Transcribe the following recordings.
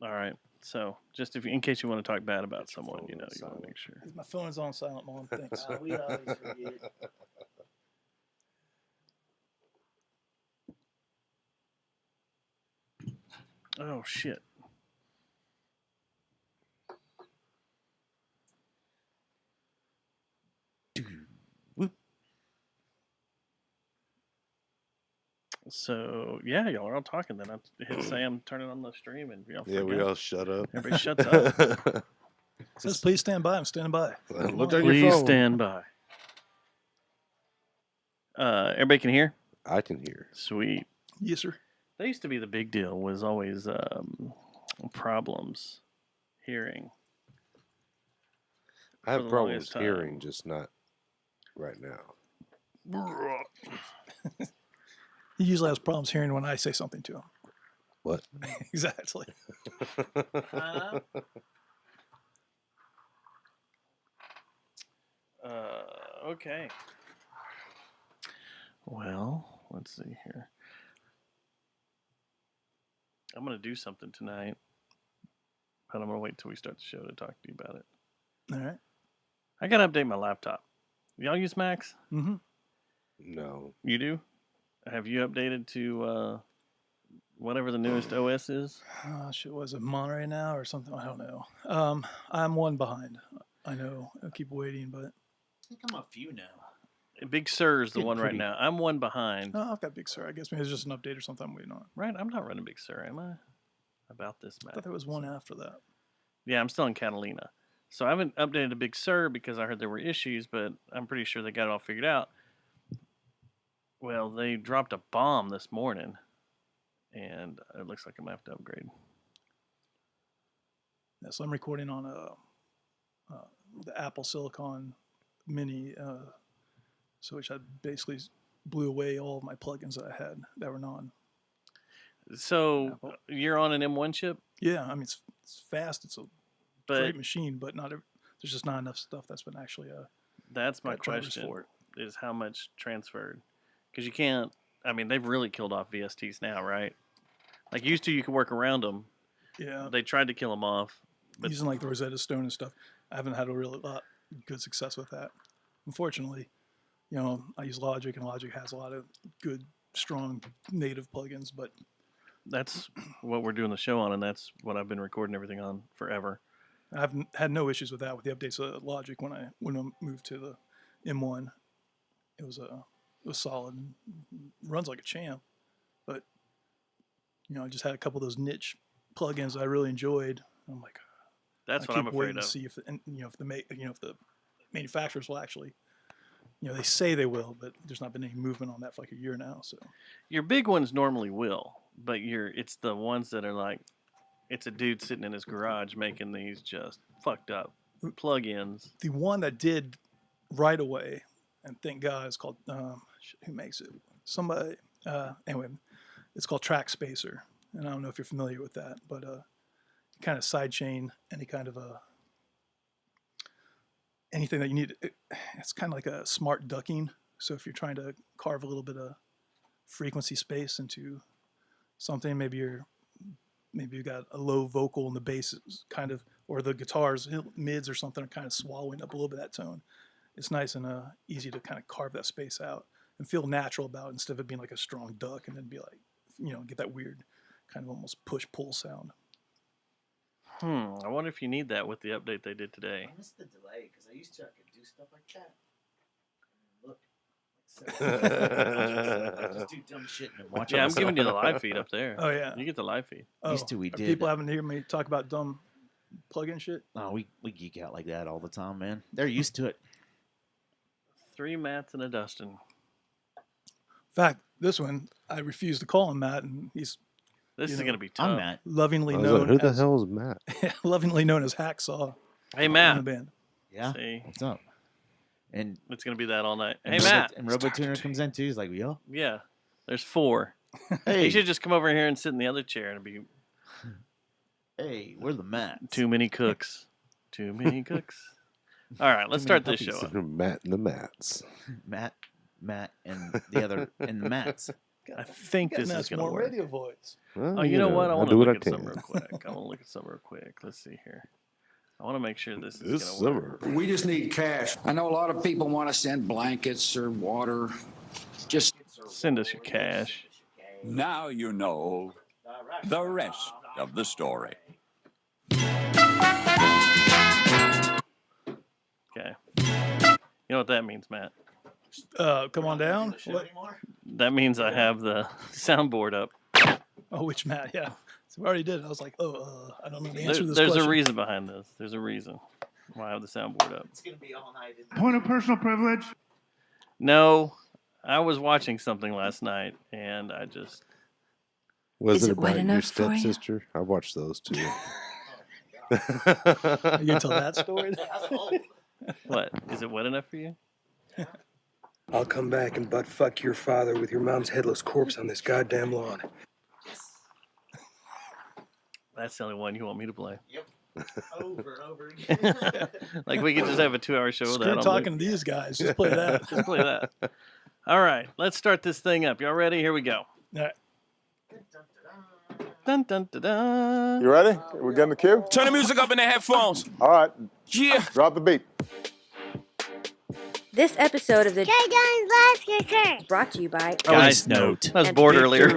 All right. So, just if in case you want to talk bad about Get your someone, phone you know, on you want to silent. make sure. My phone is on silent, Mom. Thanks. We always forget. Oh shit. Whoop. So yeah, y'all are all talking. Then I hit Sam, turn it on the stream, and y'all Yeah, we forgot. all shut up. Everybody shuts up. It says, please stand by. I'm standing by. Look on your Please phone. stand by. Everybody can hear. I can hear. Sweet. Yes, sir. That used to be the big deal. Was always problems hearing. I For have the problems longest time. hearing, just not right now. He usually has problems hearing when I say something to him. What? Exactly. Okay. Well, let's see here. I'm gonna do something tonight, but I'm gonna wait till we start the show to talk to you about it. All right. I gotta update my laptop. Y'all use Macs? Mm-hmm. No. You do? Have you updated to whatever the newest OS is? Shit, was it Monterey now or something? I don't know. I'm one behind. I know. I'll keep waiting, but I think I'm a few now. Big Sur is the Getting one right pretty- now. I'm one behind. I've got Big Sur. I guess maybe it's just an update or something I'm waiting on. Right? I'm not running Big Sur, am I? About this I Mac. thought there was one after that. Yeah, I'm still in Catalina. So I haven't updated to Big Sur because I heard there were issues, but I'm pretty sure they got it all figured out. Well, they dropped a bomb this morning, and it looks like I'm going to have to upgrade. Yeah, so I'm recording on the Apple Silicon Mini, so which I basically blew away all of my plugins that I had that were non. So Apple. you're on an M1 chip, Yeah, I mean it's fast. It's a but great machine, but there's just not enough stuff that's been actually that's my got drivers question: for it. is how much transferred? Because you can't. I mean, they've really killed off VSTs now, right? Like used to, you could work around them. Yeah, They tried to kill them off, but using like the Rosetta Stone and stuff. I haven't had a real lot good success with that. Unfortunately, I use Logic, and Logic has a lot of good, strong native plugins, but that's what we're doing the show on, and that's what I've been recording everything on forever. I've had no issues with that with the updates of Logic when I moved to the M1. It was solid and runs like a champ, but I just had a couple of those niche plugins I really enjoyed. I'm like, That's I what keep I'm afraid waiting of. to see if the manufacturers will actually, they say they will, but there's not been any movement on that for like a year now. So Your big ones normally will, but it's the ones that are like, it's a dude sitting in his garage making these just fucked up plugins. the one that did right away, and thank God, is called who makes it? Somebody. Anyway, it's called Track Spacer, and I don't know if you're familiar with that, but kind of sidechain any kind of anything that you need. It's kind of like a smart ducking. So if you're trying to carve a little bit of frequency space into something, maybe you've got a low vocal and the bass is kind of, or the guitars mids or something are kind of swallowing up a little bit of that tone. It's nice and easy to kind of carve that space out and feel natural about it instead of it being like a strong duck and then be like, get that weird kind of almost push-pull sound. I wonder if you need that with the update they did today. I missed the delay because I used to I could do stuff like that. Look, I just do dumb shit and watch. Yeah, I'm giving you the live feed up there. Oh, yeah. You get the live feed. Used to we Are did. people having to hear me talk about dumb plug-in shit? Oh, we geek out like that all the time, man. They're used to it. 3 Matts and a Dustin. In fact, this one, I refuse to call him Matt, and he's This is know, going to be tough. I'm Matt. lovingly I was known like, who the as hell is Matt? lovingly known as Hacksaw Hey, in the Matt. band. Yeah. See, What's up? And it's going to be that all night. Hey, and Matt. And RoboTuner comes in too. He's like, yo. Yeah, there's 4. Hey. He should just come over here and sit in the other chair and be Hey, we're the Matts. too many cooks. Too many cooks. All right, let's Too many start this show. puppies. up. Matt and the Mats. Matt, and the other, and the Matts. I think this is That's going to more work. radio voice. Well, Oh, you know what? I I'll want do to what I look at something can. real quick. I want to look at something real quick. Let's see here. I want to make sure this is This going to work. summer. We just need cash. I know a lot of people want to send blankets or water. Just Send us your cash. Now you know the rest of the story. Okay. You know what that means, Matt? Come on down. What? That means I have the soundboard up. Oh, which Matt? Yeah. So we already did it. I was like, I don't know the answer to this There's question. a reason behind this. There's a reason why I have the soundboard up. It's gonna be all night. Point of personal privilege. No, I was watching something last night, and I just... Was Is it it wet about your enough for you? stepsister? I watched those too. You can tell that story. What? Is it wet enough for you? I'll come back and butt fuck your father with your mom's headless corpse on this goddamn lawn. That's the only one you want me to play. Yep. Over and over again. Like, we could just have a 2-hour show with that. Screw on talking loop. to these guys. Just play that. Just play that. All right, let's start this thing up. Y'all ready? Here we go. All right. Dun, dun, dun, dun. You ready? We got in the queue? Turn the music up in the headphones. All right, Yeah. drop the beat. This episode of the Last Kicker. is brought to you by Guys, note. I was And bored earlier.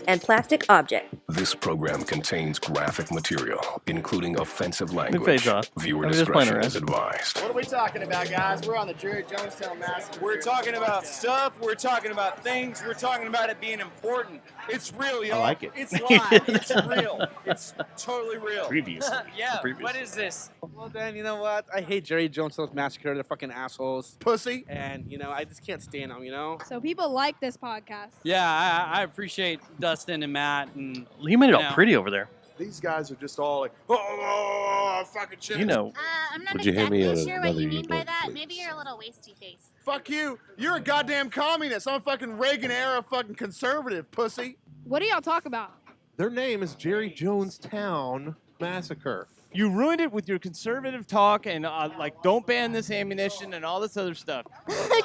and Plastic Object. This program contains graphic material, including offensive It language. fades off. Viewer I'm just playing discretion around. is advised. What are we talking about, guys? We're on the Jerry Jonestown Massacre. We're talking about stuff. We're talking about things. We're talking about it being important. It's real, y'all. I like it. It's live. It's real. It's totally real. Previously. Yeah. Previously. What is this? Well, then, you know what? I hate Jerry Jonestown's Massacre. They're fucking assholes. Pussy. And, you know, I just can't stand them, you know? So people like this podcast. Yeah, I appreciate Dustin and Matt and You made it all know. pretty over there. These guys are just all like, oh, fucking shit. You know, I'm not Would you hand me exactly sure what another you mean by ebook, that. please? Maybe you're a little wasty face. Fuck you. You're a goddamn communist. I'm a fucking Reagan era fucking conservative, pussy. What do y'all talk about? Their name is Jerry Jonestown Massacre. you ruined it with your conservative talk and like don't ban this ammunition and all this other stuff.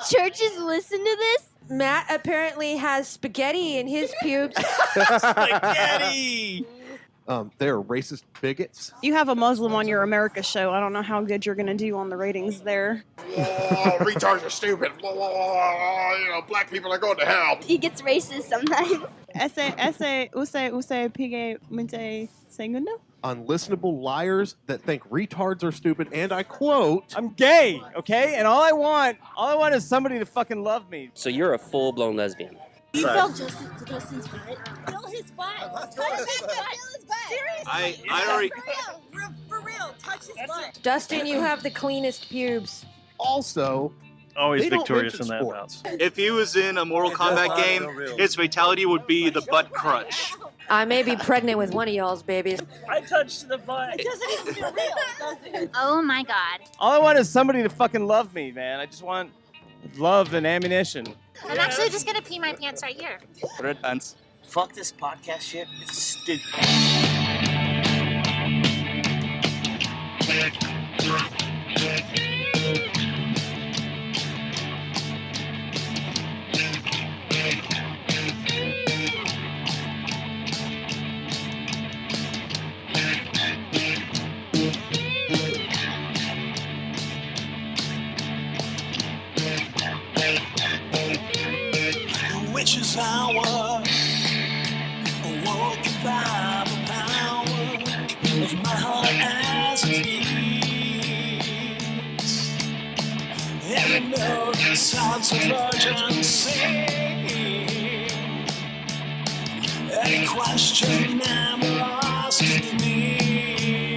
Churches listen to this? Matt apparently has spaghetti in his pubes. Spaghetti! They're racist bigots. You have a Muslim on your America show. I don't know how good you're going to do on the ratings there. Oh, retards are stupid. You know, black people are going to hell. He gets racist sometimes. Use pigue mente segundo? Unlistenable liars that think retards are stupid, and I quote, I'm gay, okay? And all I want is somebody to fucking love me. So you're a full-blown lesbian. You felt Justin's butt? Feel his butt. Touch his butt. Feel his butt. Seriously. I already... For real. Touch his butt. Dustin, you have the cleanest pubes. also, always they don't victorious in mention that sports. bout. If he was in a Mortal Kombat game, his fatality would be the butt crunch. I may be pregnant with one of y'all's babies. I touched the butt. It doesn't even feel real, does it? Oh my God. All I want is somebody to fucking love me, man. I just want love and ammunition. I'm actually just going to pee my pants right here. Red pants. Fuck this podcast shit. It's stupid. Witch's hour. Awoken by the power of my heart as it beats. Every note sounds of urgency. Any question ever asked of me.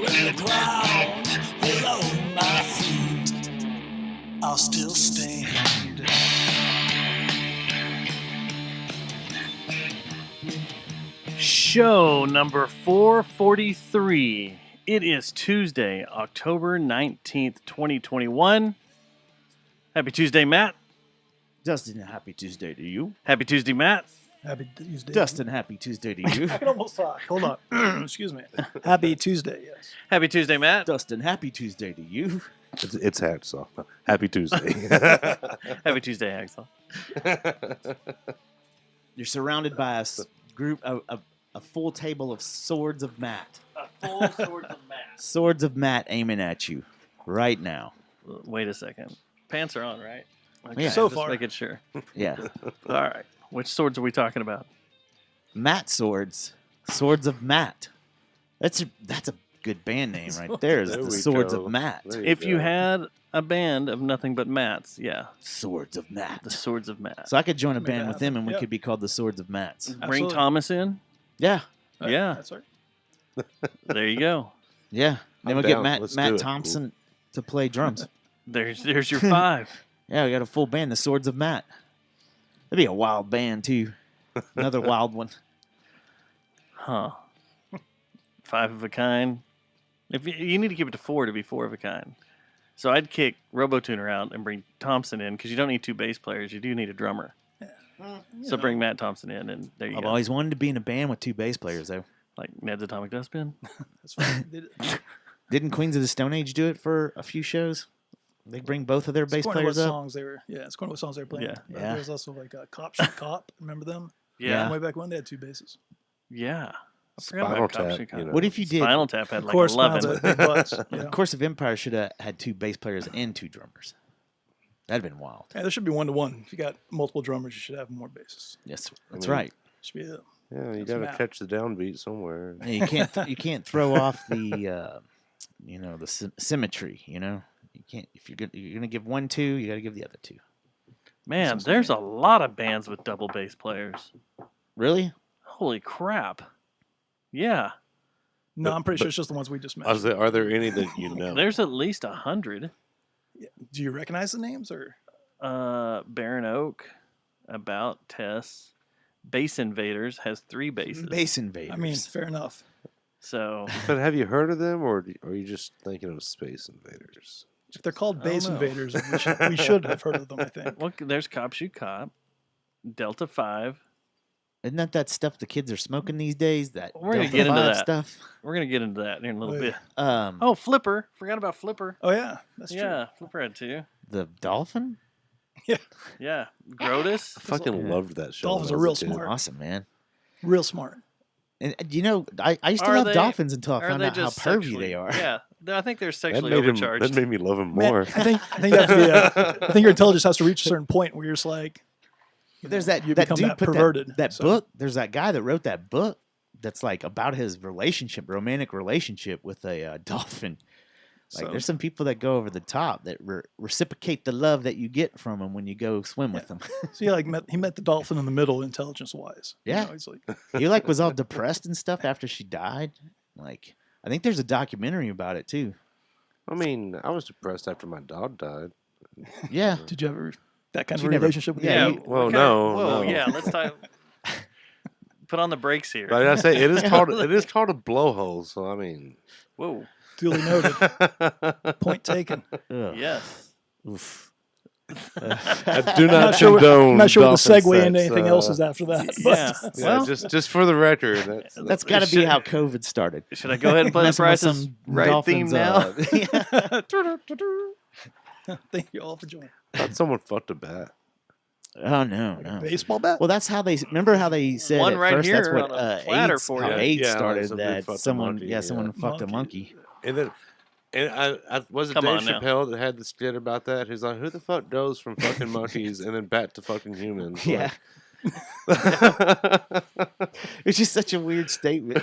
With the ground below my feet, I'll still stand. Show number 443. It is Tuesday, October 19th, 2021. Happy Tuesday, Matt. Dustin, happy Tuesday to you. Happy Tuesday, Matt. Happy Tuesday. Dustin, happy Tuesday to you. I can almost talk. Hold on. Excuse me. Happy Tuesday, yes. Happy Tuesday, Matt. Dustin, happy Tuesday to you. It's Hacksaw. Happy Tuesday. Happy Tuesday, Axel. You're surrounded by a group, a full table of swords of Matt. A full swords of Matt. Swords of Matt aiming at you right now. Wait a second. Pants are on, right? Okay, Yeah. So just far. making sure. Yeah. All right. Which swords are we talking about? Matt swords. Swords of Matt. That's a good band name right there. Is There the we Swords go. of Matt. There If you go. had a band of nothing but Matts, yeah. Swords of Matt. The Swords of Matt. So I could join a Make band that with him, and we happen. could be called the Swords of Matts. Bring Absolutely. Thomas in. Yeah. Yeah. That's right. There you go. Yeah. Then I'm we'll get down. Matt Let's Matt do it. Thompson to play drums. There's your 5. Yeah, we got a full band, the Swords of Matt. That'd be a wild band too. Another wild one. Huh. 5 of a kind. If you need to keep it to 4 to be 4 of a kind. So I'd kick Robotuner out and bring Thompson in because you don't need 2 bass players. You do need a drummer. So bring Matt Thompson in, and there you I've go. always wanted to be in a band with 2 bass players, though. Like Ned's Atomic Dustbin. That's fine. Did it. Didn't Queens of the Stone Age do it for a few shows? They bring both of their bass It's according to players what up. songs they were. Yeah, it's according to what songs they were playing. Yeah. Yeah. There was also like Cop Shoot Cop. Remember them? Yeah. Way back when they had 2 basses. Yeah. I forgot Spinal about Cop Tap, Shoot Cop. you know. What if you did? Spinal Tap had Of like course, 11. Smiles at Big Butts. Yeah. Course of Empire should have had 2 bass players and 2 drummers. That'd have been wild. Yeah, there should be 1-to-1. If you got multiple drummers, you should have more basses. Yes, that's mean, right. Should be it. Yeah, you That's got to Matt. catch the downbeat somewhere. Yeah, you can't throw off the symmetry. You know, you can't if you're gonna give 1 2, you got to give the other 2. Man, there's a lot of bands with double bass players. Really? Holy crap. Yeah. No, I'm pretty sure but- it's just the ones we just I was mentioned. like, are there any that you know? There's at least 100. Do you recognize the names or? Baron Oak, About, Tess. Bass Invaders has 3 basses. Bass Invaders. I mean, fair enough. So But have you heard of them, or are you just thinking of Space Invaders? If they're called I don't Bass know. Invaders, we should have heard of them, I think. look, there's Cop Shoot Cop, Delta 5. Isn't that stuff the kids are smoking these days? That We're gonna Delta get into 5 that. stuff. We're gonna get into that in a little Oh, bit. yeah. Oh, Flipper. Forgot about Flipper. Oh yeah, that's Yeah, Flipper had 2. The dolphin. Yeah, Grotus. I fucking loved that show. Dolphins when I are was a real kid. smart. Awesome, man. true. Real smart. And you know, I used to Are love they- dolphins until I are found they out how just pervy sexually- they are. Yeah, I think they're That sexually made, overcharged. that made me love him Man, more. I think you have to be. I think your intelligence has to reach a certain point where you're just like. There's that you that become dude that put perverted. that so- book. There's that guy that wrote that book that's like about his romantic relationship with a dolphin. Like, So- there's some people that go over the top that reciprocate the love that you get from them when you go swim with them. So he met the dolphin in the middle, intelligence wise. Yeah. he's like, He like was all depressed and stuff after she died. Like, I think there's a documentary about it too. I mean, I was depressed after my dog died. Yeah. did you ever that kind You of never- relationship with yeah, your you- dog? Well, Okay, no, Whoa, no. yeah. Let's talk. Put on the brakes here. But I say it is called a blowhole. So I mean, Whoa. Duly noted. Point taken. Ugh. Yes. Oof. I do I'm not not sure. condone. I'm not sure what the dolphin segue into sex, anything else is after that. but- Yeah. Yeah, Well, just for the record, That's got to be should- how COVID started. should I go ahead and play the Messing with Prices some Right theme dolphins, now? Thank you all for joining. I thought someone fucked a bat. Oh no, no. Baseball bat. Well, that's how they remember how they said One at right first. That's here what on a platter AIDS, for how you. AIDS Yeah, started. some dude That fucked a someone, monkey, yeah, someone yeah. fucked a monkey. And then, I was it Come Dave on now. Chappelle that had the skit about that? He's like, "Who the fuck goes from fucking monkeys and then back to fucking humans?" Yeah, it's just such a weird statement.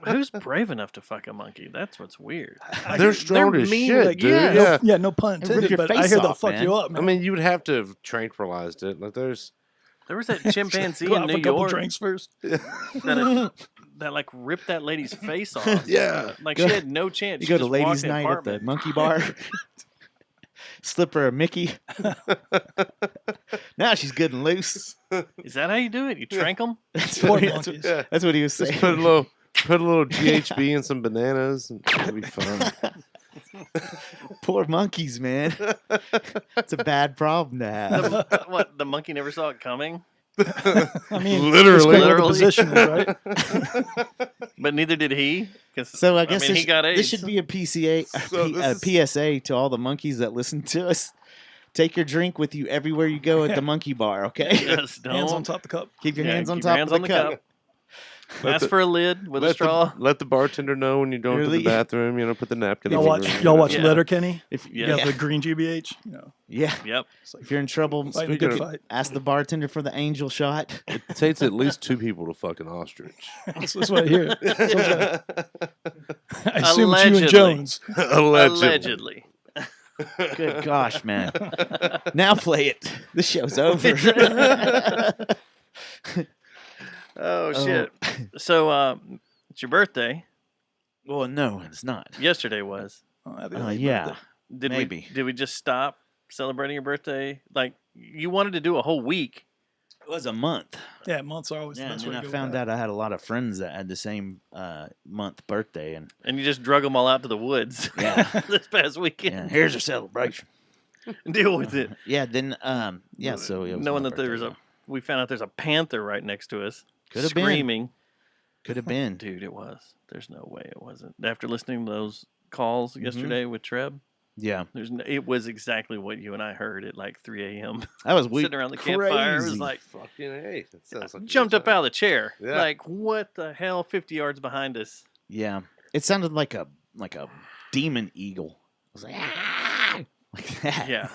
Who's brave enough to fuck a monkey? That's what's weird. They're strong as mean, shit, like, dude. yeah. Yeah. No pun And rip intended. your But I face hear they'll off, fuck man. you up, I man. mean, you would have to have tranquilized it. Like, there's There was that chimpanzee Go in out for New a couple York drinks first. that like ripped that lady's face off. Yeah. Like Go- she had no chance. You She go to just ladies' walked in night at the apartment. monkey bar, slip her a Mickey. Now she's good and loose. Is that how you do it? You trank them? That's Poor what, monkeys. yeah. that's what he was Just saying. put a little GHB and some bananas, and it'll be fun. Poor monkeys, man. It's a bad problem to have. What? The monkey never saw it coming? I mean, Literally. the position is, right? But neither did he. So I guess he got AIDS. this should be a PSA to all the monkeys that listen to us. Take your drink with you everywhere you go at the monkey bar, okay? Yes, Hands on don't. top of the cup. Keep your hands on keep top your hands of on the the cup. Ask for a lid with a straw. Let the bartender know when you're going to the bathroom. You know, put the napkin. Y'all over. watch Yeah. Letterkenny? If You got the green GBH. You know, Yeah. Yep. If you're in trouble, fighting a good fight. ask the bartender for the angel shot. It takes at least 2 people to fuck an ostrich. That's what I hear. I assume it's you and Jones. Allegedly. Good gosh, man. Now play it. The show's over. Oh shit! So it's your birthday. Well, no, it's not. Yesterday was. Yeah. Did maybe. we just stop celebrating your birthday? Like you wanted to do a whole week. It was a month. Yeah, months are always the Yeah, best and way then to I go found with out I had a lot of friends that had the same month birthday, and you just drug them all out to the woods. Yeah. This past weekend. yeah, here's a celebration. Deal with it. Yeah, then yeah, so it was knowing my that there was birthday, we found out there's a panther right next to us. Could have been. screaming. Could have been. Dude, it was. There's no way it wasn't. After listening to those calls yesterday with Treb, Yeah, it was exactly what you and I heard at like 3 a.m. that was weird. Sitting around the campfire. It was Crazy. like Fucking hey, that sounds like jumped up out of the chair. Yeah. Like what the hell? 50 yards behind us. Yeah, it sounded like a demon eagle. It was like, "Ah!" like that. Yeah.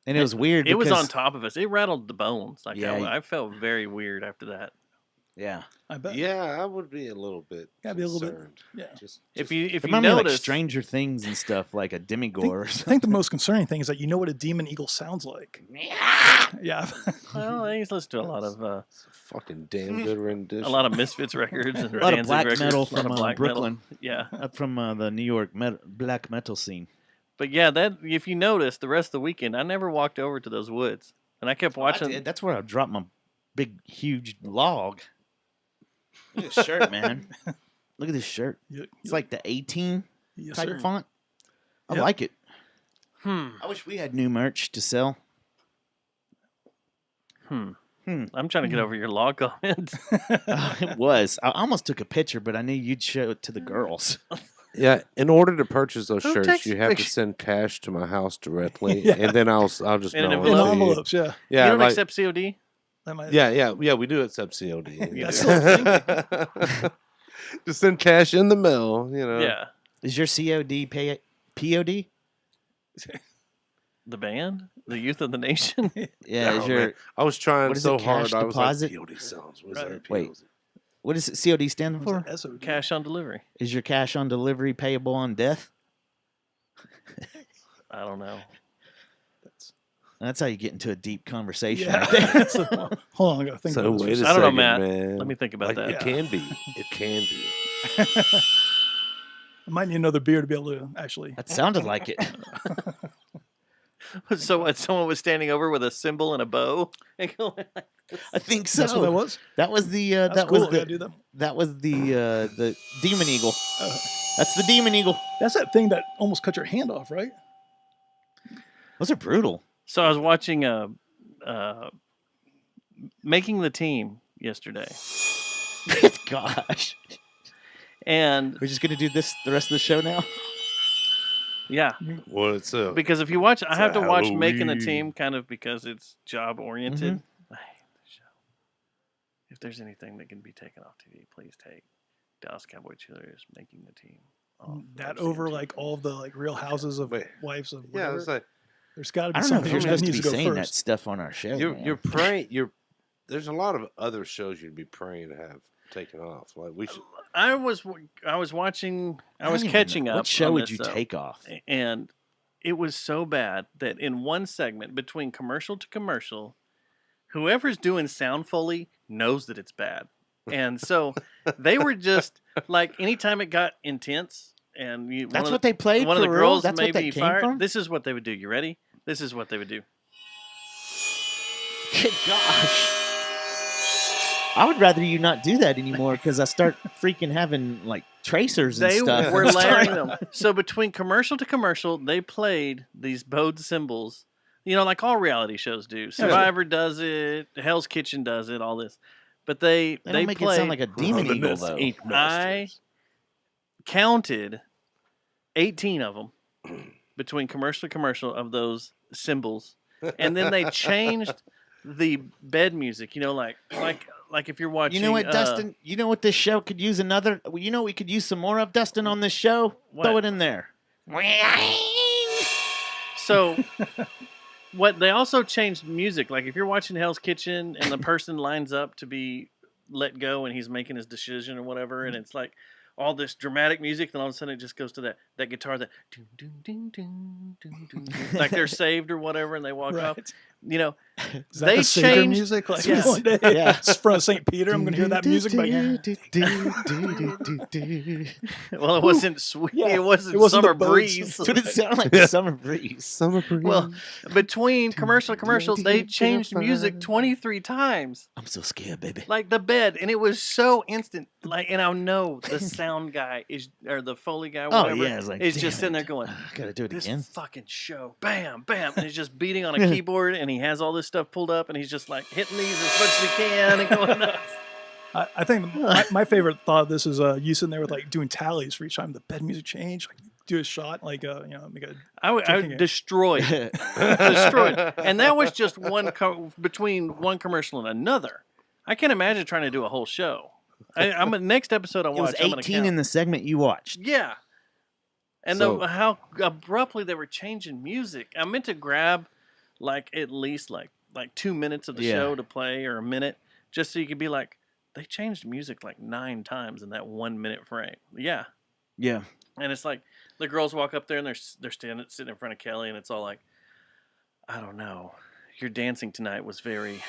And it was weird. It was because- on top of us. It rattled the bones. Like Yeah. I felt very weird after that. Yeah. I bet. Yeah, I would be a little bit. Gotta be a little bit. concerned. Yeah. Just If you Remember like notice, Stranger Things and stuff, like a demigore or I something. think the most concerning thing is that you know what a demon eagle sounds like. Yeah. well, I used to listen to a lot of fucking damn good rendition. a lot of Misfits records and A lot of Danzig black records, metal a lot from of black Brooklyn. metal. Yeah, Up from the New York black metal scene. but yeah, that if you notice, the rest of the weekend, I never walked over to those woods, and I kept watching. I did. That's where I dropped my big, huge log. Look at this shirt, man. Look at this shirt. It's like the 18 Yes, type sir. font. I Yep. like it. Hmm. I wish we had new merch to sell. I'm trying to get over your log comment. It was. I almost took a picture, but I knew you'd show it to the girls. Yeah, in order to purchase those Who shirts, takes you have to pictures? send cash to my house directly, Yeah. and then I'll just In an mail it In to envelope? you. envelopes, yeah. Yeah, you don't like, accept COD? That might, yeah, we do accept COD. That's still a thing. Just send cash in the mail, you know. Yeah, Is your COD POD? the band, the Youth of the Nation. Yeah. No, Is your man. I was trying what is so it, cash hard. deposit? I was like, POD sounds. What is Right. that? Wait. What is it COD standing for? SOD. Cash on delivery. Is your cash on delivery payable on death? I don't know. That's how you get into a deep conversation. Yeah. Right there. So, hold on, I gotta think So about wait this. a I don't know, second, Matt. man. Let me think about Like, that. It can be. It can be. I might need another beer to be able to actually. That sounded like it. So what? Someone was standing over with a cymbal and a bow. And going like this? I think so. That's what that was. That was the That's that cool. was I gotta the do that. that was the demon eagle. That's the demon eagle. That's that thing that almost cut your hand off, right? Those are brutal. So I was watching Making the Team yesterday, Gosh. and We're just gonna do this the rest of the show now. yeah, Well, it's because if you watch, I It's have a to watch Making the Halloween. Team kind of because it's job oriented. Mm-hmm. I hate the show. If there's anything that can be taken off TV, please take Dallas Cowboy Cheerleaders Making the Team. off That of over CMT. like all of the like Real Houses of Wait. Wives of yeah. whatever. It's like There's got to I be don't know if something you're that supposed to needs be to go saying that first. stuff on our show. man. you're praying. There's a lot of other shows you'd be praying to have taken off. Like we should. I was watching. I don't was even catching know. up. What show on would this, you though. take off? And it was so bad that in one segment between commercial to commercial, whoever's doing sound Foley knows that it's bad. And so they were just like, anytime it got intense and That's what they played one of for the real? girls That's what maybe that came fired. from? This is what they would do. You ready? This is what they would do. Good gosh. I would rather you not do that anymore because I start freaking having like tracers and They stuff. were layering them. So between commercial to commercial, they played these bowed cymbals. You know, like all reality shows do. Survivor does it. Hell's Kitchen does it. All this, but they They don't make play. it sound like a demon eagle though. I counted 18 of them between commercial to commercial of those symbols, and then they changed the bed music. You know, like if you're watching. You know what, Dustin? You know what this show could use another. You know what we could use some more of, Dustin, on this show. What? Throw it in there. So, what they also changed music. Like if you're watching Hell's Kitchen and the person lines up to be let go and he's making his decision or whatever, and it's like all this dramatic music, then all of a sudden it just goes to that guitar that like they're saved or whatever, and they walk off. You know, Is that they the Saker changed music? Like yes. one day, it's from St. Peter. I'm going to hear that music. Like, well, it wasn't sweet. Yeah, It wasn't the Summer boats. Breeze. That's what it sounded like. The Summer Breeze. Summer breeze. Well, between commercial to commercials, they changed music 23 times. I'm so scared, baby. Like the bed, and it was so instant. Like, and I know the sound guy or the Foley guy, Oh, whatever, yeah, it's like, is damn just sitting there it. going, I gotta do it this again. fucking show, bam, bam, and he's just beating on a keyboard, and he has all this stuff pulled up, and he's just like hitting these as much as he can and going nuts. I think my favorite thought of this is you sitting there with like doing tallies for each time the bed music changed. Like do a shot, like make a. I would destroy, and that was just between one commercial and another. I can't imagine trying to do a whole show. I'm next episode I It was watch. I'm gonna 18 count. in the segment you watched. Yeah. And how abruptly they were changing music. I meant to grab like at least like 2 minutes of the show to play, or a minute, just so you could be like, they changed music like 9 times in that 1 minute frame. Yeah. Yeah. And it's like the girls walk up there and they're sitting in front of Kelly, and it's all like, I don't know, your dancing tonight was very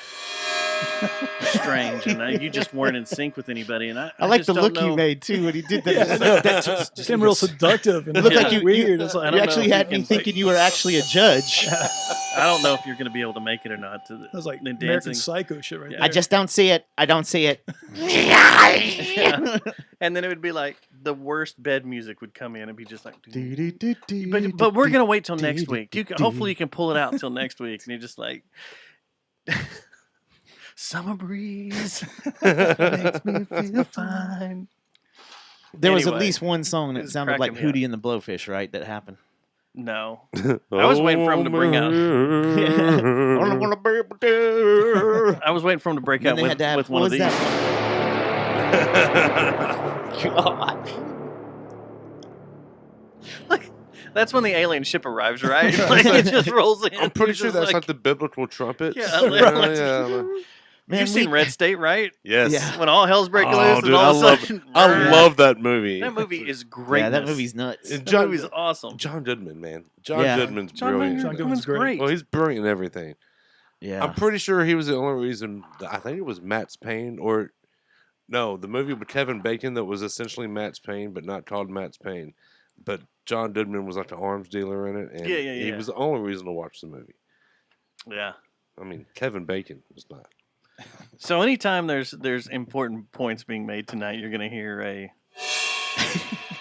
strange, and you just weren't in sync with anybody. And I like just the don't look know. you made too when he did that. That just became real seductive and It looked like you weird. It's like, You actually had me thinking you were actually a judge. I don't know if you're going to be able to make it or not. That was like in American dancing. Psycho shit right there. I just don't see it. I don't see it. Yeah. And then it would be like the worst bed music would come in and be just like, but we're gonna wait till next week. Hopefully you can pull it out until next week, and you're just like, summer breeze makes me feel fine. There was at Anyway, least one song that it's sounded like cracking me up. Hootie and the Blowfish, right? That happened. No, I was waiting for him to bring out. I was waiting for him to break Then out they had to have- with what one of was these. Like, that's when the alien ship arrives, right? Like it just rolls in. I'm pretty It's sure just that's like the biblical trumpet. Yeah, yeah. You've seen Red State, right? Yes. Yeah. When all hell's breaking loose, and dude, all of a sudden, I love that movie. That movie is great. Yeah, that movie's nuts. That movie's awesome. John Goodman, man. John Goodman's John brilliant. Goodman's great. Well, he's brilliant in everything. Yeah. I'm pretty sure he was the only reason. I think it was Matt's Pain, or no, the movie with Kevin Bacon that was essentially Matt's Pain, but not called Matt's Pain. But John Goodman was like the arms dealer in it, and he was the only reason to watch the movie. Yeah. I mean, Kevin Bacon was not. So anytime there's important points being made tonight, you're gonna hear a.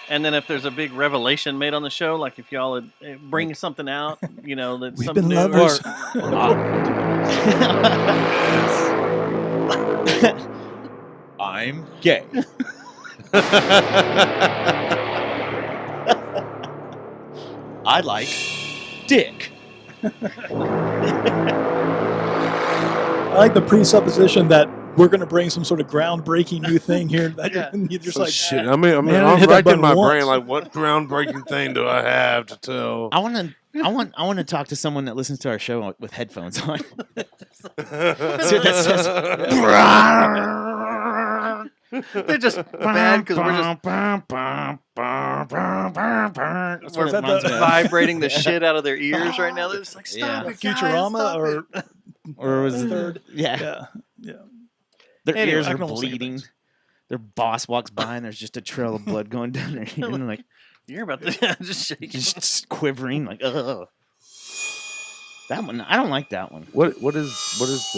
And then if there's a big revelation made on the show, like if y'all would bring something out, you know, that's We've something been new, lovers. I'm gay. I like dick. I like the presupposition that we're going to bring some sort of groundbreaking new thing here. That you're just like, Shit. I mean, man, I'm hit that racking button my once. brain like, what groundbreaking thing do I have to tell? I want to talk to someone that listens to our show with headphones on. See what that says? They're just bad because we're just vibrating the shit out of their ears right now. They're just like, stop it, guys, Futurama stop or was it third? Yeah. Yeah. Their Anyway, ears I are can almost think of bleeding. things. Their boss walks by and there's just a trail of blood going down their ear, and like You're about to just shake. just quivering, like ugh. That one, I don't like that one. What is this?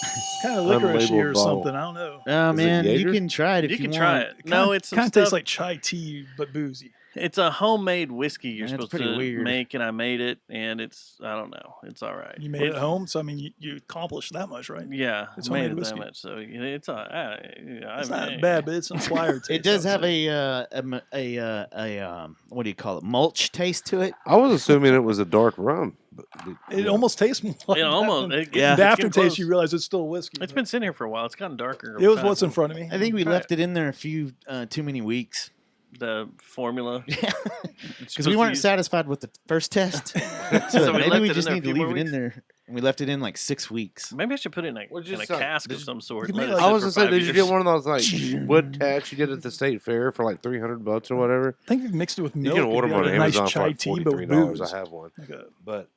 It's kind of licorice Unlabeled or bottle. something. I don't know. Oh Is it man, you Jaeger? can try it if You you can want. try it. No, it's some kind of stuff. tastes like chai tea but boozy. It's a homemade whiskey you're That's supposed pretty to weird. make, and I made it, and I don't know. It's all right. You made it at home, so I mean, you accomplished that much, right? Yeah, It's made homemade it whiskey. that much, so it's It's not bad, but it's an acquired taste. It does I would have say. a what do you call it? Mulch taste to it. I was assuming it was a dark rum. But It almost tastes more like It almost. that. It, Yeah. The it's aftertaste, getting close. you realize it's still whiskey. It's been sitting here for a while. It's gotten darker. It was what's in front of me. I think we Try left it in there a few too many weeks The formula. because we weren't satisfied with the first test. So, we maybe left we it in just there a need to few leave more it in weeks? there. And we left it in like 6 weeks. Maybe I should put it in Well, a just cask of some sort. you and let can it make sit I was for gonna say, 5 did you years. get one of those like wood tats you get at the state fair for like $300 or whatever? I think we mixed it with You milk. can it'd order be them on like a nice Amazon for chai like tea, but with $43. booze. I have one, Like a, but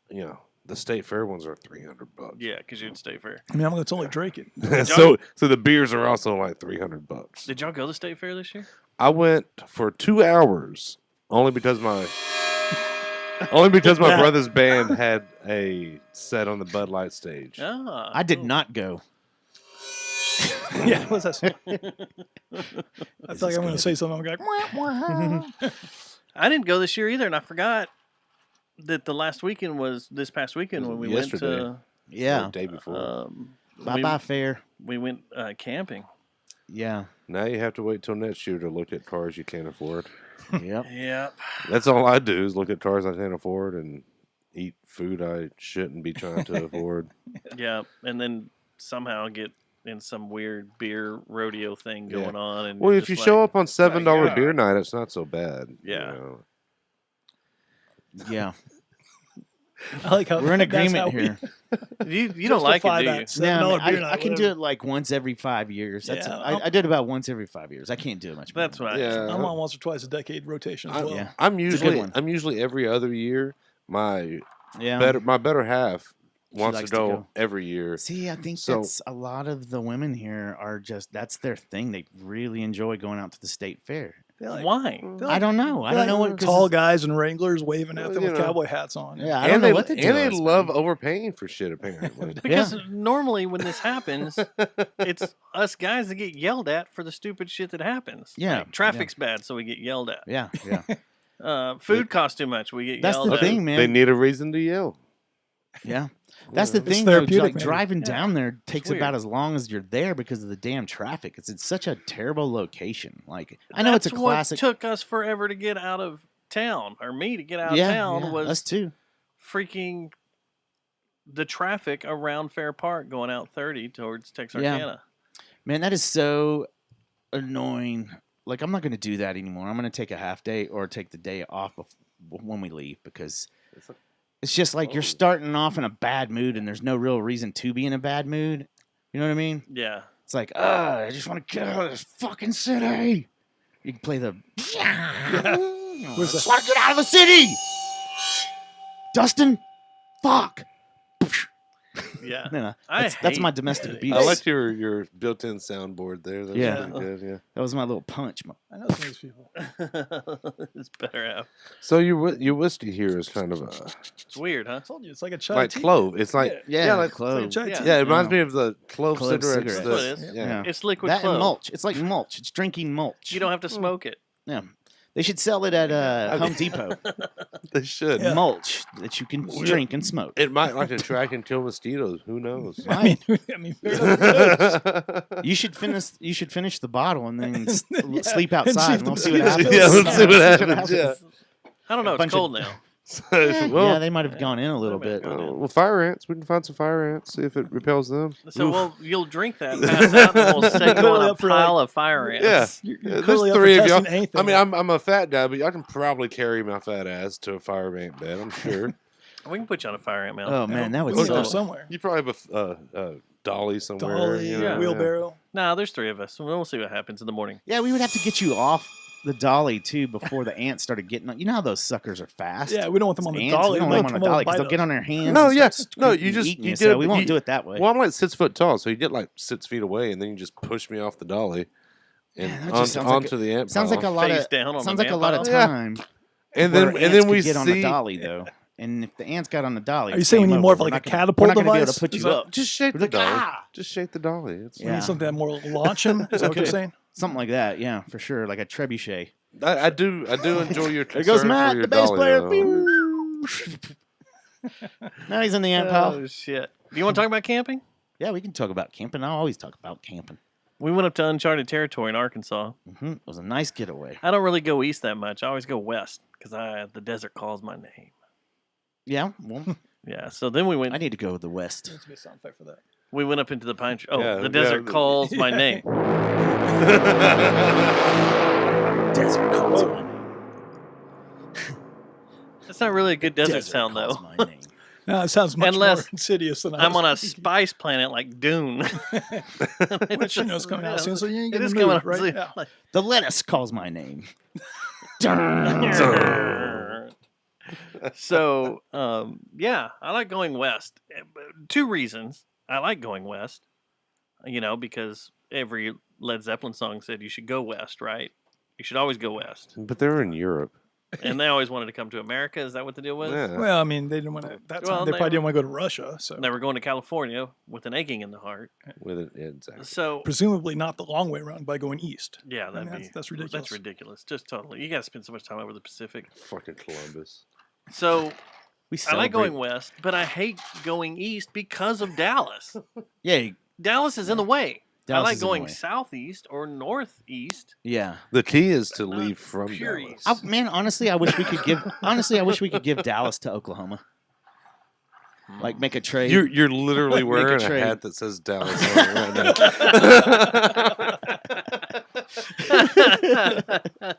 the state fair ones are $300. Yeah, because you'd stay fair. I mean, I'm going to only drink it. so the beers are also like $300. Did y'all go to the state fair this year? I went for 2 hours only because my brother's band had a set on the Bud Light stage. Ah, I did not go. Yeah, what's that? I feel like I'm going to say something. I'm like, wah, wah. I didn't go this year either, and I forgot that the last weekend was this past weekend when we Yesterday. went Yeah. The day before. to. Bye bye fair. We went camping. Yeah. Now you have to wait till next year to look at cars you can't afford. Yep. Yep. That's all I do is look at cars I can't afford and eat food I shouldn't be trying to afford. Yeah, and then somehow get in some weird beer rodeo thing Yeah. going on. And Well, you're if you just show like, up on $7 God. beer night, it's not so bad. Yeah. You know? Yeah. I like how We're in that's agreement how we- here. You don't like it, justify do you? that. No, $7 I, beer mean, night, I can do whatever. it like once every 5 years. That's Yeah, I did about once every 5 years. I can't do it much more. That's what I Yeah. I'm on once or twice a decade rotation as well. Yeah. I'm It's a good usually one. every other year. My Yeah. better half wants to likes to go, go. every year. See, I think So- that's a lot of the women here are just that's their thing. They really enjoy going out to the state fair. They're like, Why? they're I like- don't know. I they're don't know like what tall guys and Wranglers waving at Well, them you with know. cowboy hats on. Yeah, I don't know what to do. And they us, love man. overpaying for shit, apparently. Because normally when this happens, it's us guys that get yelled at for the stupid shit that happens. Yeah, Like, traffic's bad, so we get yelled at. Yeah, yeah. Food costs too much, we get That's yelled the at. thing, man. They need a reason to yell. Yeah. That's the It's thing, though. therapeutic, Like maybe. driving Yeah. down there takes weird. about as long as you're there because of the damn traffic. It's such a terrible location. Like I know it's a That's classic. what took us forever to get out of town, or me to get out yeah, of town, yeah, was us too. freaking the traffic around Fair Park going out 30 towards Texarkana. Man, that is so annoying. Like I'm not going to do that anymore. I'm going to take a half day or take the day off when we leave because it's just like you're starting off in a bad mood and there's no real reason to be in a bad mood. You know what I mean? Yeah. It's like, I just want to get out of this fucking city. You can play the. I Where's just the- want to get out of the city. Dustin, fuck. Yeah. No, I that's hate my domestic abuse. I liked your built-in soundboard there. That was Yeah. pretty good, yeah. That was my little punch. I know some of these people. It's better out. So your whiskey here is kind of It's weird, huh? I told you, it's like a chai like tea. cloove. It's like Yeah, like clove. It's like a chai Yeah. tea. yeah. It reminds Yeah. me of the clove Clove cigarettes. cigarettes. that- That's what it is. Yeah. It's liquid That clove. and mulch. It's like mulch. It's drinking mulch. You don't have to smoke it. Yeah. They should sell it at Home Depot. They should. Yeah. Mulch that you can drink and smoke. It might like attract and kill mosquitoes. Who knows? I mean, fair enough. You should finish the bottle and then Yeah. sleep And see outside if and we'll the see what mosquitoes- happens. Yeah, let's see what We'll happens. Yeah. I don't know. It's bunch of- cold now. Yeah, they might have gone in a little They might bit. have gone in. Well, fire ants. We can find some fire ants. See if it repels them. So Oof. you'll drink that, pass out, and we'll set you Clearly on a up for, pile of fire ants. Yeah. You're Yeah, clearly there's up for three of y'all. testing anything. I mean, I'm a fat guy, but I can probably carry my fat ass to a fire ant bed. I'm sure. We can put you on a fire ant mount. Oh man, that would we need to go suck. somewhere. You probably have a dolly somewhere. Dolly, you know, wheelbarrow. Nah, there's three of us. We'll see what happens in the morning. Yeah, we would have to get you off the dolly too before the ants started getting. You know how those suckers are fast. Yeah, we don't want them on the Ants, dolly. We don't We want want them on them a dolly to because bite they'll get us. on their hands. No, and yeah, start no. scooting You and just eating you so get, we won't you- do it that way. Well, I'm like 6 foot tall, so you get like 6 feet away, and then you just push me off the dolly and Man, that just sounds like onto the ant. Sounds like a pile. lot Face of down on sounds the like a ant lot of pile. Yeah. time. And where then ants could we get on see. the dolly though. And if the ants got on the dolly, Are you it's saying we game need more over. of like We're a not gonna- catapult We're not going to be able device? to put Is you that- up. Just shake We're the like, dolly. "Ah!" Just shake the dolly. It's We Yeah. need something that more launching. Is that what you're saying? Something like that, yeah, for sure, like a trebuchet. I do enjoy your There goes concern Matt, for your the bass dolly, player. though. Now he's in the ant pile. Oh shit! Do you want to talk about camping? Yeah, we can talk about camping. I always talk about camping. We went up to uncharted territory in Arkansas. It was a nice getaway. I don't really go east that much. I always go west because the desert calls my name. Yeah, well, Yeah. So then we went. I need to go to the west. There needs to be a sound effect for that. We went up into the pine tree. Oh, Yeah, the yeah, desert the- calls my name. Desert calls my name. That's not really a good desert sound, calls though. my name. No, it sounds much Unless more insidious than I I'm was on a thinking. spice planet like Dune. Which you know is coming out soon, so you ain't It getting is the coming mood, out right? soon. Yeah. Like, The lettuce calls my name. so, yeah, I like going west. Two reasons I like going west. Because every Led Zeppelin song said you should go west, right? You should always go west. But they're in Europe. And they always wanted to come to America. Is that what the deal was? Yeah. Well, I mean, they didn't want to. That time, Well, they they probably were- didn't want to go to Russia. So They were going to California with an aching in the heart. With it, exactly. So, presumably not the long way around by going east. yeah, I mean, that'd that's ridiculous. That's ridiculous. Just totally. You got to spend so much time over the Pacific. Fucking Columbus. So, We I like going celebrate- west, but I hate going east because of Dallas. Yeah, Dallas is in the way. Dallas I like is in the going way. southeast or northeast. yeah. The key is to leave from pure Dallas. Man, honestly, I wish we could give. Honestly, I wish we could give Dallas to Oklahoma. Like make a trade. You're literally Make a wearing a trade. hat that says Dallas on it right now.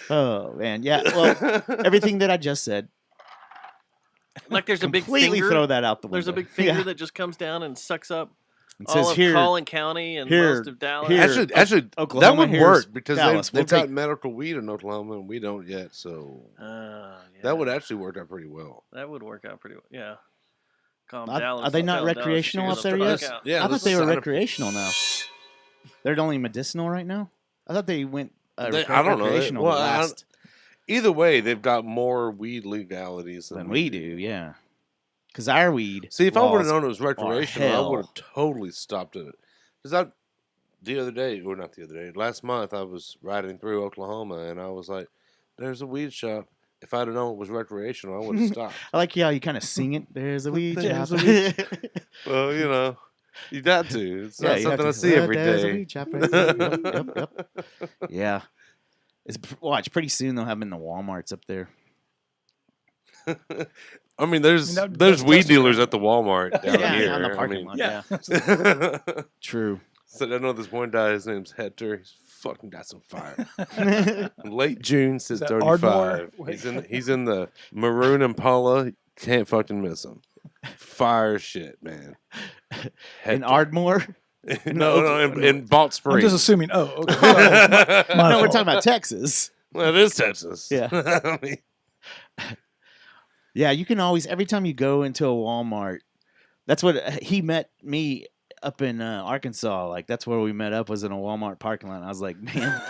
Oh man, yeah. Well, everything that I just said. Like there's a big Completely finger. throw that out the window. There's a big finger Yeah. that just comes down and sucks up It all says of here, Collin County and here, most of Dallas. here. Actually, that Oklahoma, would here's work because Dallas. they've We'll got take- medical weed in Oklahoma and we don't yet. So Yeah, that would actually work out pretty well. that would work out pretty well. Yeah. Calm Are Dallas. they not tell Dallas recreational cheers up there the yet? fuck out. Yeah, I thought let's they were sign up- recreational now. They're only medicinal right now. I thought they went. I don't know. Recreational Well, last either way, they've got more weed legalities than we do. Yeah, because our weed. See, if I would have laws known it was are recreational, I hell. would have totally stopped at it. Because the other day, or not the other day, last month, I was riding through Oklahoma and I was like, "There's a weed shop." If I'd have known it was recreational, I would have stopped. I like how you kind of sing it. There's a weed There's shop. a weed- Well, you got to. It's not you have something I to- see every there's a day. weed shop right there. Yep. Yeah. Watch, pretty soon they'll have them in the Walmarts up there. I mean, there's I mean, there's that's weed testing dealers at the Walmart down Yeah, here. on the I parking mean, lot. Yeah. so True. I know this one guy. His name's Hector. He's fucking got some fire. Late June says that 35. Ardmore? He's in the maroon Impala. Can't fucking miss him. Fire shit, man. In Hector. Ardmore? no, in Balt Springs. I'm just assuming. Oh, okay. My No, we're fault. talking about Texas. Well, it is Texas. Yeah. I mean, Yeah, you can always, every time you go into a Walmart, that's what he met me up in Arkansas. Like, that's where we met up, was in a Walmart parking lot. And I was like, man,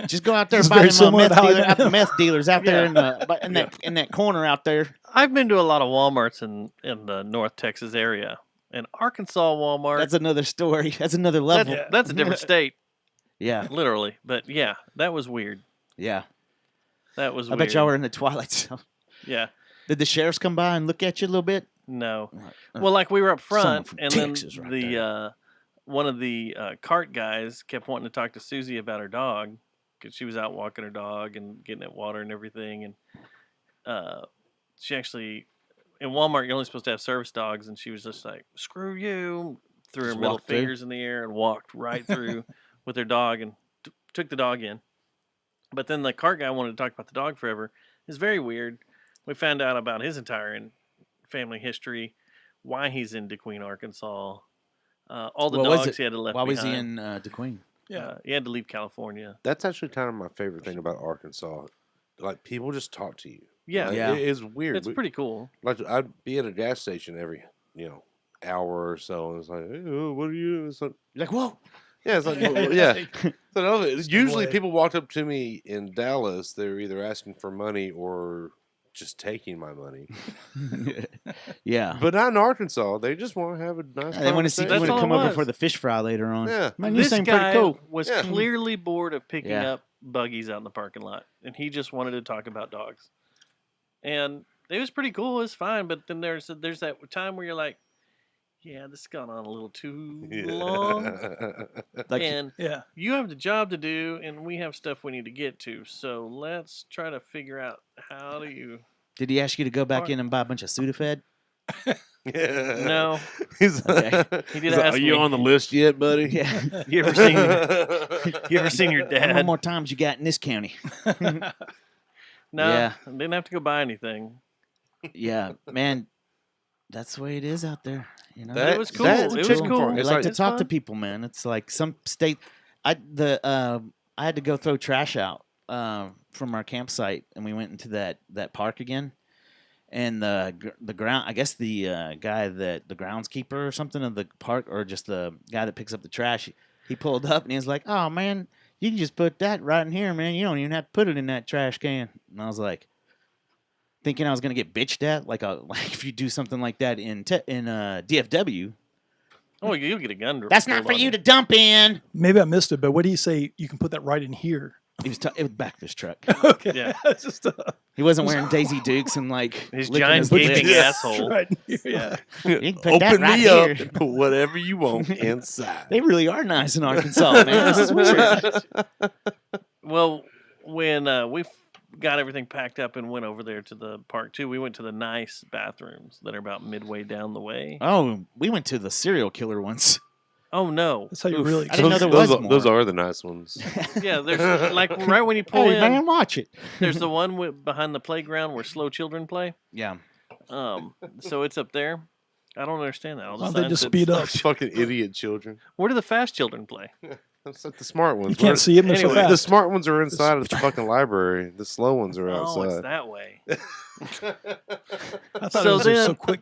just go out there It's and buy very them similar to how I met him. meth dealers out there Yeah. in that corner out there. I've been to a lot of Walmarts in the North Texas area. And Arkansas Walmart. That's another story. That's another level. That's a different state, Yeah, literally. But yeah, that was weird. yeah. That was I weird. bet y'all were in the Twilight Zone. Yeah. Did the sheriffs come by and look at you a little bit? No. Well, like we were up Someone front, from and Texas then right the there. one of the cart guys kept wanting to talk to Susie about her dog because she was out walking her dog and getting it water and everything. And she actually, in Walmart, you're only supposed to have service dogs, and she was just like, "Screw you!" Threw her Just middle walked through? fingers in the air and walked right through with her dog and took the dog in. But then the cart guy wanted to talk about the dog forever. It's very weird. We found out about his entire family history, why he's in DeQueen, Arkansas, all the What was dogs it? he had to left Why was he behind. in DeQueen? Yeah. He had to leave California. that's actually kind of my favorite thing about Arkansas. Like, people just talk to you. Yeah. Like, Yeah. it is weird. It's pretty cool. Like, I'd be at a gas station every, hour or so, and it's like, hey, what are you? It's like, You're like, whoa. yeah, it's like, yeah. So, no, usually boy. people walked up to me in Dallas. They're either asking for money or just taking my money. Yeah. But not in Arkansas. They just want to have a nice They want to see you That's want to all come it over was. for the fish fry later on. Yeah. Man, you This seem guy pretty cool. was Yeah. clearly bored of picking Yeah. up buggies out in the parking lot, and he just wanted to talk about dogs. And it was pretty cool. It was fine, but then there's that time where you're like, yeah, this has gone on a little too long. Like, and Yeah. you have the job to do, and we have stuff we need to get to. So let's try to figure out how do you. did he ask you to go back in and buy a bunch of Sudafed? No. He's Okay. He did he's like, ask are you me. on the list yet, buddy? Yeah. You ever seen you ever seen your How many dad? more times you got in this county? No, Yeah. I didn't have to go buy anything. Yeah, man, that's the way it is out there. You know, It was cool. that's It was chicken cool. farm. You It's like like to It's talk to fun. people, man. It's like some state. I had to go throw trash out from our campsite, and we went into that park again. And the ground, I guess the guy that the groundskeeper or something of the park, or just the guy that picks up the trash, he pulled up and he was like, "Oh man, you can just put that right in here, man. You don't even have to put it in that trash can." And I was like, thinking I was gonna get bitched at, like if you do something like that in DFW. Oh, you'll get a gun. That's not for you to dump in. Maybe I missed it, but what do you say? You can put that right in here. He was it was back of his truck. Okay. Yeah. It's just He wasn't wearing Daisy Dukes and like His licking giant his gaping lips. asshole. right in here. Yeah. You can put that Open right me here. up and put whatever you want inside. They really are nice in Arkansas, man. This is weird. Well, when we got everything packed up and went over there to the park too, we went to the nice bathrooms that are about midway down the way. Oh, we went to the serial killer once. Oh no! That's how you really. I didn't know there was those more. are the nice ones. Yeah, there's like right when you pull Hey, in, man, watch it. there's the one behind the playground where slow children play. Yeah. So it's up there. I don't understand that. All the Why don't they signs just said speed up? Fucking idiot children. Where do the fast children play? That's like the smart ones. You can't see them. They're so Anyway, The fast. smart ones are inside of the fucking library. The slow ones are Oh, it's outside. that way. I thought So it was just so then- quick.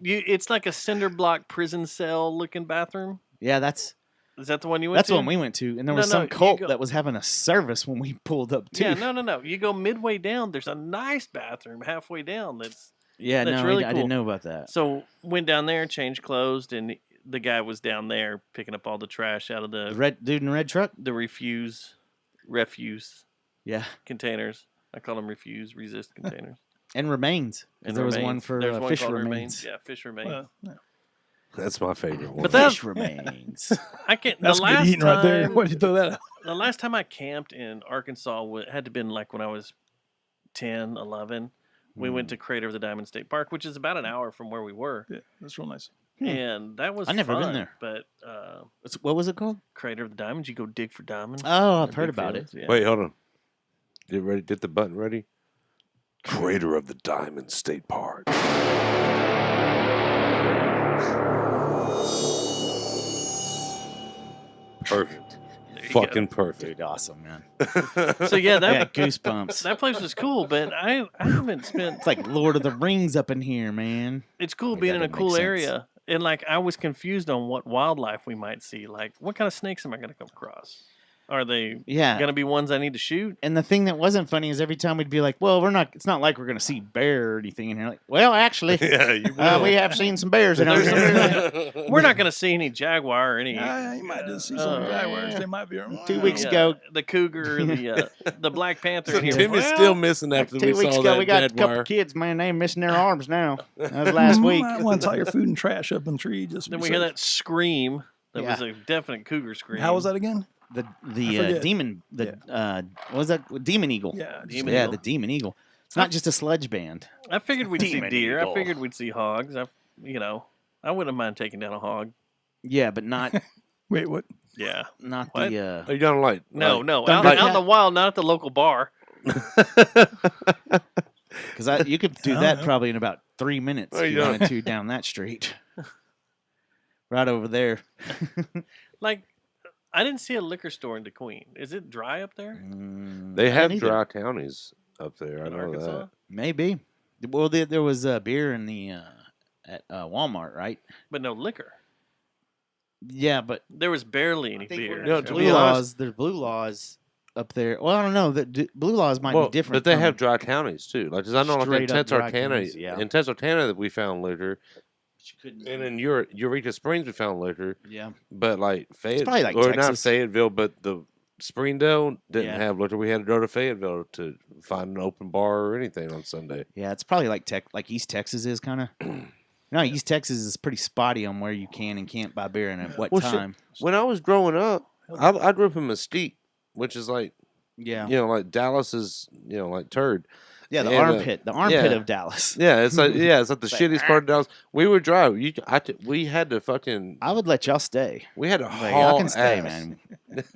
It's like a cinder block prison cell looking bathroom. Yeah, that's Is that the one you went that's to? the one we went to. And there was No, no, some you cult go- that was having a service when we pulled up too. Yeah, no. You go midway down. There's a nice bathroom halfway down. That's no, really I cool. didn't know about that. So went down there, changed clothes, and the guy was down there picking up all the trash out of The the red dude in the red truck? refuse Yeah. containers. I call them resist containers. And remains. 'Cause And there was one remains. for There's one fish called remains. Yeah, fish remains. Well, yeah. That's my favorite one. But that- Fish remains. I can't. That's the good last eating time, right there. Why did you throw that out? The last time I camped in Arkansas had to been like when I was 10, 11. We went to Crater of the Diamond State Park, which is about an hour from where we were, Yeah, that's real nice. and that was I've never been fun, there. But What was it called? Crater of the Diamonds, you go dig for diamonds. Oh, I've in heard big about fields, it. yeah. Wait, hold on. Get ready. Get the button ready. Crater of the Diamond State Park. Perfect. There you Fucking perfect. Dude, awesome, man. So yeah, I that got goosebumps. that place was cool, but I haven't spent. It's like Lord of the Rings up in here, man. It's cool Like, being that in a didn't make cool sense. area, and like I was confused on what wildlife we might see. Like, what kind of snakes am I going to come across? Are they Yeah. going to be ones I need to shoot? And the thing that wasn't funny is every time we'd be like, well, it's not like we're going to see bear or anything in here. Like, well, actually, Yeah, you will. we have seen some bears in our There's We're not going to see any jaguar or any. You might just see some jaguars. They might be. 2 weeks the, ago. the cougar, the black panther. So in here. Tim is Well, still missing after 2 we weeks saw ago, that we got a dead couple wire. kids, man. They missing their arms now. That was last week. I want to tie your food and trash up in the tree. Just Then be we hear safe. that scream. That Yeah. was a definite cougar scream. How was that again? The forget. demon, what was that? Demon eagle. Yeah, Demon yeah, eagle. the demon eagle. It's not just a sledge band. I figured we'd see Demon deer. eagle. I figured we'd see hogs. I wouldn't mind taking down a hog. Yeah, but not Wait, what? Yeah. not What? the. Are you gonna like? No, no. Don't Out, do out in that. the wild, not at the local bar. Because you could do I don't that know. probably in about 3 minutes Oh, if you yeah. wanted to down that street. Right over there. Like, I didn't see a liquor store in DeQueen. Is it dry up there? They I have didn't dry counties up there. I In know Arkansas? that. Maybe. Well, there was beer in the at Walmart, right? But no liquor. Yeah, but There was barely any I think beer. No, to Blue be honest- Laws. There's Blue Laws up there. Well, I don't know. Blue Laws might Well, be different. but they from- have dry counties too. Like, 'cause I know, like in Straight up dry Texarkana, counties, yeah. in Texarkana that we found liquor, You couldn't- and in Eureka Springs we found liquor. yeah. But like Fayetteville, probably like or not Texas. Fayetteville, but the Springdale didn't Yeah. have liquor. We had to go to Fayetteville to find an open bar or anything on Sunday. Yeah, it's probably like East Texas is kind of. No, East Texas is pretty spotty on where you can and can't buy beer and at what Well, time. When I was growing up, I grew up in Mesquite, which is like, Yeah. like Dallas is, like turd. Yeah, the And, armpit of Dallas. Yeah, it's like the It's shittiest part of Dallas. We would drive. We had to fucking. I would let y'all stay. We had to Like, haul y'all can stay, ass. man.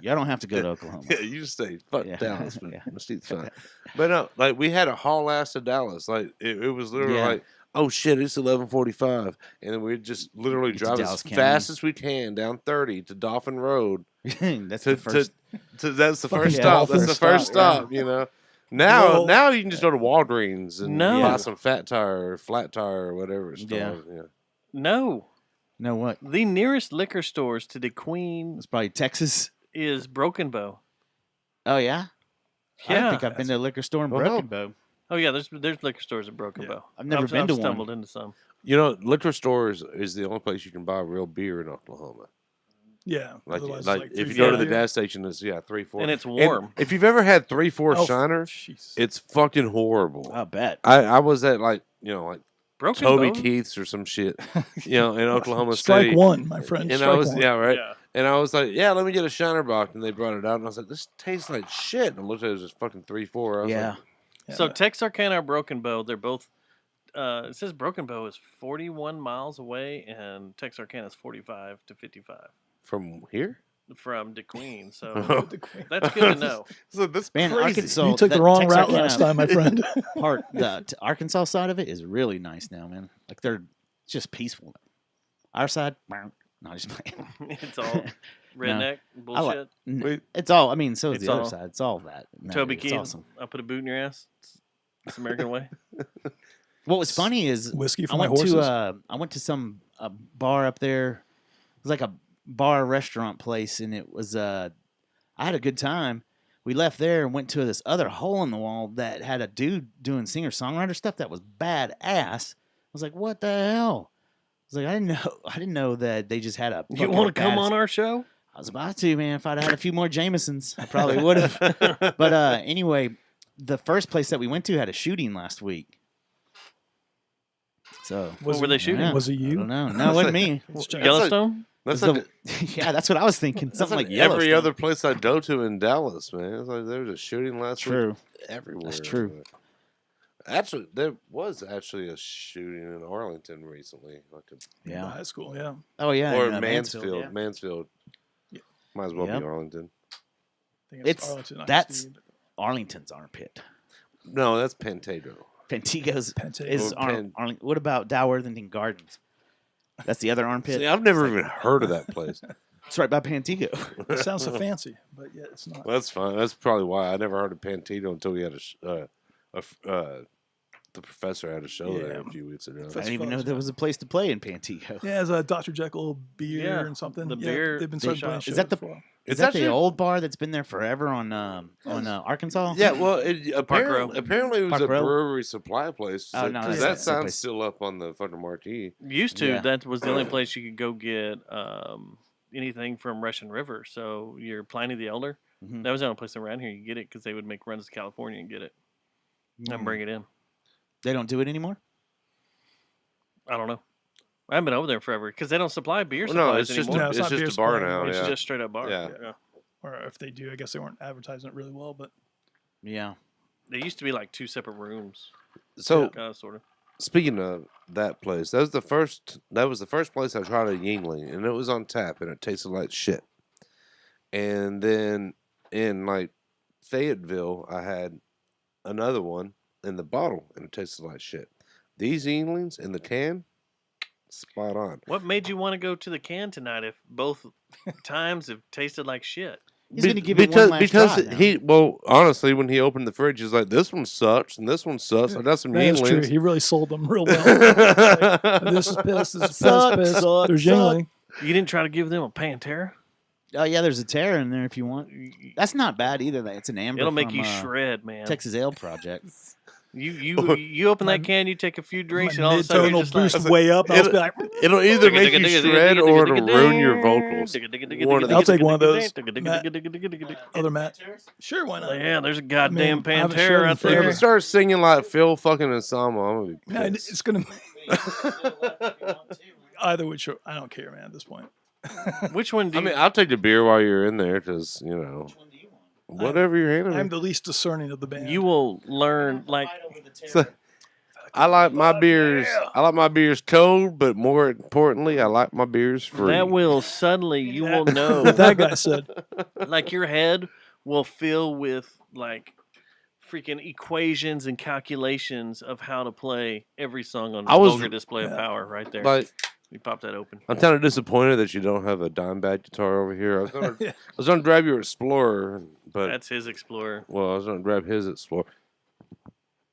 Y'all don't have to go to Oklahoma. Yeah, you just stay. Fuck Yeah. Dallas, but Yeah. Mesquite's fine. But no, like we had to haul ass to Dallas. Like it was literally Yeah. like, oh shit, it's 11:45, and then we'd just literally Get to drive as Dallas County. fast as we can down 30 to Dolphin Road. That's the first. That's the Fucking first yeah, stop. first That's the first stop, stop. You know. Now, Well- you can just go to Walgreens and No. buy some fat tire or flat tire or whatever it's Yeah. called. Yeah. No. No, what? The nearest liquor stores to the Queen It's probably Texas. is Broken Bow. Oh yeah. I Yeah. don't think I've been to a liquor store in Well, no. Broken Bow. Oh yeah, there's liquor stores in Broken Bow. I've never been to one. Stumbled into some. You know, liquor stores is the only place you can buy real beer in Oklahoma. Yeah. Like otherwise, if you 3-4 go to the beer. gas station, it's 3-4, And it's warm. if you've ever had 3-4 Oh, Shiner, jeez. it's fucking horrible. I bet. I was at like Broken Toby Bow? Keith's or some shit, in Oklahoma Strike City. one, my friend. And I Strike was one. right. Yeah. And I was like, yeah, let me get a Shiner box, and they brought it out, and I was like, this tastes like shit. And I looked at it, it was just fucking 3-4. I was Yeah. like, So Texarkana or Broken Bow, they're both. It says Broken Bow is 41 miles away, and Texarkana is 45 to 55 from here. from DeQueen. So Oh. that's good to know. So that's Man, crazy. Arkansas. You took the that wrong route Texarkana last time, my friend. The Arkansas side of it is really nice now, man. Like they're just peaceful. Our side, no, just playing. It's all redneck I like- bullshit. Wait. It's all. I mean, so is It's the other all- side. It's all that. No, Toby it's Keith, awesome. I'll put a boot in your ass. It's American way. What was funny is Whiskey for I my went horses. to I went to some bar up there. It was like a bar restaurant place, and it was I had a good time. We left there and went to this other hole in the wall that had a dude doing singer songwriter stuff that was badass. I was like, what the hell? I was like, I didn't know that they just had a. You fucking want to come badass- on our show? I was about to, man. If I'd had a few more Jamesons, I probably would have. But anyway, the first place that we went to had a shooting last week. So What were they shooting? yeah, Was it I you? don't know. No, it wasn't me. Yellowstone? That's So- like, yeah, that's what I was thinking. that's Something like like every Yellowstone. other place I go to in Dallas, man. It's like there was a shooting last True. week everywhere. That's true. Actually, there was actually a shooting in Arlington recently, like Yeah. High school, yeah. Oh yeah. or in, Mansfield. yeah. Mansfield. Yeah. Might as well Yep. be Arlington. I think It's Arlington ISD, that's but- Arlington's armpit. No, that's Pantego. Pantigo's Pantego. is Arlington. What about Dow Worthington Gardens? That's the other armpit. See, I've never even heard of that place. It's right by Pantego. It sounds so fancy, but yet it's not. Well, that's fine. That's probably why I never heard of Pantito until we had the professor had a show there a few weeks ago. I didn't even know there was a place to play in Pantego. Yeah, it's a Dr. Jekyll beer Yeah, and something. the Yeah, beer they've been shop. starting playing Is shows that the- for a while. Is It's that actually- the old bar that's been there forever on Arkansas? Yeah, well, Row. apparently it was Park a Row? brewery supply place. Oh, no, because that's that not the sound's place. still up on the fucking marquee. Used to, Yeah. that was the only place you could go get anything from Russian River. So your Pliny the Elder, Mhm. that was the only place around here you could get it because they would make runs to California and get it and bring it in. They don't do it anymore? I don't know. I haven't been over there forever because they don't supply beer Well, no, supplies it's just anymore. No, it's it's not just beer a bar supply now. anymore. It's Yeah. just straight up bar. Yeah. Or if they do, I guess they weren't advertising it really well, but Yeah. They used to be like two separate rooms. So Sort of. speaking of that place, that was the first place I tried a Yingling, and it was on tap, and it tasted like shit. And then in like Fayetteville, I had another one in the bottle, and it tasted like shit. These Yinglings in the can, spot on. What made you want to go to the can tonight if both times have tasted like shit? He's going to give it one last because try now. well, honestly, when he opened the fridge, he's like, "This one sucks, and this one sucks." I got some that is true. Yinglings. He really sold them real well. Like, this is piss. This is piss. There's Yingling. You didn't try to give them a Pantera? Oh, yeah, there's a tear in there if you want. That's not bad either. It's an amber It'll make from, you shred, man. Texas Ale Project. You open that can, you take a few drinks, and My all of a sudden mid-tone you're will just like, boost way up. I'll be like, It'll either make you shred or it'll ruin your vocals. I'll take one of those. Matt, other Matt. Sure, why not? Yeah, there's a goddamn I haven't Pantera shredded out in If there. it starts singing like Phil fucking Anselmo, I'm gonna be Yeah, pissed. it's gonna. Either which, I don't care, man. At this point, Which one do I you? mean, I'll take the beer while you're in there, because whatever you're handing I'm me. the least discerning of the band. You will learn like So, I like my beers. I like my beers cold, but more importantly, I like my beers free. that will suddenly you will know what that guy said. like your head will fill with like freaking equations and calculations of how to play every song on I was- Vulgar Display of Power right there. Like, you pop that open. I'm kind of disappointed that you don't have a dime bag guitar over here. I was gonna grab your Explorer, but That's his Explorer. well, I was gonna grab his Explorer.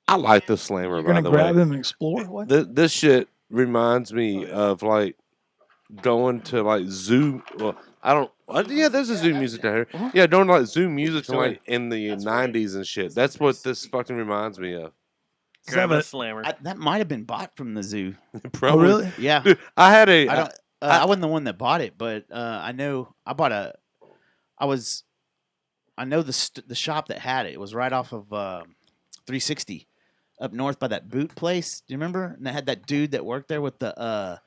I like the Slammer. You're by gonna the grab way. him and explore. What? This shit reminds me of like going to like zoo. Well, I don't. Yeah, there's a zoo music down here. Yeah, doing like zoo music in, like in the '90s and shit. That's what this fucking reminds me of. Grab a Slammer. That might have been bought from the zoo. Probably. really? Yeah. Dude, I had a. I don't. I wasn't the one that bought it, but I know I bought a. I know the shop that had it. It was right off of 360, up north by that boot place. Do you remember? And they had that dude that worked there with the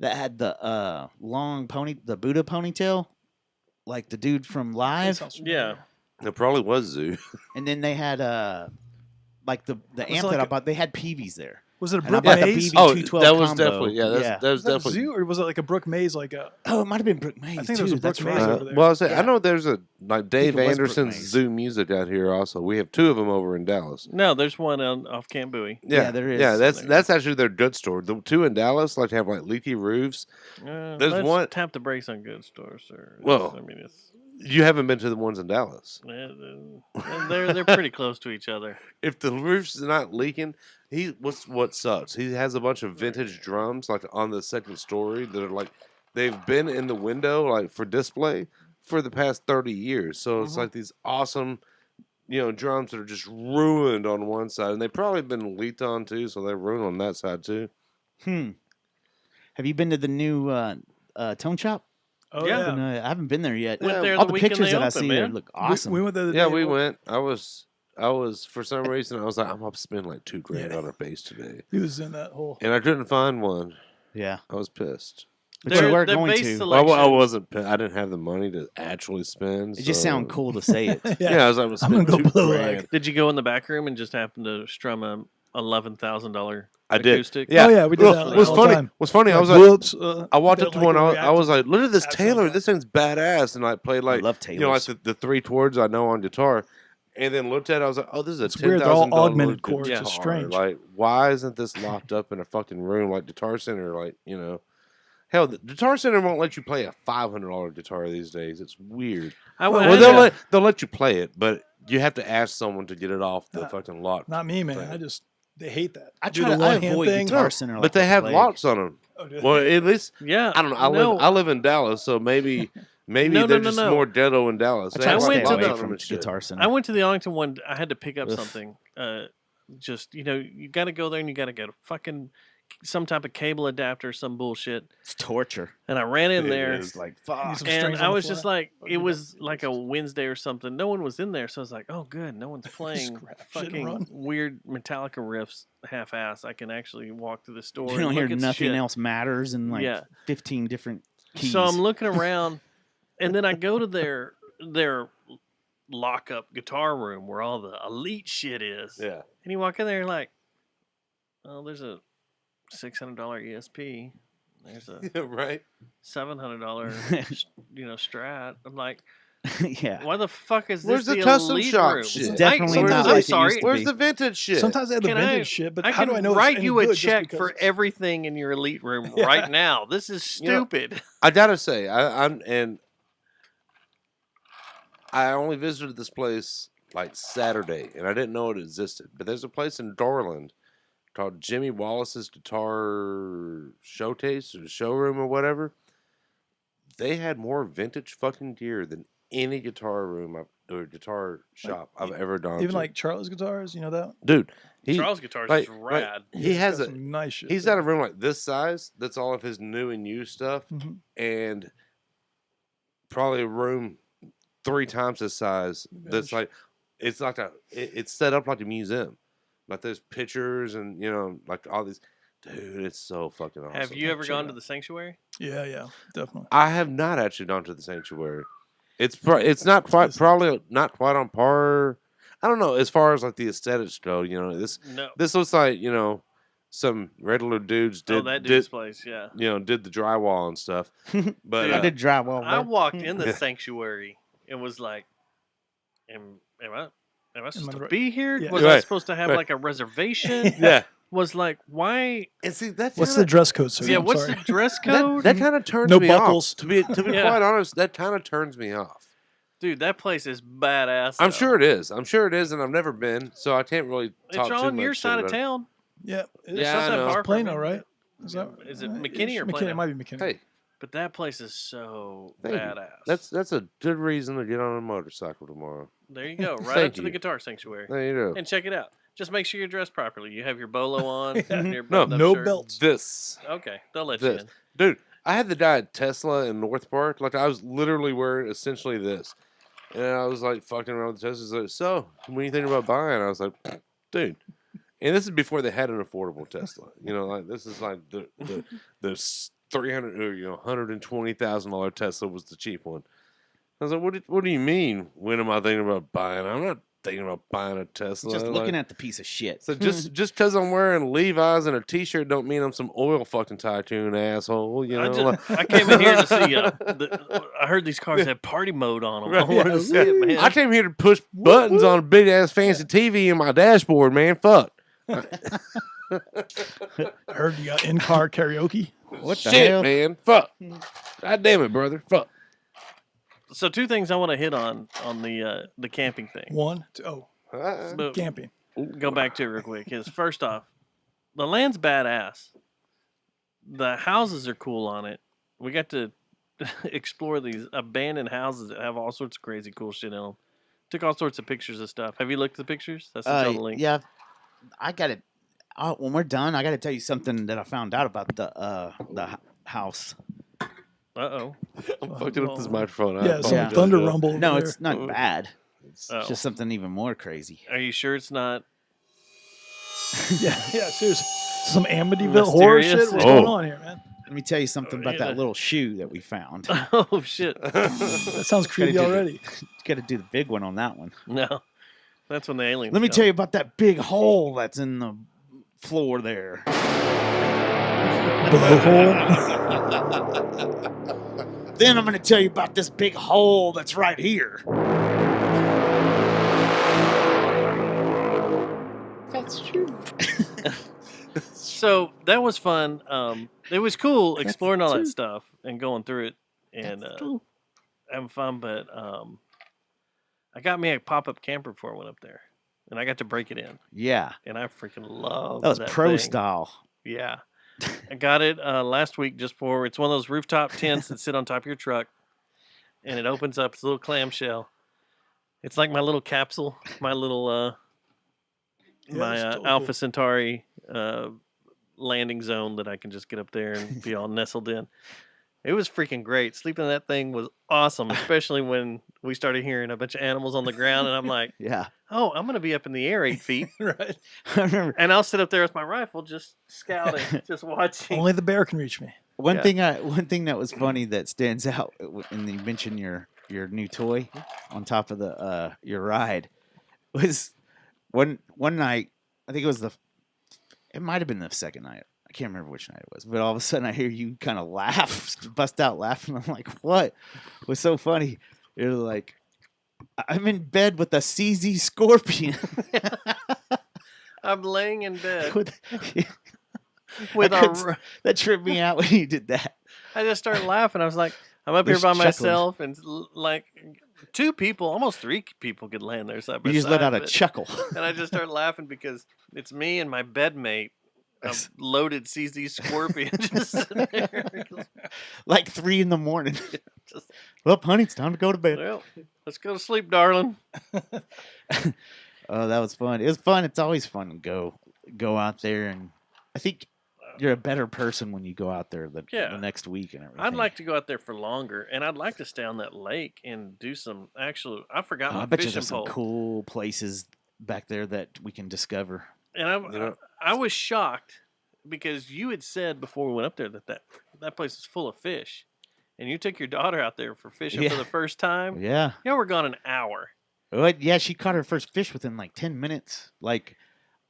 that had the long the Buddha ponytail, like the dude from Live. Yeah. It probably was zoo. And then they had like the amp like that I a- bought. They had Peavies there. Was it a And I Brook bought the Maze? BB 212 that was combo. definitely that was Was that definitely. zoo or was it like a Brook Maze? Like a Oh, it might have been Brook Maze. I think too. there was a That's Brook Maze right. over there. Well, I say I Yeah. know there's a like Dave it was Brook Anderson's Maze. zoo music out here. Also, we have two of them over in Dallas. No, there's one off Camp Bowie. Yeah, there is. Yeah, that's actually their good store. The two in Dallas like to have like leaky roofs. There's let's one- tap the brakes on good stores, sir. Well, I mean, it's You haven't been to the ones in Dallas. they're pretty close to each other. If the roof's not leaking, what sucks. He has a bunch of vintage drums like on the second story that are like they've been in the window like for display for the past 30 years. So it's like these awesome, drums that are just ruined on one side, and they've probably been leaked on too, so they're ruined on that side too. Have you been to the new Tone Shop? Oh yeah. I haven't been there yet. Went there All the the weekend pictures they that I opened, see there man. look awesome. We went there. The Yeah, day we before. went. I was for some reason I was like, I'm gonna spend like $2,000 on a bass today, He was in that whole. and I couldn't find one. Yeah, I was pissed. but you weren't their going bass to. selection- I wasn't. I didn't have the money to actually spend. It just so- sound cool to say it. Yeah, I was like, I'm gonna go blow $2,000. like. Did you go in the back room and just happen to strum a $11,000 I did. acoustic? Yeah. Oh yeah, we did Well, that. what's all the funny? time. What's funny? I Like, was like, whoops, I walked did up to like one. a I react- was like, look at this add Taylor. something. This thing's badass, and I played like love like the three chords I know on guitar, and then looked at it. I was like, oh, this is a It's weird, they're all $10,000 augmented chords. guitar. It's strange. Like, why isn't this locked up in a fucking room like Guitar Center? Like, hell, the Guitar Center won't let you play a $500 guitar these days. It's weird. Well, They'll let you play it, but you have to ask someone to get it off the fucking lock. Not me, man. thing. They hate that. I Do try the to I one-hand avoid thing. Guitar Center, But like they the have plague. locks on them. Oh, do they? Well, at least Yeah. I don't know. No. I live in Dallas, so maybe No, they're no, just no. more ghetto in Dallas. I They try have to I stay went to away the- from Guitar Center. I went to the Arlington one. I had to pick up Ugh. something. Just you got to go there and you got to get a fucking some type of cable adapter, some bullshit. It's torture. And I ran in It there. is. It's like Need fuck. some And strings on I the was fly. just like, it was like a Wednesday or something. No one was in there, so I was like, "Oh, good, no one's playing grab shit and run. fucking weird Metallica riffs half-ass. I can actually walk to the store. You and don't hear look at nothing shit. else matters and like Yeah. 15 different keys. So I'm looking around, and then I go to their lock-up guitar room where all the elite shit is. Yeah. And you walk in there, you're like, "Oh, there's a $600 ESP. There's a right. $700, Strat." I'm like, yeah. why the fuck is this Where's the the custom elite shop room? shit? It's definitely I'm not like it sorry. used to Where's be. the vintage shit? Sometimes they have the Can vintage I- shit, but I how can do I know? write it's any you a good just check because for it's- everything in your elite room Yeah. right now. This is You know, stupid. I gotta say, I only visited this place like Saturday, and I didn't know it existed. But there's a place in Dorland called Jimmy Wallace's Guitar Showcase or Showroom or whatever. They had more vintage fucking gear than any guitar room or guitar shop I've ever gone Even to. like Charlie's guitars, you know that? Dude, Charles' guitar is like, rad. He has got a some nice shit. He's got a room like this size. That's all of his new and used stuff, Mhm. and probably a room 3 times his size. That's like it's like it's set up like a museum. Like there's pictures and like all these. Dude, it's so fucking awesome. Have you ever gone to the sanctuary? Yeah, definitely. I have not actually gone to the sanctuary. It's not quite probably not quite on par. I don't know as far as like the aesthetics go. This looks like some regular dudes did. That dude's place, yeah. Did the drywall and stuff. But I did drywall. I walked in the sanctuary and was like, "Am I supposed to be here? Yeah. Was I supposed to have like a reservation?" Yeah. Was like, why? And see, that's what's the dress code, sir? Yeah, I'm what's sorry. the dress code? That kind of turns No me buckles. off. To be quite honest, that kind of turns me off. Dude, that place is badass. I'm though. sure it is. And I've never been, so I can't really talk It's too on much your shit side of about it. town. Yeah, Yeah, I know. It's Plano, right? Is it McKinney or McKinney? Plano? It might be McKinney. Hey, But that place is so thank you. badass. That's a good reason to get on a motorcycle tomorrow. There you go. Right up Thank to the you. guitar sanctuary. There you go. And check it out. Just make sure you're dressed properly. You have your bolo on. Your No, button-up no shirt. belts. This. Okay, they'll let you This. in. Dude, I had the guy at Tesla in North Park. Like, I was literally wearing essentially this. And I was, like, fucking around with the Tesla. He's like, so, what do you think about buying? I was like, dude. And this is before they had an affordable Tesla. Like, this is like the $300 or $120,000 Tesla was the cheap one. I was like, what do you mean? When am I thinking about buying? I'm not thinking about buying a Tesla. Just looking at the piece of shit. So just because I'm wearing Levi's and a T-shirt don't mean I'm some oil fucking tycoon asshole. I came in here to see. I heard these cars have party mode on them. I wanted to see it, man. I came here to push buttons on a big ass fancy TV in my dashboard, man. Fuck. I heard you got in-car karaoke. What the Shit, hell? man. Fuck. God damn it, brother. Fuck. So 2 things I want to hit on the camping thing. 1, 2, But camping. go back to it real quick. Is first off, the land's badass. The houses are cool on it. We got to explore these abandoned houses that have all sorts of crazy cool shit in them. Took all sorts of pictures of stuff. Have you looked at the pictures? That's the link. Yeah, I got it. When we're done, I got to tell you something that I found out about the house. Uh-oh. I'm fucking up this microphone. I Yeah, some apologize, thunder y'all. rumble. No, over it's there. not bad. It's Oh. just something even more crazy. Are you sure it's not? Yeah, seriously. Some Amityville horror Mysterious? shit. What's Oh. going on here, man? Let me tell you something about yeah. that little shoe that we found. Oh shit! That sounds creepy Gotta do already. Got to do the big one on that one. No, that's when the aliens. Let me come. tell you about that big hole that's in the floor there. Then I'm going to tell you about this big hole that's right here. That's true. So that was fun. It was cool exploring all that stuff and going through it and having fun. But I got me a pop-up camper before I went up there, and I got to break it in. Yeah. And I freaking love That was pro thing. style. Yeah. I got it last week just for it's one of those rooftop tents that sit on top of your truck, and it opens up. It's a little clamshell. It's like my little capsule, my little my it's totally Alpha cool. Centauri landing zone that I can just get up there and be all nestled in. It was freaking great. Sleeping in that thing was awesome, especially when we started hearing a bunch of animals on the ground, and I'm like, Yeah. oh, I'm going to be up in the air 8 feet. Right. I remember And I'll sit up there with my rifle just scouting, just watching. Only the bear can reach me. one Yeah. thing that was funny that stands out, and you mentioned your new toy on top of the your ride, was one night. I think it might have been the second night. I can't remember which night it was, but all of a sudden I hear you kind of laugh, bust out laughing. I'm like, what? It was so funny. You're like, I'm in bed with a CZ Scorpion. I'm laying in bed With- with I a. couldn't- that tripped me out when you did that. I just started laughing. I was like, I'm up They're here by chuckling. myself, and like 2 people, almost 3 people could land there side by You just side. let out a but- chuckle. And I just started laughing because it's me and my bedmate, a loaded CZ Scorpion, just sitting there. Like 3 a.m. Just, Well, honey, it's time to go to bed. well, let's go to sleep, darling. Oh, that was fun. It was fun. It's always fun to go out there, and I think you're a better person when you go out there the next week and everything. I'd like to go out there for longer, and I'd like to stay on that lake and do some actual. I forgot my I bet you fishing there's some pole. cool places back there that we can discover. And I was shocked because you had said before we went up there that place was full of fish, and you took your daughter out there for fishing for the first time. Yeah. Yeah, we're gone an hour. Yeah, she caught her first fish within like 10 minutes. Like,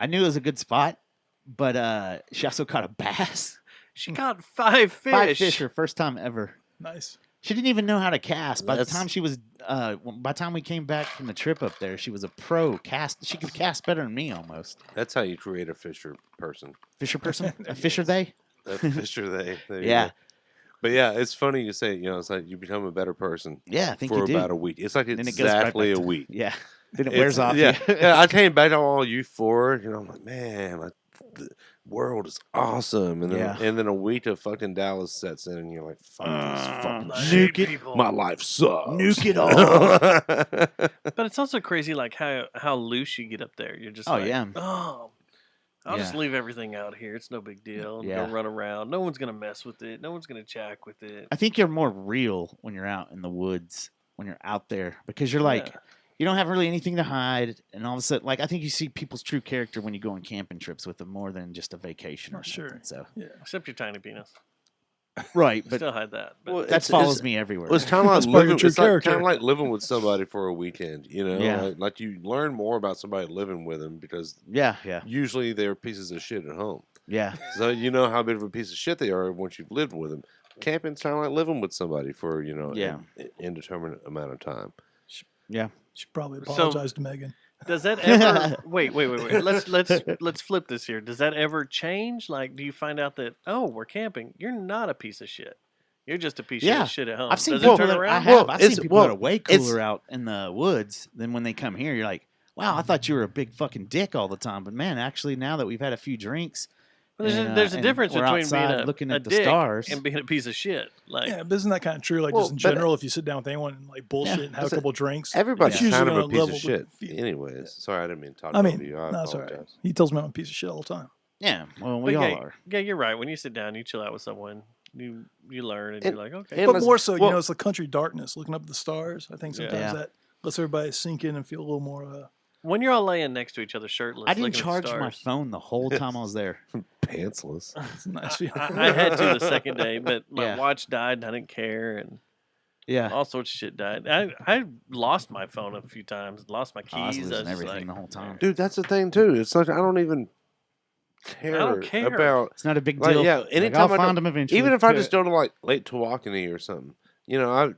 I knew it was a good spot, but she also caught a bass. She caught 5 fish. 5 fish her first time ever. Nice. She didn't even know how to cast. By the time we came back from the trip up there, she was a pro cast. She could cast better than me almost. That's how you create a fisher person. Fisher person? A fisher they? A fisher they. There you Yeah. go. But yeah, it's funny you say, it's like you become a better person. Yeah, I think for you do. about a week. It's like Then it goes right exactly back a to- week. yeah. Then it wears off Yeah, you. yeah. I came back to all you for it. I'm like, man, like the world is awesome. And then a week of fucking Dallas sets in, and you're like, fuck these fucking nuke shit. it. My life sucks. Nuke it all. But it's also crazy, like how loose you get up there. You're just Oh, like, yeah. oh, I'll just Yeah. leave everything out here. It's no big deal. And Yeah. go run around. No one's gonna mess with it. No one's gonna jack with it. I think you're more real when you're out in the woods, when you're out there, because you're like, Yeah. you don't have really anything to hide, and all of a sudden, like I think you see people's true character when you go on camping trips with them more than just a vacation. Or Sure. something, So Yeah. Except your tiny penis. right, You but still hide that. But Well, that follows me everywhere. Well, it's kind of That's like part of your living. true It's like, character. kind of like living with somebody for a weekend. Yeah. Like you learn more about somebody living with them because yeah. usually they're pieces of shit at home. Yeah. So you know how big of a piece of shit they are once you've lived with them. Camping's kind of like living with somebody for an indeterminate amount of time. Yeah. Should probably So- apologize to Megan. does that ever wait? Let's flip this here. Does that ever change? Like, do you find out that we're camping? You're not a piece of shit. You're just a piece Yeah. of shit at home. I've seen Does people it turn that around? I have. Well, I've it's- seen people well, that are way it's- cooler out in the woods than when they come here. You're like, wow, I thought you were a big fucking dick all the time, but man, actually, now that we've had a few drinks, Well, and, there's a and difference we're between outside being looking a at the dick stars. and being a piece of shit. Like, Yeah, but isn't that kind of true? Like Well, just in but- general, if you sit down with anyone and like bullshit and have a Listen, couple drinks, Everybody's it's usually kind of on a piece level of with shit. feel. Anyways, sorry I didn't mean to talk I over mean, you. I no, it's all apologize. right. He tells me I'm a piece of shit all the time. Yeah, well, but we all yeah, are. Yeah, you're right. When you sit down, you chill out with someone, you learn, and And- you're like, okay. and But let's- more so, well- it's the country darkness, looking up at the stars. I think sometimes Yeah. that lets everybody sink in and feel a little more. When you're all laying next to each other, shirtless, I didn't looking at the charge my stars. phone the whole time I was there. Pantsless. It's a nice feeling. I had to the second day, but my Yeah. watch died, and I didn't care, and Yeah, all sorts of shit died. I lost my phone a few times, lost my keys. I was I losing was just everything like, the whole time. Dude, that's the thing too. It's like I don't even care, don't care. about. It's not a big Like, deal. yeah, Like, anytime I'll I find don't- them eventually. Even if I Good. just go to like Lake Tawakoni or something, I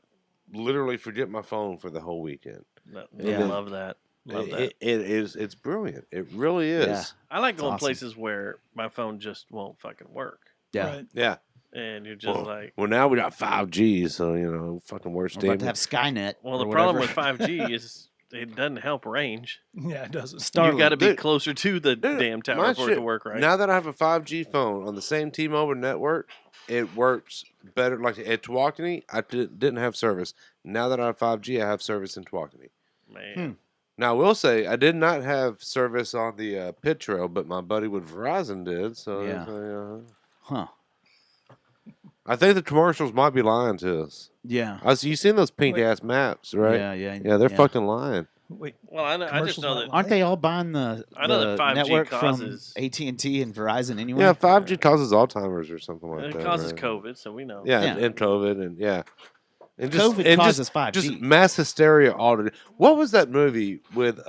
literally forget my phone for the whole weekend. No, Yeah. I love that. Love that. It's brilliant. It really is. Yeah. I like It's going awesome. places where my phone just won't fucking work, Yeah, Right. Yeah. and you're just Well, like, well, now we got 5G, so fucking worst we're about day. to have Skynet. well, or the problem whatever. with 5G is it doesn't help range. Yeah, it doesn't. You got to be Dude, closer to the damn tower My for it shit- to work right. Now that I have a 5G phone on the same T-Mobile network, it works better. Like at Tawakoni, I didn't have service. Now that I have 5G, I have service in Tawakoni. Man, Now, I will say I did not have service on the pit trail, but my buddy with Verizon did. So Yeah. Huh? I think the commercials might be lying to us. Yeah. You seen those pink ass maps, right? Yeah. They're fucking lying. Wait, well, I just know that Aren't they all buying the, I know that the 5G network causes- from AT&T and Verizon anyway? Yeah, 5G causes Alzheimer's or something like it that. causes right? COVID, so we know. Yeah, Yeah. and COVID, and and COVID and causes 5G. Just mass hysteria all the. What was that movie with?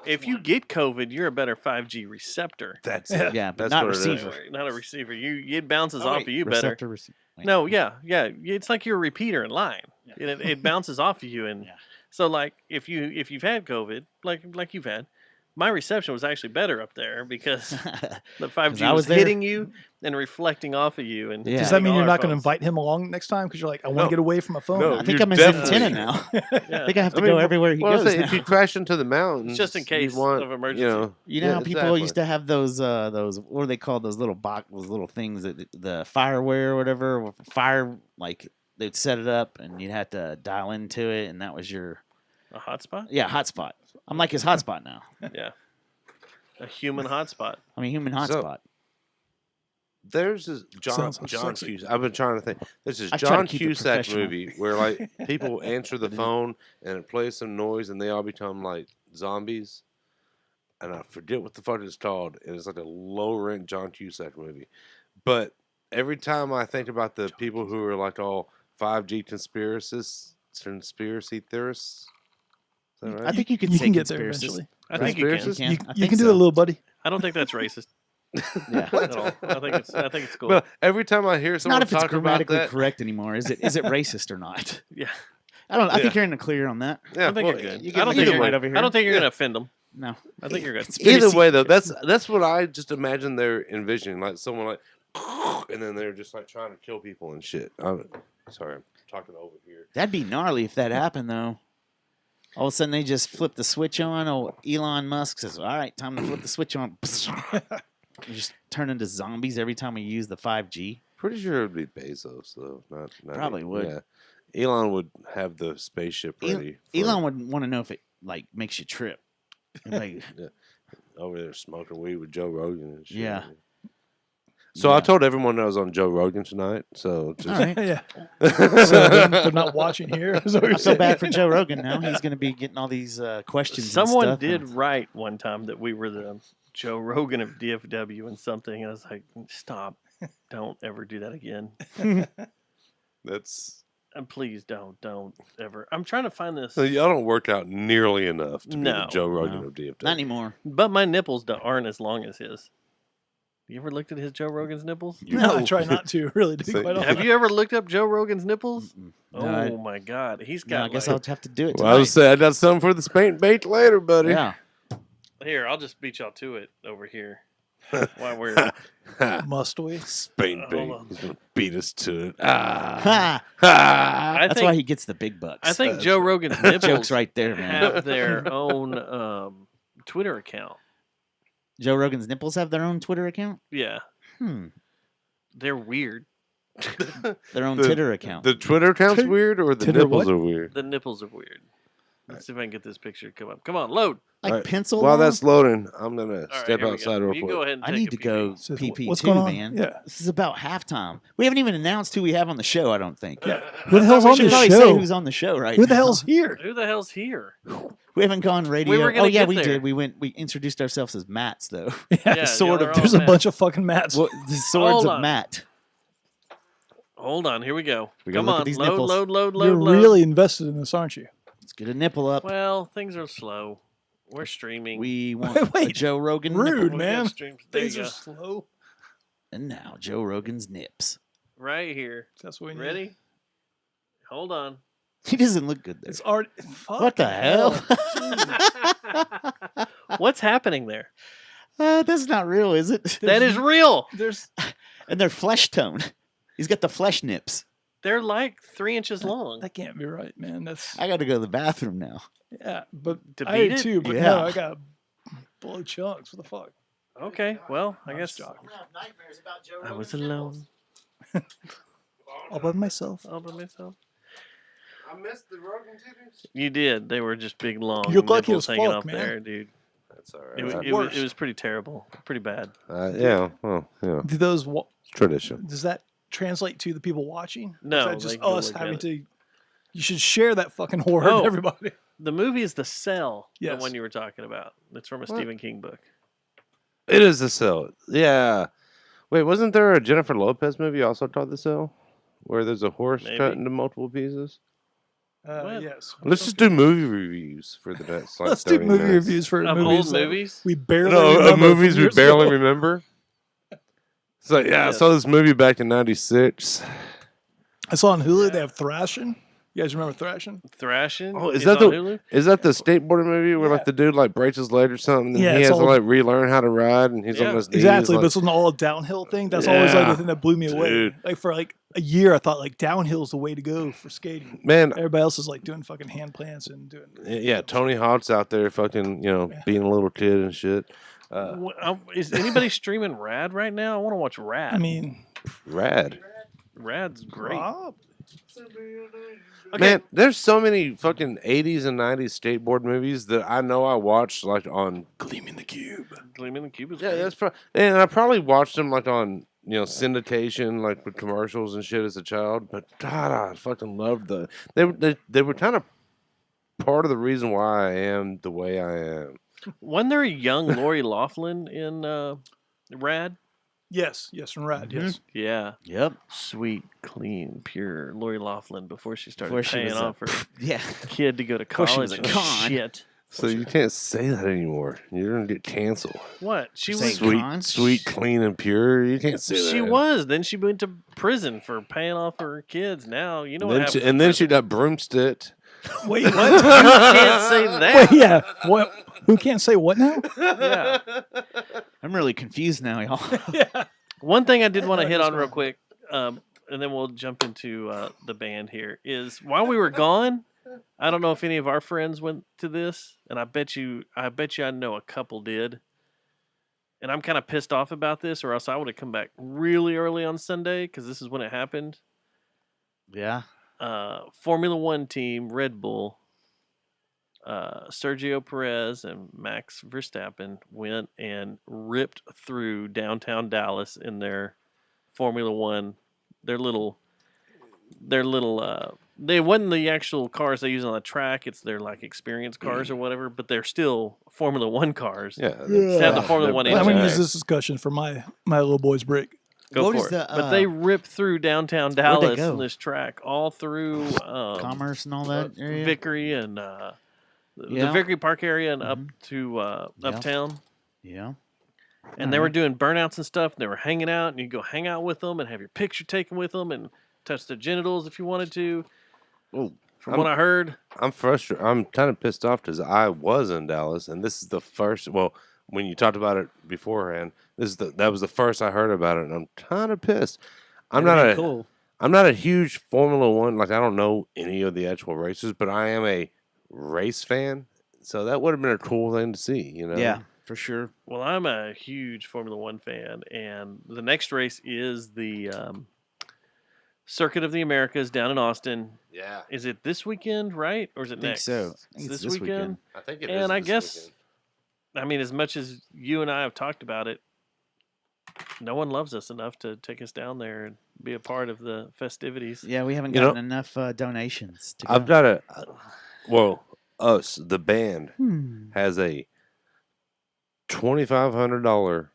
If you get COVID, you're a better 5G receptor. That's it. Yeah, but That's not what it is. receiver. Not a receiver. It bounces Oh, off wait, of you better. receptor, receiver. Wait. No, yeah. It's like you're a repeater in line. It bounces off of you, and so like if you've had COVID, like you've had, my reception was actually better up there because the 5G I was was there. hitting you and reflecting off of you. And Yeah. does that mean all you're our not going to phones. invite him along next time because you're like, I want No. to get away from my phone? No. I think You're I'm his definitely- antenna now. Yeah. I think I have to go everywhere he goes If now. you crash into the mountains, Just in case you want, of emergency. You know yeah, how people exactly. used to have those what are they called? Those little those little things that the fireware or whatever, fire like they'd set it up and you'd have to dial into it, and that was your A hotspot? Yeah, hotspot. I'm like his hotspot now. Yeah. A human hotspot. I'm a human hotspot. There's this John Sounds sexy. Cusack. I've been trying to think. There's this I try to John keep it Cusack professional. movie where like people answer the phone and it plays some noise and they all become like zombies. And I forget what the fuck it's called. And it's like a low rent John Cusack movie. But every time I think about the people who are like all 5G conspiracy theorists. Is that right? I think you can You say can get there conspiracies. eventually. I think you can. Conspiracies? You, I you think can do so. it, little buddy. I don't think that's racist Yeah. at all. I think it's cool. Well, every time I hear It's someone not if it's talk about grammatically that, correct anymore. Is it racist or not? yeah. I think Yeah. you're in the clear on that. yeah, I think well, you're good. you I get don't either think you're way gonna- over here. I don't think you're Yeah. going to offend them. No. I think you're good. Either way, though, that's what I just imagine they're envisioning, like someone like, and then they're just like trying to kill people and shit. Sorry, I'm talking over here. That'd be gnarly if that happened, though. All of a sudden, they just flip the switch on. Oh, Elon Musk says, all right, time to flip the switch on. You just turn into zombies every time we use the 5G. Pretty sure it'd be Bezos though. Not Probably would. Yeah, Elon would have the spaceship ready. Elon would want to know if it like makes you trip. Like, Yeah. Over there smoking weed with Joe Rogan and shit. Yeah. So Yeah. I told everyone I was on Joe Rogan tonight. So just, all right. Yeah. So they're not watching here. Is what you're I feel bad for saying. Joe Rogan now. He's going to be getting all these questions. Someone and stuff. did write one time that we were the Joe Rogan of DFW and something. And I was like, stop. Don't ever do that again. that's And please don't ever. I'm trying to find this. so y'all don't work out nearly enough to be No, the Joe Rogan no. of DFW. Not anymore. But my nipples aren't as long as his. You ever looked at his Joe Rogan's nipples? No, I try not to, really, to be So- quite honest. Have you ever looked up Joe Rogan's nipples? No, Oh my God, he's No, got. I guess like, I'll have to do it. Well, I was tonight. saying I got something for the spank bait later, buddy. Yeah. Here, I'll just beat y'all to it over here. While we're Must we? Spank bait. Hold on. He's gonna beat us to it. Ha! Ah. I That's think why he gets the big bucks. I think Joe Rogan's nipples Joke's right there, man. have their own Twitter account. Joe Rogan's nipples have their own Twitter account? Yeah, they're weird. Their own The- Twitter account. The Twitter account's weird, or the Titter nipples what? are weird. The nipples are weird. Let's see if I can get this picture to come up. Come on, load. like Alright, pencil. While long? that's loading, I'm gonna All right, step here we outside go. real You quick. go ahead and I take need a to pee-pee. go Says, PP what's too, going on? man. Yeah. This is about halftime. We haven't even announced who we have on the show, I don't think. Yeah. Who the hell's we on should the probably say show? who's on the show right Who the now. hell's here? Who the hell's here? We haven't gone radio. were gonna oh yeah, get we there. did. We introduced ourselves as Matts though. Yeah, sort y'all of. are all There's a mad. bunch of fucking mats. Well, the swords Hold of on. Matt. Hold on, here we go. We gotta Come look at on, these load, nipples. load, load, You're load, load. really invested in this, aren't you? Let's get a nipple up. Well, things are slow. We're streaming. We want a Wait. Joe Rogan Rude, nipple. We got man. streams. There Things you are go. slow. And now Joe Rogan's nips. Right here. That's what we need. Ready? Hold on. He doesn't look good there. It's already. Fuck What the hell? What's happening there? That's not real, is it? That is real. There's And they're flesh tone. He's got the flesh nips. They're like 3 inches long. that can't be right, man. That's I got to go to the bathroom now. yeah, but To I beat do it? too. But Yeah. no, I got blow chunks. What the fuck? Okay, well, I I'm guess joking. I was alone All by myself. all by myself. I missed the Rogan titties. You did. They were just big, long You look like nipples as hanging fuck, off man. there, dude. That's all It, right. was, Worse. it was pretty terrible. Pretty bad. Yeah, well, yeah, Do those? tradition. Does that translate to the people watching? No, Or is that they just can go us look at having it. to. You should share that fucking horror Oh. with everybody. The movie is The Cell, Yes. the one you were talking about. It's from a Stephen King book. It is The Cell. Yeah. Wait, wasn't there a Jennifer Lopez movie also called The Cell? Where there's a horse Maybe. cut into multiple pieces? What? Yes. Let's just do movie reviews for the next like Let's do 30 movie minutes. reviews for Of movies. old that movies? we barely No, remember movies from we years barely ago. remember. It's like, yeah, I saw this movie back in '96. I saw on Hulu they have Thrashing. You guys remember Thrashing? Thrashing? Oh, is It's that on the Hulu? skateboarding movie where like the dude like breaks his leg or something and Yeah, he it's has to all- like relearn how to ride and he's Yeah. on his knees? Exactly, like- but it's an all downhill thing. That's always like Yeah, the thing that blew me away. dude. Like for like a year, I thought like downhill is the way to go for skating. Man, Everybody else is like doing fucking hand plants and doing. yeah, Tony Hawk's out there fucking, being a little kid and shit. Is anybody streaming Rad right now? I want to watch Rad. I mean, Rad. Rad's great. Rob, Man, there's so many fucking 80s and 90s skateboard movies that I know I watched like on Gleaming the Cube. Gleaming the Cube is yeah, great. that's and I probably watched them like on syndication, like with commercials and shit as a child. But God, I fucking loved they were kind of part of the reason why I am the way I am. Wasn't there a young Lori Laughlin in Rad? Yes, from Rad. Yes. Yeah. Yep. Sweet, clean, pure Lori Laughlin before she started Before she paying was off her yeah. kid to go to Before she college was a and con. shit. So you can't say that anymore. You're gonna get canceled. What? She Say was Sweet, con? sweet, clean, and pure. You can't say that. She was. Then she went to prison for paying off her kids. Now you know what Then happens. and then she got broomsticked. Wait, what? You can't say that. Wait, yeah. What? Who can't say what now? Yeah. I'm really confused now, y'all. Yeah. One thing I did want to hit on real quick, and then we'll jump into the band here, is while we were gone, I don't know if any of our friends went to this, and I bet you I know a couple did. And I'm kind of pissed off about this, or else I would have come back really early on Sunday, because this is when it happened. Yeah. Formula One team, Red Bull, Sergio Perez and Max Verstappen went and ripped through downtown Dallas in their Formula One, their little they wasn't the actual cars they use on the track, it's their like experience cars or whatever, but they're still Formula One cars. Yeah. They have the Formula One I'm engine. going to use this discussion for my little boy's break. Go What for is it. the, But they ripped through downtown Dallas go? on this track, all through Commerce and all that area? Vickery and the Yeah. Vickery Park area and up to uptown. Yeah. And they were doing burnouts and stuff. And they were hanging out, and you go hang out with them and have your picture taken with them and touch their genitals if you wanted to. Oh, From what I heard, I'm frustrated. I'm kind of pissed off because I was in Dallas, and this is the first. Well, when you talked about it beforehand, that was the first I heard about it, and I'm kind of pissed. I'm not a huge Formula One. Like I don't know any of the actual races, but I am a race fan, so that would have been a cool thing to see. You know? Yeah, for sure. well, I'm a huge Formula One fan, and the next race is the Circuit of the Americas down in Austin. Yeah. Is it this weekend, right? Or is it I think next? so. I think It's it's this this weekend. weekend. I think it And is I this guess, weekend. I mean, as much as you and I have talked about it, no one loves us enough to take us down there and be a part of the festivities. Yeah, we haven't You know, gotten enough donations to go. I've got us, the band, Hmm. has a $2,500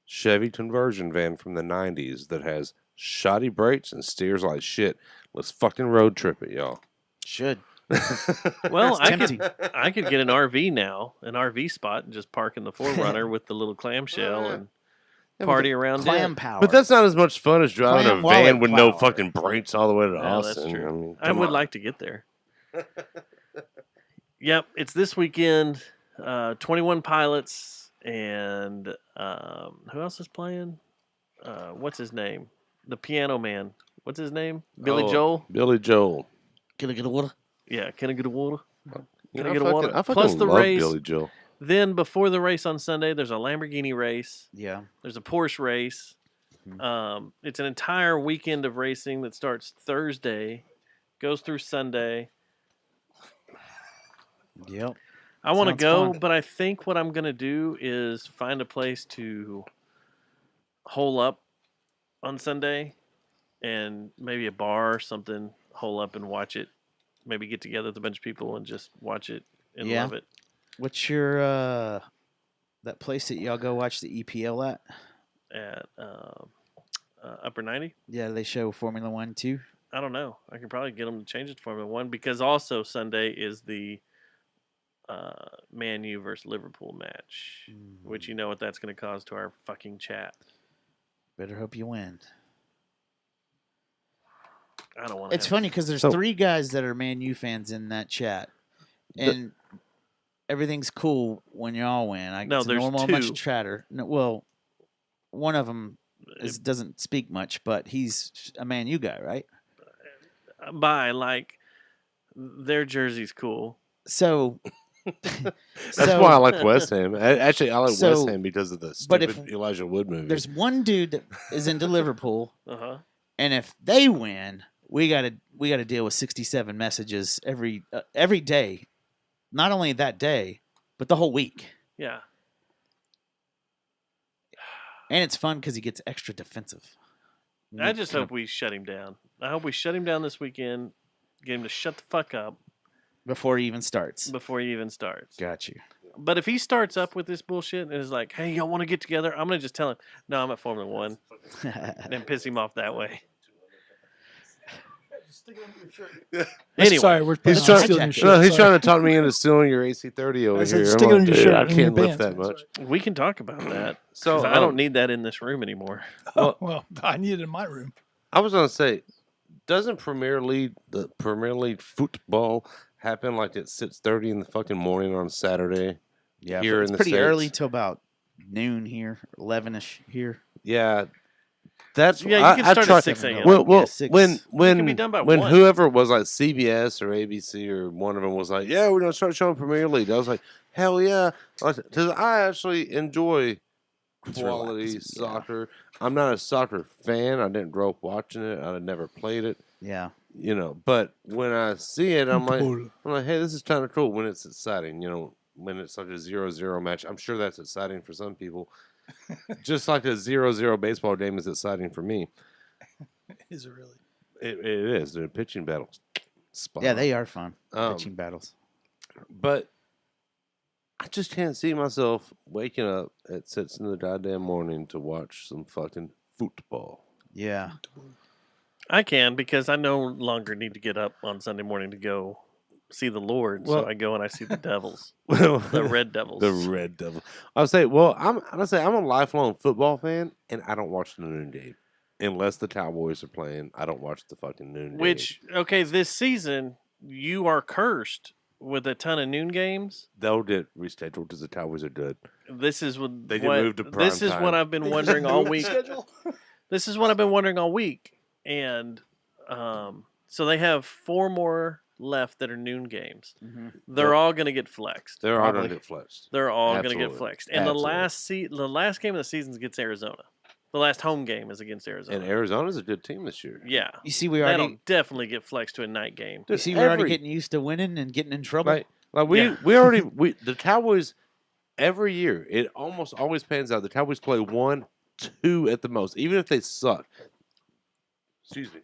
Chevy conversion van from the 90s that has shoddy brakes and steers like shit. Let's fucking road trip it, y'all. Should. Well, It's I tempting. could get an RV now, an RV spot, and just park in the 4Runner with the little clamshell and Yeah, but party around Clam it. power. But that's not as much fun as driving Clam a wallet van with no power. fucking brakes all the way to Oh, that's Austin. true. I mean, I come would on. like to get there. Yep, it's this weekend. 21 Pilots and who else is playing? What's his name? The Piano Man. What's his name? Billy Oh, Joel. Billy Joel. Can I get a water? Yeah, can I get a water? You Can I know, get a fucking- water? I fucking Plus the love race. Billy Joel. Then before the race on Sunday, there's a Lamborghini race. Yeah. There's a Porsche race. It's an entire weekend of racing that starts Thursday, goes through Sunday. Yep. I want to Sounds go, fun. but I think what I'm going to do is find a place to hole up on Sunday and maybe a bar or something, hole up and watch it. Maybe get together with a bunch of people and just watch it and Yeah. love it. What's your that place that y'all go watch the EPL at? At Upper 90. Yeah, they show Formula One too. I don't know. I could probably get them to change it to Formula One because also Sunday is the Man U versus Liverpool match, which you know what that's going to cause to our fucking chat. Better hope you win. I don't want to. It's funny because there's So- 3 guys that are Man U fans in that chat, and everything's cool when y'all win. No, it's a there's normal bunch 2. of chatter. No, well, one of them doesn't speak much, but he's a Man U guy, right? By like their jersey's cool. So That's why I like West Ham. Actually, I like West So- Ham because of the but stupid if Elijah Wood movie. there's one dude that is into Liverpool, Uh huh. and if they win, we gotta deal with 67 messages every day, not only that day, but the whole week. Yeah. And it's fun because he gets extra defensive. I just hope we shut him down. I hope we shut him down this weekend. Get him to shut the fuck up before he even starts. Got you. But if he starts up with this bullshit and is like, "Hey, y'all want to get together?" I'm gonna just tell him, "No, I'm at Formula One," and piss him off that way. Anyway, sorry, he's trying to talk me into stealing your AC30 over here. Stick it on your shirt. I can't lift that much. We can talk about that. So I don't need that in this room anymore. Well, I need it in my room. I was gonna say, doesn't the Premier League football happen like at 6:30 in the fucking morning on Saturday? Yeah, here it's in the pretty States? early till about noon here, 11ish here. Yeah. That's you can start at 6 a.m. Well, Yeah, when it can be done by when 1. whoever it was, like CBS or ABC or one of them was like, "Yeah, we're gonna start showing Premier League." I was like, "Hell yeah!" Because I actually enjoy quality soccer. I'm not a soccer fan. I didn't grow up watching it. I never played it. Yeah. But when I see it, I'm like, hey, this is kind of cool when it's exciting. When it's like a 0-0 match. I'm sure that's exciting for some people. Just like a 0-0 baseball game is exciting for me. Is it really? It is. The pitching battles. Yeah, they are fun. Pitching battles. But I just can't see myself waking up at 6 in the goddamn morning to watch some fucking football. Yeah. I can because I no longer need to get up on Sunday morning to go see the Lord. So I go and I see the Devils. The Red Devils. The Red Devils. I'm a lifelong football fan, and I don't watch the noon game. Unless the Cowboys are playing, I don't watch the fucking noon game. This season, you are cursed with a ton of noon games. They'll get rescheduled because the Cowboys are good. This is what they get moved to prime This is time. what I've been wondering all week. This is what I've been wondering all week. And so they have 4 more left that are noon games. Mm-hmm. They're all going to get flexed. They're all going to get flexed. They're all going to get Absolutely. flexed. And the last game of the season is against Arizona. The last home game is against Arizona. And Arizona's a good team this year. Yeah. You see, that'll definitely get flexed to a night game. You see, we're already getting used to winning and getting in trouble. The Cowboys every year, it almost always pans out. The Cowboys play 1, 2 at the most, even if they suck. Excuse me.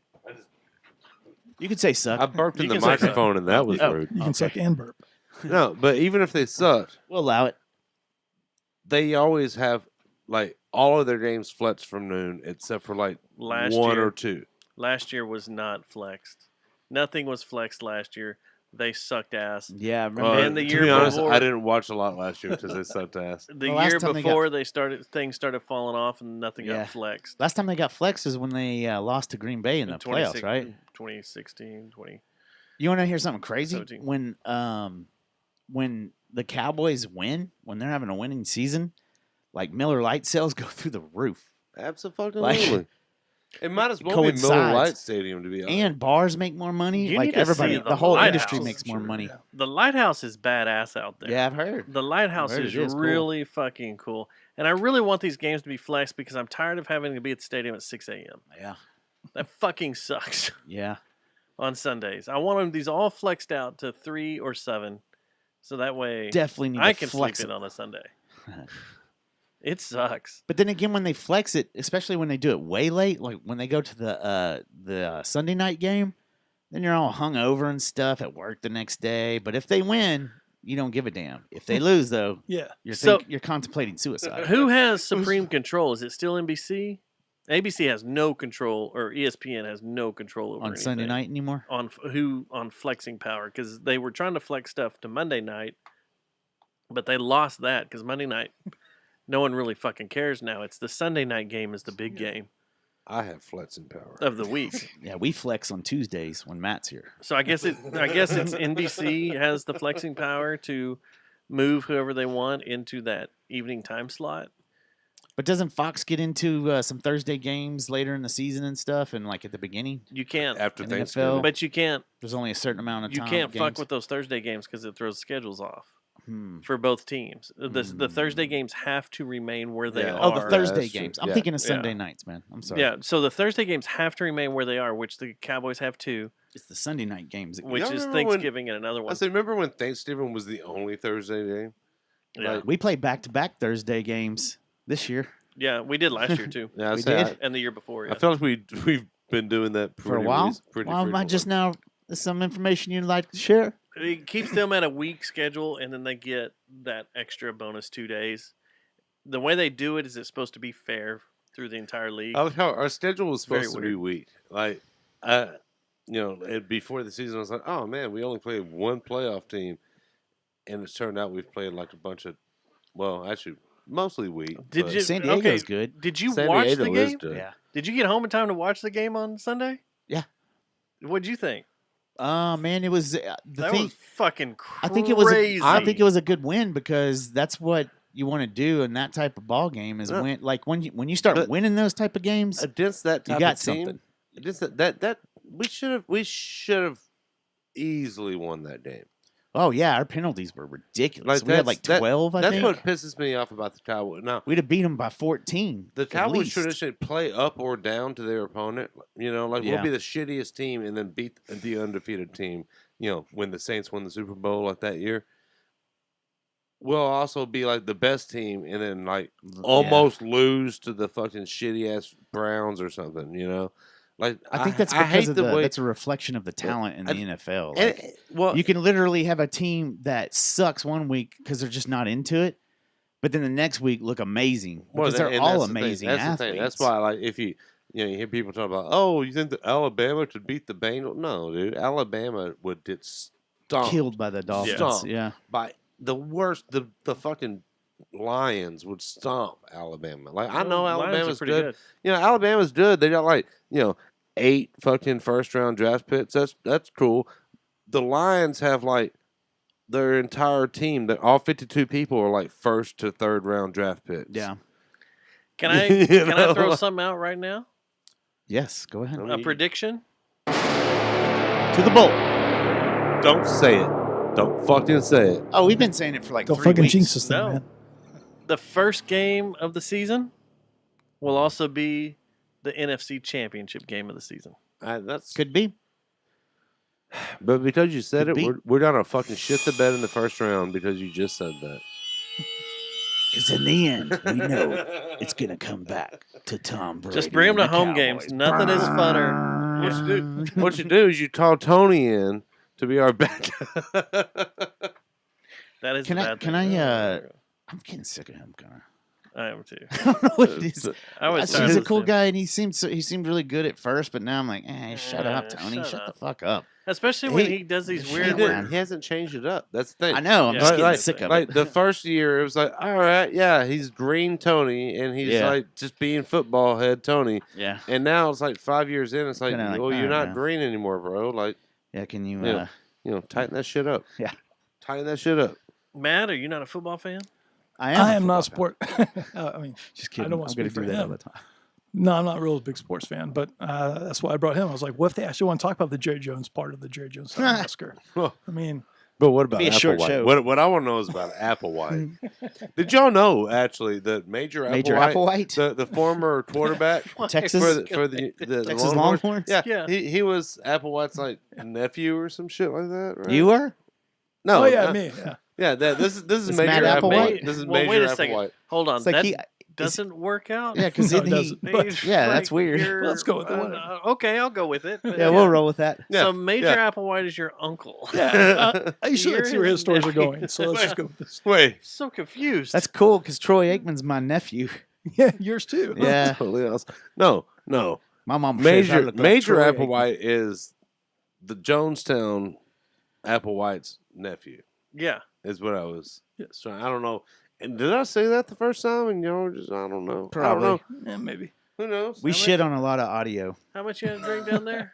You can say suck. I burped in the microphone, and that was rude. You can suck and burp. No, but even if they suck, we'll allow it. They always have like all of their games flexed from noon, except for like Last 1 year- or 2. Last year was not flexed. Nothing was flexed last year. They sucked ass. Yeah, remember? And the to year be honest, before, I didn't watch a lot last year because they sucked ass. the year before things started falling off and nothing got flexed. Last time they got flexed is when they lost to Green Bay in the playoffs, right? 2016, 20. You want to hear something crazy? 17. When the Cowboys win, when they're having a winning season, like Miller Lite sales go through the roof. Absolutely. It might as well be Miller Lite Stadium, to be honest. And bars make more money. You like need to everybody, see the whole Lighthouse. industry makes more money. The Lighthouse is badass out there. Yeah, I've heard. The Lighthouse I've heard is it is cool. really fucking cool. And I really want these games to be flexed because I'm tired of having to be at the stadium at 6 a.m. Yeah. That fucking sucks. Yeah. On Sundays. I want these all flexed out to 3 or 7. So that way Definitely need I to can flex sleep it. in on a Sunday. It sucks. But then again, when they flex it, especially when they do it way late, like when they go to the Sunday night game, then you're all hungover and stuff at work the next day. But if they win, you don't give a damn. If they lose, though, you're contemplating suicide. Who has supreme control? Is it still NBC? ABC has no control, or ESPN has no control over on Sunday anything. night anymore? On flexing power, because they were trying to flex stuff to Monday night, but they lost that because Monday night, no one really fucking cares now. It's the Sunday night game is the big game I have flexing power of the week. Yeah, we flex on Tuesdays when Matt's here. So I guess it's NBC has the flexing power to move whoever they want into that evening time slot. But doesn't Fox get into some Thursday games later in the season and stuff, and like at the beginning? You can't after in the Thanksgiving, NFL, but you can't. There's only a certain amount of time. You can't fuck games. with those Thursday games because it throws schedules off. for both teams. The Thursday games have to remain where they Yeah. are. Oh, the Thursday games. I'm thinking of Sunday nights, man. I'm sorry. Yeah, so the Thursday games have to remain where they are, which the Cowboys have too. It's the Sunday night games, which Y'all is remember when- Thanksgiving and another one. I said, remember when Thanksgiving was the only Thursday game? Yeah. Like, We play back-to-back Thursday games this year. Yeah, we did last year too. yeah, I We say did? And the year before. I feel like we've been doing that For a pretty while. pretty Well, am I frequently. just now some information you'd like to share? It keeps them at a week schedule, and then they get that extra bonus 2 days. The way they do it is it's supposed to be fair through the entire league. I like how our schedule was Very supposed to be weird. weak. Like, before the season, I was like, oh man, we only played one playoff team, and it's turned out we've played like a bunch of, well, actually, mostly weak. Did but you? San Diego's okay, good. Did you San watch Diego the is game? good. Yeah. Did you get home in time to watch the game on Sunday? Yeah. What'd you think? Man, it was the That thing. was fucking crazy. I think it was. I think it was a good win because that's what you want to do in that type of ball game is Yeah. win. Like when you start But winning those type of games, Against that you type got of team, something. against that we should have easily won that game. Oh yeah, our penalties were ridiculous. We had like 12. I That's think what pisses me off about the Cowboys. Now, we'd have beat them by 14. the at Cowboys least. traditionally play up or down to their opponent. You know, like Yeah. we'll be the shittiest team and then beat the undefeated team. You know, when the Saints won the Super Bowl like that year, we'll also be like the best team and then like almost lose to the fucking shitty ass Browns or something. You know, like I think that's I because hate of the way that's a reflection of the talent in the NFL. and- Like, well, you can literally have a team that sucks one week because they're just not into it, but then the next week look amazing because they're and all that's the thing. amazing That's athletes. the thing. That's why, like, if you you hear people talk about, oh, you think that Alabama could beat the Bengals? No, dude, Alabama would get stomped, Killed by the Dolphins. stomped Yeah. by the worst. The fucking Lions would stomp Alabama. Like I know Lions are Alabama's pretty good. good. You know, Alabama's good. They got like 8 fucking first round draft picks. That's cool. The Lions have like their entire team. That all 52 people are like first to third round draft picks. Yeah. Can I You can I know? throw something out right now? Yes. Go ahead. A prediction? To the bowl. Don't say it. Don't fucking say it. Oh, we've been saying it for like Don't 3 fucking weeks. jinx this thing, No. man. The first game of the season will also be the NFC Championship game of the season. That's Could be. But because you said Could it, be. we're gonna fucking shit the bed in the first round because you just said that. Because in the end, we know it's going to come back to Tom Brady. Just bring them to and the home Cowboys. games. Nothing is funner. What you do is you call Tony in to be our backup. That is Can a I? bad Can thing. I? I'm getting sick of him, Connor. I am too. I don't know what it is. I was tired He's a of cool him. guy, and he seemed really good at first, but now I'm like, shut up, Yeah, Tony, shut shut up. the fuck up. Especially when he does these Shut weird. down. He hasn't changed it up. That's the thing. I know. I'm just Yeah. getting sick of like it. the first year, it was like, all right, yeah, he's green Tony, and he's Yeah. like just being football head Tony. Yeah. And now it's like 5 years in, it's like, Kinda like, well, I you're don't not know. green anymore, bro. Like, Yeah. Can you? tighten that shit up. Yeah. Tighten that shit up. Matt, are you not a football fan? I am not a football sport. I mean, Just kidding. I don't want I'm to gonna speak for do that all him. the time. No, I'm not a real big sports fan, but that's why I brought him. I was like, what if they actually want to talk about the Jerry Jones part of the Jerry Jones massacre? Well, I mean, But what about Be a Apple short White? show. What I want to know is about Apple White. Did y'all know actually that Major Applewhite? the former quarterback Texas? for the Texas Longhorns? Longhorns? Yeah, Yeah. He was Applewhite's like nephew or some shit like that. Right? You are? No, oh yeah, me. Yeah. Yeah, this is It's Major Matt Applewhite. Applewhite? This is Well, Major wait a second. Applewhite. Hold on. It's like that he- doesn't work out. Yeah, because No, then it doesn't. he. But- Yeah, that's weird. you're- Let's go with the winner. Okay, I'll go with it. but Yeah, we'll roll with that. Yeah, So Major yeah. Applewhite is your uncle. Yeah, you should You're see where his his stories are nephew. going. So let's just go with this. Wait, So confused. That's cool because Troy Aikman's my nephew. Yeah, yours too. Yeah. totally else. No. My mom says I Major look like Major Troy Aikman. Applewhite is the Jonestown Applewhite's nephew. yeah. Is what I was. So I don't know. And did I say that the first time? And y'all were just I don't know. I Probably. don't know. Yeah, maybe. Who knows? We shit on a lot of audio. How much you had to drink down there?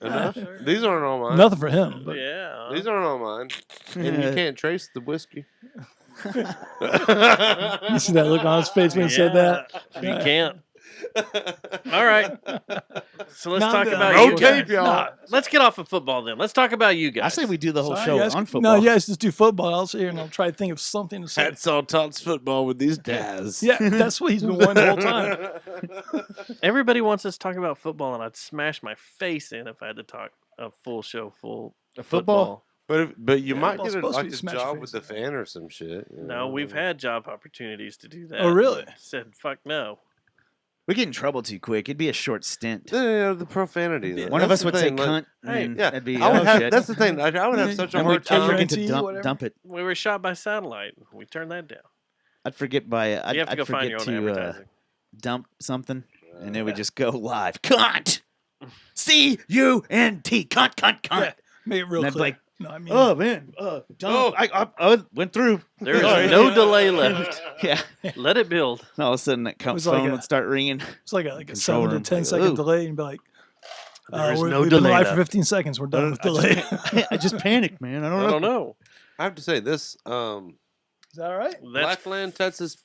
Enough. Sure. These aren't all mine. Nothing for him. But Yeah. These aren't all mine. And you can't trace the whiskey. you see that look on his face when he said that? You can't. All right. So let's talk about No you tape, guys. y'all. Let's get off of football then. Let's talk about you guys. I say we do the whole Sorry, show you guys, on No, football. you guys just do football. I'll sit here and I'll try to think of something to say. Hatsaw talks football with these dads. Yeah, that's what he's been wanting the whole time. Everybody wants us to talk about football, and I'd smash my face in if I had to talk a full show, full football. But you might get football's supposed to like be a smash your job face with the fan or some shit. you No, know? we've had job opportunities to do that. Oh, really? and Said fuck no. We get in trouble too quick. It'd be a short stint. The profanity. One of us That's would the say thing, like- cunt. And Hey, then Yeah, that'd be, I would have. shit. That's the thing. I would have such a And hard I'd time. forget to TNT, dump, whatever. dump it. We were shot by satellite. We turned that down. I'd forget by. I'd, You have to I'd go find forget your own to advertising. dump something, and it would just go live. Cunt. C-U-N-T. Cunt. Cunt. Cunt. Yeah, make it real And I'd be clear. like, No, I mean, oh man, dump. I went through. There is Sorry. no delay left. Yeah. Let it build. And all of a sudden, that was phone like would start ringing. it's like a Control 7 to room. 10 Like, second ooh. delay, and be like, There is no we've been delay live for left. 15 seconds. We're done with I delay. just, I just panicked, man. I I don't don't know. know. I have to say this. Is that all right? That's Blackland, Texas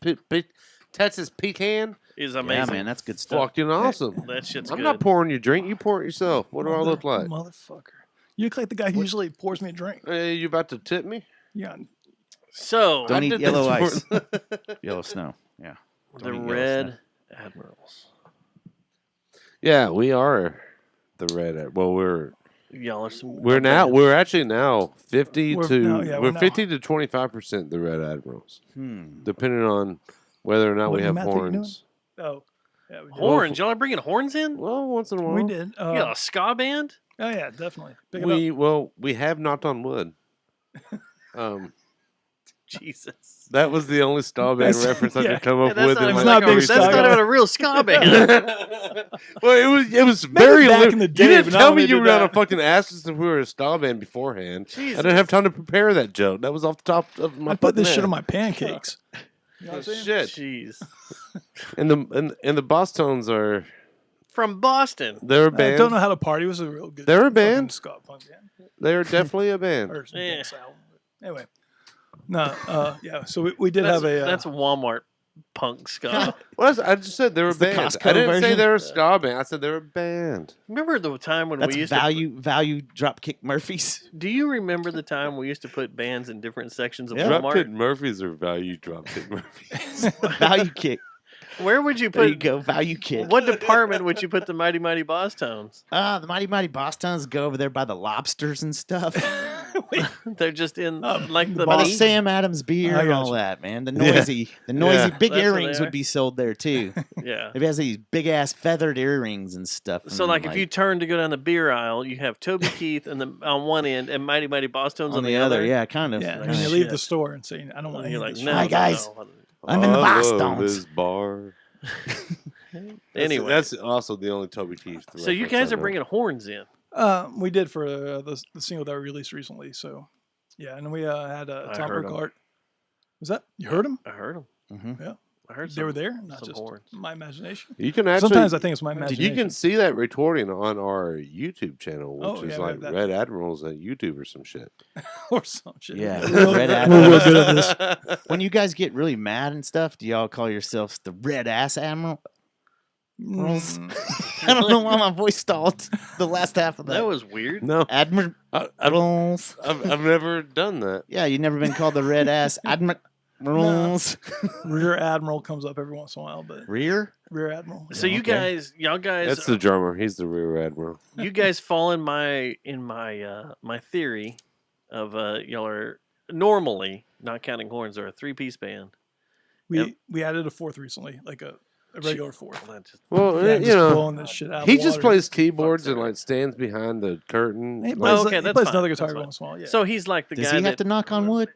pecan. is Yeah, amazing. man, that's good stuff. Fucking awesome. That shit's I'm good. not pouring you a drink. You pour it yourself. What do I look like? Motherfucker. You look like the guy who usually pours me a drink. Hey, you about to tip me? Yeah. So Don't I eat did yellow this ice. Yellow snow. Yeah. the Don't eat yellow Red Admirals. Yeah, we are the red. Well, we're Y'all are some. we're actually now 50 We're- to no, yeah, we're we're 50 to 25% the red admirals, Hmm. depending on whether or not What we do have math are you doing? horns. Oh. Yeah, we did. Horns. Y'all are bringing horns in? Well, once in a while. We did. You got a ska band? Oh, yeah, definitely. Pick it up. We have knocked on wood. Jesus. That was the only ska band That's- reference I yeah. could come up That's with. not in even like not big that's ska not guy. even a real ska band. Well, it was very back lim- in the You day, didn't but not tell when me we you did were gonna that. fucking ask us if we were a ska band beforehand. Jesus. I didn't have time to prepare that joke. That was off the top of my. I put this fucking shit head. on my pancakes. You know what I'm saying? Shit. Jeez. And the Bosstones are From Boston. they're a I band. don't know how to party. It was a real good. They're a fucking band. ska punk band. They're definitely a band. Or some Yeah. dance album. Anyway. No, yeah. So we did That's, have a. that's Walmart punk ska. Well, I just said they're a It's the band. Costco I didn't say version. they're a ska band. I said they're a band. Remember the time when That's we used value Dropkick Murphys. to. Do you remember the time we used to put bands in different sections of Yeah. Walmart? Dropkick Murphys are value Dropkick Murphys. Value Kick. Where would you There you put? go. Value Kick. What department would you put the Mighty Mighty Boss Tones? The Mighty Mighty Bosstones go over there by the lobsters and stuff. They're just in like the By the meat. Sam Adams beer I and got all you. that, man. The Yeah. noisy, big That's what earrings they would are. be sold there too. Yeah. It has these big ass feathered earrings and stuff. So and, like if you turn to go down the beer aisle, you have Toby Keith and on one end and Mighty Mighty Boss Tones on the other, yeah, kind of. Yeah, Like, and you shit. leave the store and say, "I don't want And any you're of like, this." no, Hi, no, guys. no. I'm in the I love Bosstones. this bar. Anyway, that's also the only Toby Keith. so you reference I guys are know. bringing horns in. We did for the single that we released recently. So, yeah, and we had I Tom heard 'em. Burkhart. Was that you heard him? I heard them. Mm-hmm. Yeah, I heard they were some- there. Not some just horns. my imagination. You can actually. Sometimes I think it's my imagination. You can see that recording on our YouTube channel, which Oh, is yeah, we like have that. Red Admirals at YouTube or some shit. or some shit. Yeah, We're Red real Admirals. good at this. When you guys get really mad and stuff, do y'all call yourselves the Red Ass Admiral? Mm, I don't know why my voice stalled the last half of that. That was weird. No, Admirals. I've never done that. Yeah, you've never been called the Red Ass Admirals. Rear Admiral comes up every once in a while, but Rear? Rear Admiral. So you okay. y'all guys, That's the drummer. He's the rear admiral. you guys fall in my my theory of y'all are normally, not counting horns, are a 3-piece band. We added a fourth recently, like a regular fourth. Well, that just- Well, Yeah, you just know, blowing this shit out of he the just water. plays keyboards and sorry. like stands behind the curtain. He like, plays, okay, he that's plays fine, another that's guitar fine. every once in a while. Yeah. So he's like the Does guy he that have to knock on wood?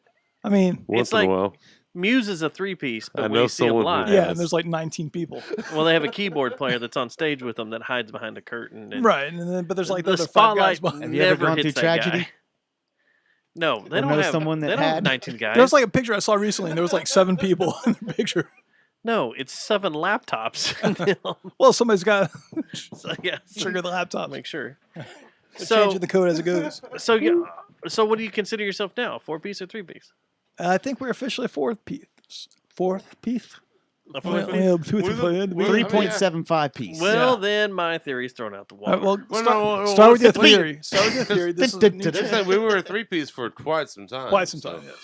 I mean, once it's in like- a while. Muse is a 3-piece, but I when know you see him someone who live, does. yeah, and there's like 19 people. well, they have a keyboard player that's on stage with them that hides behind a curtain. And Right, and then but there's like the the other 5 guys spotlight behind. Have you ever never gone hits through that tragedy? guy. No, they Or don't know have someone that they don't have had? 19 guys. There was like a picture I saw recently, and there was like 7 people in the picture. no, it's 7 laptops. Well, somebody's got to so yeah, trigger the laptop. make sure. So changing the code as it goes. So what do you consider yourself now? 4-piece or 3-piece? I think we're officially a fourth piece. Fourth piece. A Only fourth have piece? two to play in. 3.75 piece. Well, Yeah. then my theory's thrown out the All right, water. well, start with your theory. Start with your theory. This is new They said we were a 3-piece for quite some time. Quite some time, yes.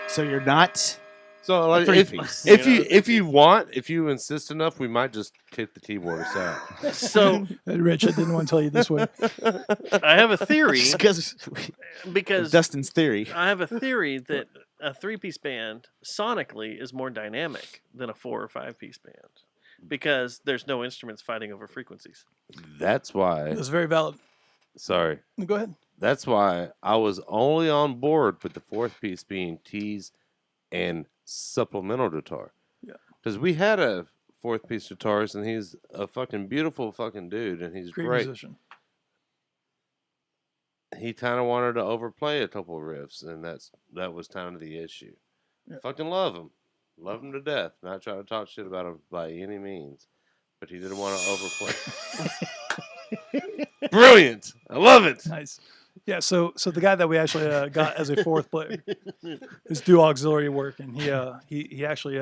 So you're not. So like, three-piece. if you insist enough, we might just kick the keyboard aside. So, Rich, I didn't want to tell you this way. I have a theory Because Dustin's theory. I have a theory that a 3-piece band sonically is more dynamic than a 4 or 5-piece band because there's no instruments fighting over frequencies. That's why. That's very valid. Sorry. Go ahead. That's why I was only on board with the fourth piece being keys and supplemental guitar. Yeah. Because we had a fourth piece guitarist, and he's a fucking beautiful fucking dude, and he's great. Musician. He kind of wanted to overplay a couple of riffs, and that was kind of the issue. Yeah. Fucking love him to death. Not trying to talk shit about him by any means, but he didn't want to overplay. Brilliant. I love it. Nice. Yeah, so the guy that we actually got as a fourth player is do auxiliary work, and he actually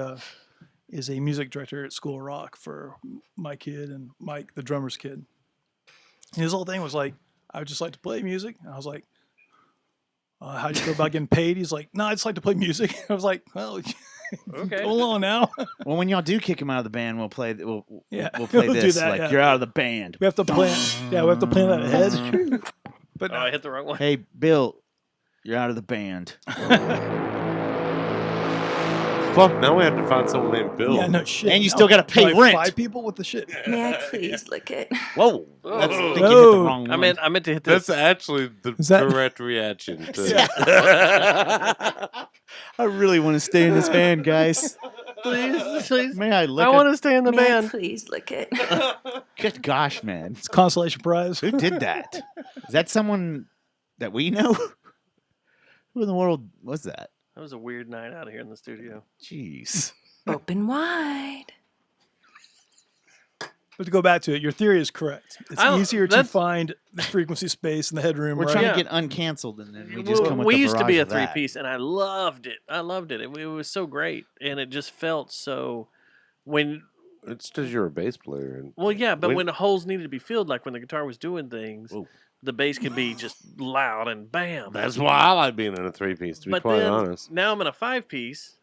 is a music director at School of Rock for my kid and Mike, the drummer's kid. And his whole thing was like, I would just like to play music. And I was like, how do you feel about getting paid? He's like, no, I just like to play music. I was like, well, okay, hold on now. Well, when y'all do kick him out of the band, we'll play. We'll play we'll do this. that, Like yeah. you're out of the band. We have to plan. Yeah, we have to plan that ahead. But I hit the wrong one. Hey, Bill, you're out of the band. Fuck, now we have to find someone named Bill. Yeah, no shit. And you still got to pay Like rent. 5 people with the shit. May I please lick it? Whoa. That's, I think you hit the Whoa. wrong one. I meant to hit this. That's actually the that- correct reaction. I really want to stay in this band, guys. Please. May I lick I it? want to stay in the May I band. please lick it? Good gosh, man. It's a consolation prize. Who did that? Is that someone that we know? Who in the world was that? That was a weird night out here in the studio. Jeez. Open wide. But to go back to it, your theory is correct. It's easier to find the frequency space in the headroom. We're right? trying to get uncanceled, and then we just come with we the used to be a barrage of that. 3-piece, and I loved it. It was so great, and it just felt so. When It's because you're a bass player. And well, yeah, but when the holes needed to be filled, like when the guitar was doing things, Ooh. the bass could be just loud and bam. That's why I like being in a 3-piece, to be But quite then honest. now I'm in a 5-piece.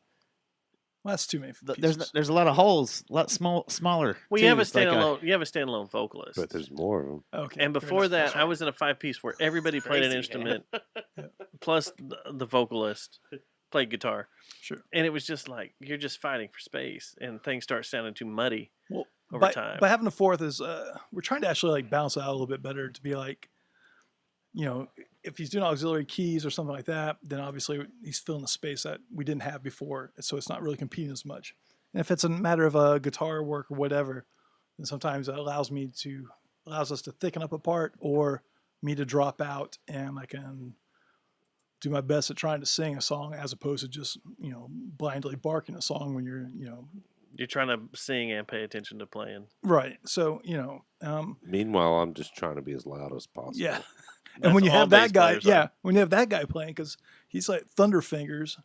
Well, that's too many pieces. There's a lot of holes, a lot smaller. Well, too. you have a It's like standalone. You have a standalone vocalist. But there's more of them. Okay. And before that, I was in a 5-piece where everybody played an instrument, plus the vocalist played guitar. Sure. And it was just like you're just fighting for space, and things start sounding too muddy over by, time. By having a fourth is we're trying to actually like balance it out a little bit better to be like, if he's doing auxiliary keys or something like that, then obviously he's filling the space that we didn't have before, so it's not really competing as much. And if it's a matter of guitar work or whatever, then sometimes it allows us to thicken up a part or me to drop out, and I can do my best at trying to sing a song as opposed to just blindly barking a song when you're You're trying to sing and pay attention to playing. right. So Meanwhile, I'm just trying to be as loud as possible. yeah. That's And when you all have that bass guy, players are. when you have that guy playing, because he's like thunder fingers,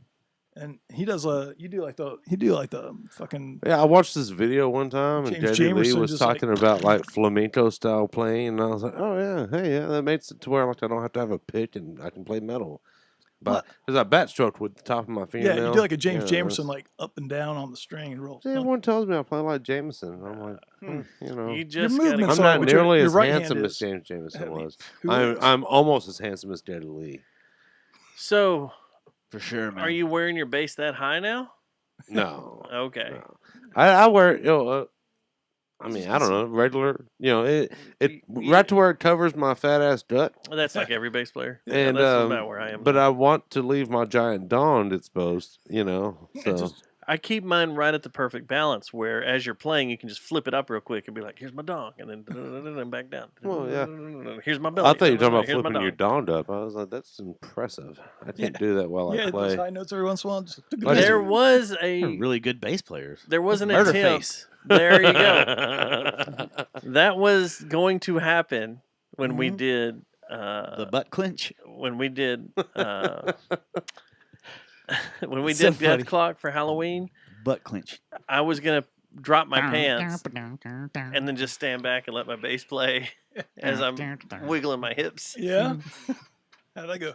and he does you do like the fucking Yeah, I watched this video one time, and James JD Lee Jamerson was just talking about like flamenco style playing, and I was like, oh yeah, hey, yeah, that makes it to where like I don't have to have a pick and I can play metal. But because I backstroked with the top of my fingernail. yeah, you do like a James Yeah, Jamerson like up and down on the string and roll. See, everyone tells me I play like Jameson. I'm like, You just Your gotta movements I'm are not what your nearly as right hand handsome as is. James Jameson I mean, was. who is? I'm almost as handsome as JD Lee. So, for sure, man. are you wearing your bass that high now? No. Okay. No. I wear, I mean, I don't know, regular, it right to where it covers my fat ass gut. Well, that's like every bass player. And that's about where I am. but I want to leave my giant dong exposed, So I keep mine right at the perfect balance where as you're playing, you can just flip it up real quick and be like, here's my dong, and then back down. Well, yeah. Here's my belly. I thought you were talking about Here's my flipping your dong. dong up. I was like, that's impressive. I can't do that while Yeah, I those play. high notes every once in a while. There was They're really good bass players. There was an Murder attempt. face. There you go. That was going to happen when we did The butt clinch. when we did when we So did Death funny. Clock for Halloween. butt clench. I was gonna drop my pants and then just stand back and let my bass play as I'm wiggling my hips. Yeah. How'd that go?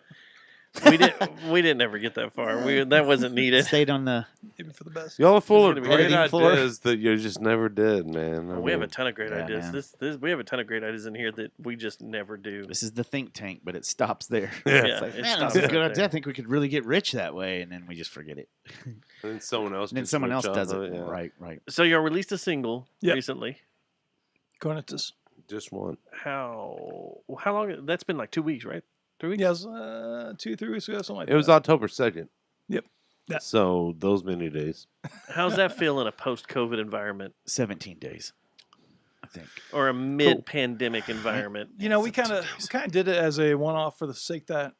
We didn't ever get that far. That wasn't needed. Stayed on the. Maybe for the best. Y'all are full of gonna be great editing floor. ideas that you just never did, man. We have a ton of great Yeah, ideas. man. This we have a ton of great ideas in here that we just never do. This is the think tank, but it stops there. Yeah. It's like, it man, stops that's a right good there. idea. I think we could really get rich that way, and then we just forget it. And then someone else. And then can someone else switch does off it. of yeah. Right, right. So y'all released a single Yep. recently. Cornetus. Just one. How long? That's been like 2 weeks, right? 3 weeks. Yes, 2-3 weeks ago, something like that. It was October 2nd. Yep. That. So those many days. How's that feel in a post-COVID environment 17 days, I think. or a mid-pandemic environment? You know, we kind of did it as a one-off for the sake that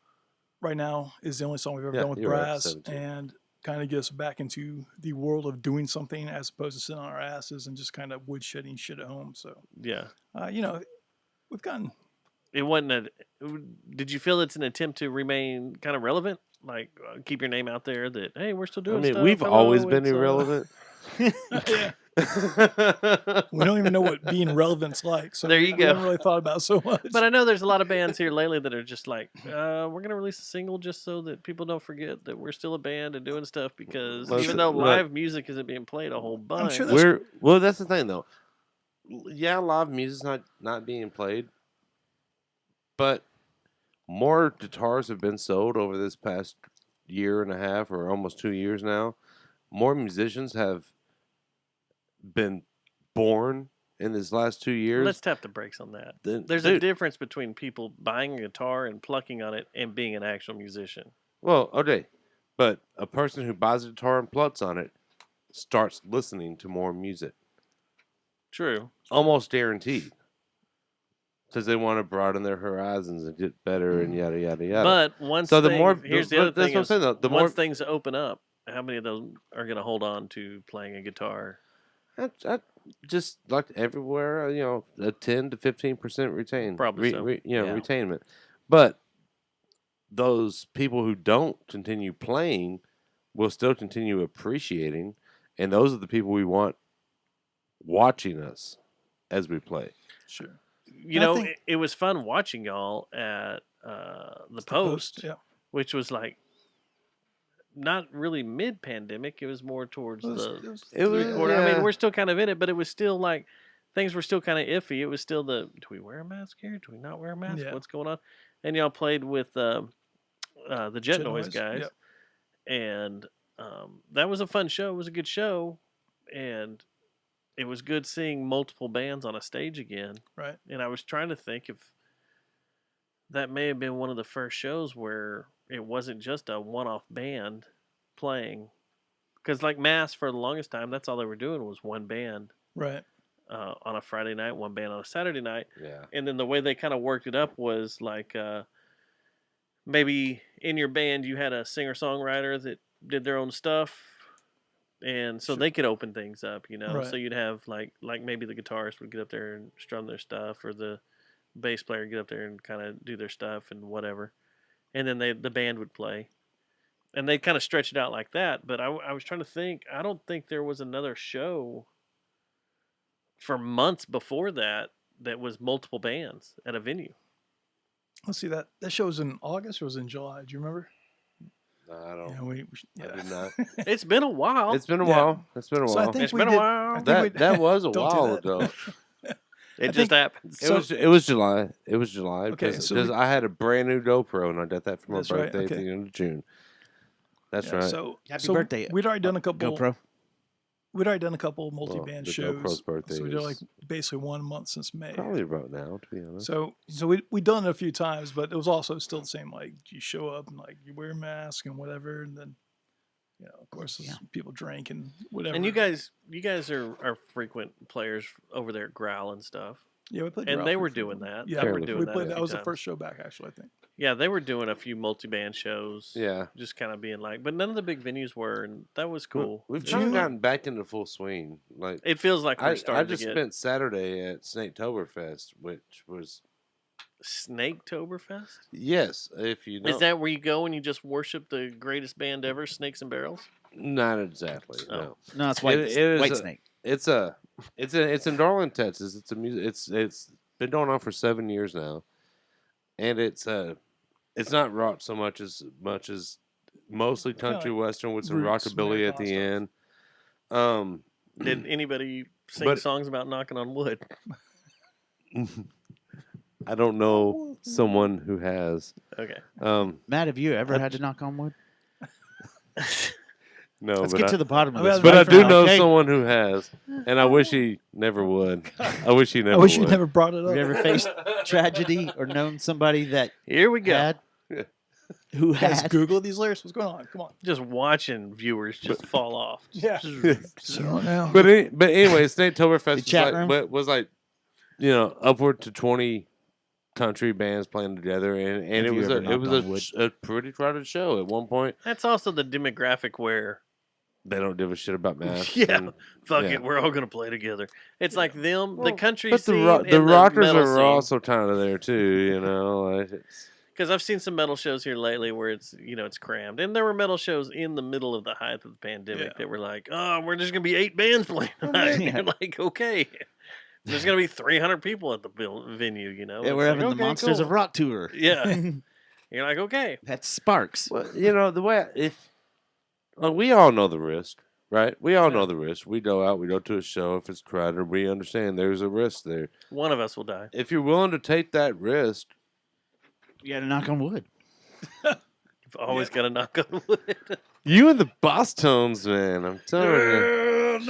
right now is the only song we've ever done with you're right, brass, 17. and kind of get us back into the world of doing something as opposed to sitting on our asses and just kind of woodshedding shit at home. So, Yeah. you know, we've gotten. It wasn't did you feel it's an attempt to remain kind of relevant? Like keep your name out there that, hey, we're still doing stuff. we've Hello, always been it's, irrelevant. Yeah. We don't even know what being relevant's like. So There you we go. haven't really thought about it so much. But I know there's a lot of bands here lately that are just like, we're going to release a single just so that people don't forget that we're still a band and doing stuff because even though live music isn't being played a whole bunch. sure that's the thing though. Yeah, live music's not being played, but more guitars have been sold over this past year and a half or almost 2 years now. More musicians have been born in this last 2 years. Let's tap the brakes on that. There's Dude. a difference between people buying a guitar and plucking on it and being an actual musician. Well, okay, but a person who buys a guitar and plucks on it starts listening to more music. True. Almost guaranteed. Because they want to broaden their horizons and get better and yada, yada, yada. But once so the thing- more, here's the other that's thing what I'm is, saying, though. The once more, things open up, how many of those are going to hold on to playing a guitar? I just like everywhere, a 10 to 15% retain. Probably so. Yeah. Retainment. But those people who don't continue playing will still continue appreciating, and those are the people we want watching us as we play. Sure. You know, it was fun watching y'all at the Post, yeah. which was like not really mid-pandemic. It was more towards It was- the recorder. I yeah. mean, we're still kind of in it, but it was still like things were still kind of iffy. It was still do we wear a mask here? Do we not wear a mask? Yeah. What's going on? And y'all played with the Jet Noise guys, yep. and that was a fun show. It was a good show, and it was good seeing multiple bands on a stage again. Right. And I was trying to think if that may have been one of the first shows where it wasn't just a one-off band playing. Because like Mass, for the longest time, that's all they were doing was one band. Right. On a Friday night, one band on a Saturday night. Yeah. And then the way they kind of worked it up was like maybe in your band you had a singer-songwriter that did their own stuff. And so they could open things up, you know. Right. So you'd have like maybe the guitarist would get up there and strum their stuff, or the bass player would get up there and kind of do their stuff and whatever, and then the band would play, and they kind of stretch it out like that. But I was trying to think. I don't think there was another show for months before that was multiple bands at a venue. Let's see, that show was in August or was it in July? Do you remember? I don't. Yeah, I did not. It's been a while. It's been a while. It's been a So I while. think It's we been a did- while. I think we- That was a Don't do while that. ago. It I just think- happened. It was July. It was July Okay, because so we- I had a brand new GoPro and I got that for my That's right, birthday at okay. the end of June. That's Yeah, right. So Happy so birthday, We'd already done a couple. GoPro. We'd already done a couple multi-band the shows. GoPro's birthday So we did like is basically 1 month since May. Probably about now, to be honest. So we done it a few times, but it was also still the same. Like you show up and like you wear a mask and whatever, and then of course people drink and whatever. And you guys are frequent players over there at Growl and stuff. Yeah, we played. And Growl they pretty were doing frequently. that. Yeah, They were we doing that. played. a That few was the times. first show back, actually. I think. Yeah, they were doing a few multi-band shows. Yeah. Just kind of being like, but none of the big venues were, and that was cool. We've It kind was of fun. gotten back into full swing. Like It feels like we're I starting just to get. spent Saturday at Snaketoberfest, which was Snaketoberfest? Yes, if you know. Is that where you go and you just worship the greatest band ever, Snakes and Barrels? Not exactly. Oh. No. No, it's White, is White a- Snake. It's in Darling, Texas. It's a music. It's been going on for 7 years now, and it's not rock so much as mostly country western with some roots, rockabilly at the end. Did anybody sing But- songs about knocking on wood? I don't know someone who has. Okay. Matt, have you ever had to knock on wood? No, Let's but get to the bottom of I- this. But I right do now, know okay? someone who has, and I wish he never would. I wish he never. I wish would. you never brought it up. Have you ever faced tragedy or known somebody that Here we go. had? Who Guys, had? Google these lyrics. What's going on? Come on. Just watching viewers just fall off. Yeah. So now. But anyway, Snaketoberfest chat room? was like, upward to 20 country bands playing together, and Have it you was ever it knocked was on wood? a pretty crowded show at one point. That's also the demographic where, They don't give a shit about masks. yeah, and- fuck yeah. it, we're all gonna play together. It's like them, the Well, country But scene, the and rockers metal are scene. also kind of there too, like it's, Because I've seen some metal shows here lately where it's it's crammed, and there were metal shows in the middle of the height of the pandemic that were like, oh, we're just gonna be 8 bands playing tonight. And you're like, okay, there's gonna be 300 people at the venue. Yeah, It's we're like, having the okay, Monsters of cool. Rock tour. Yeah, you're like, okay, That's Sparks. well, the way we all know the risk, right? We all know the risk. We go out, we go to a show. If it's crowded, we understand there's a risk there. one of us will die. If you're willing to take that risk, You got to knock on wood. You've always got to knock on wood. you and the Boss Tones, man, I'm telling you.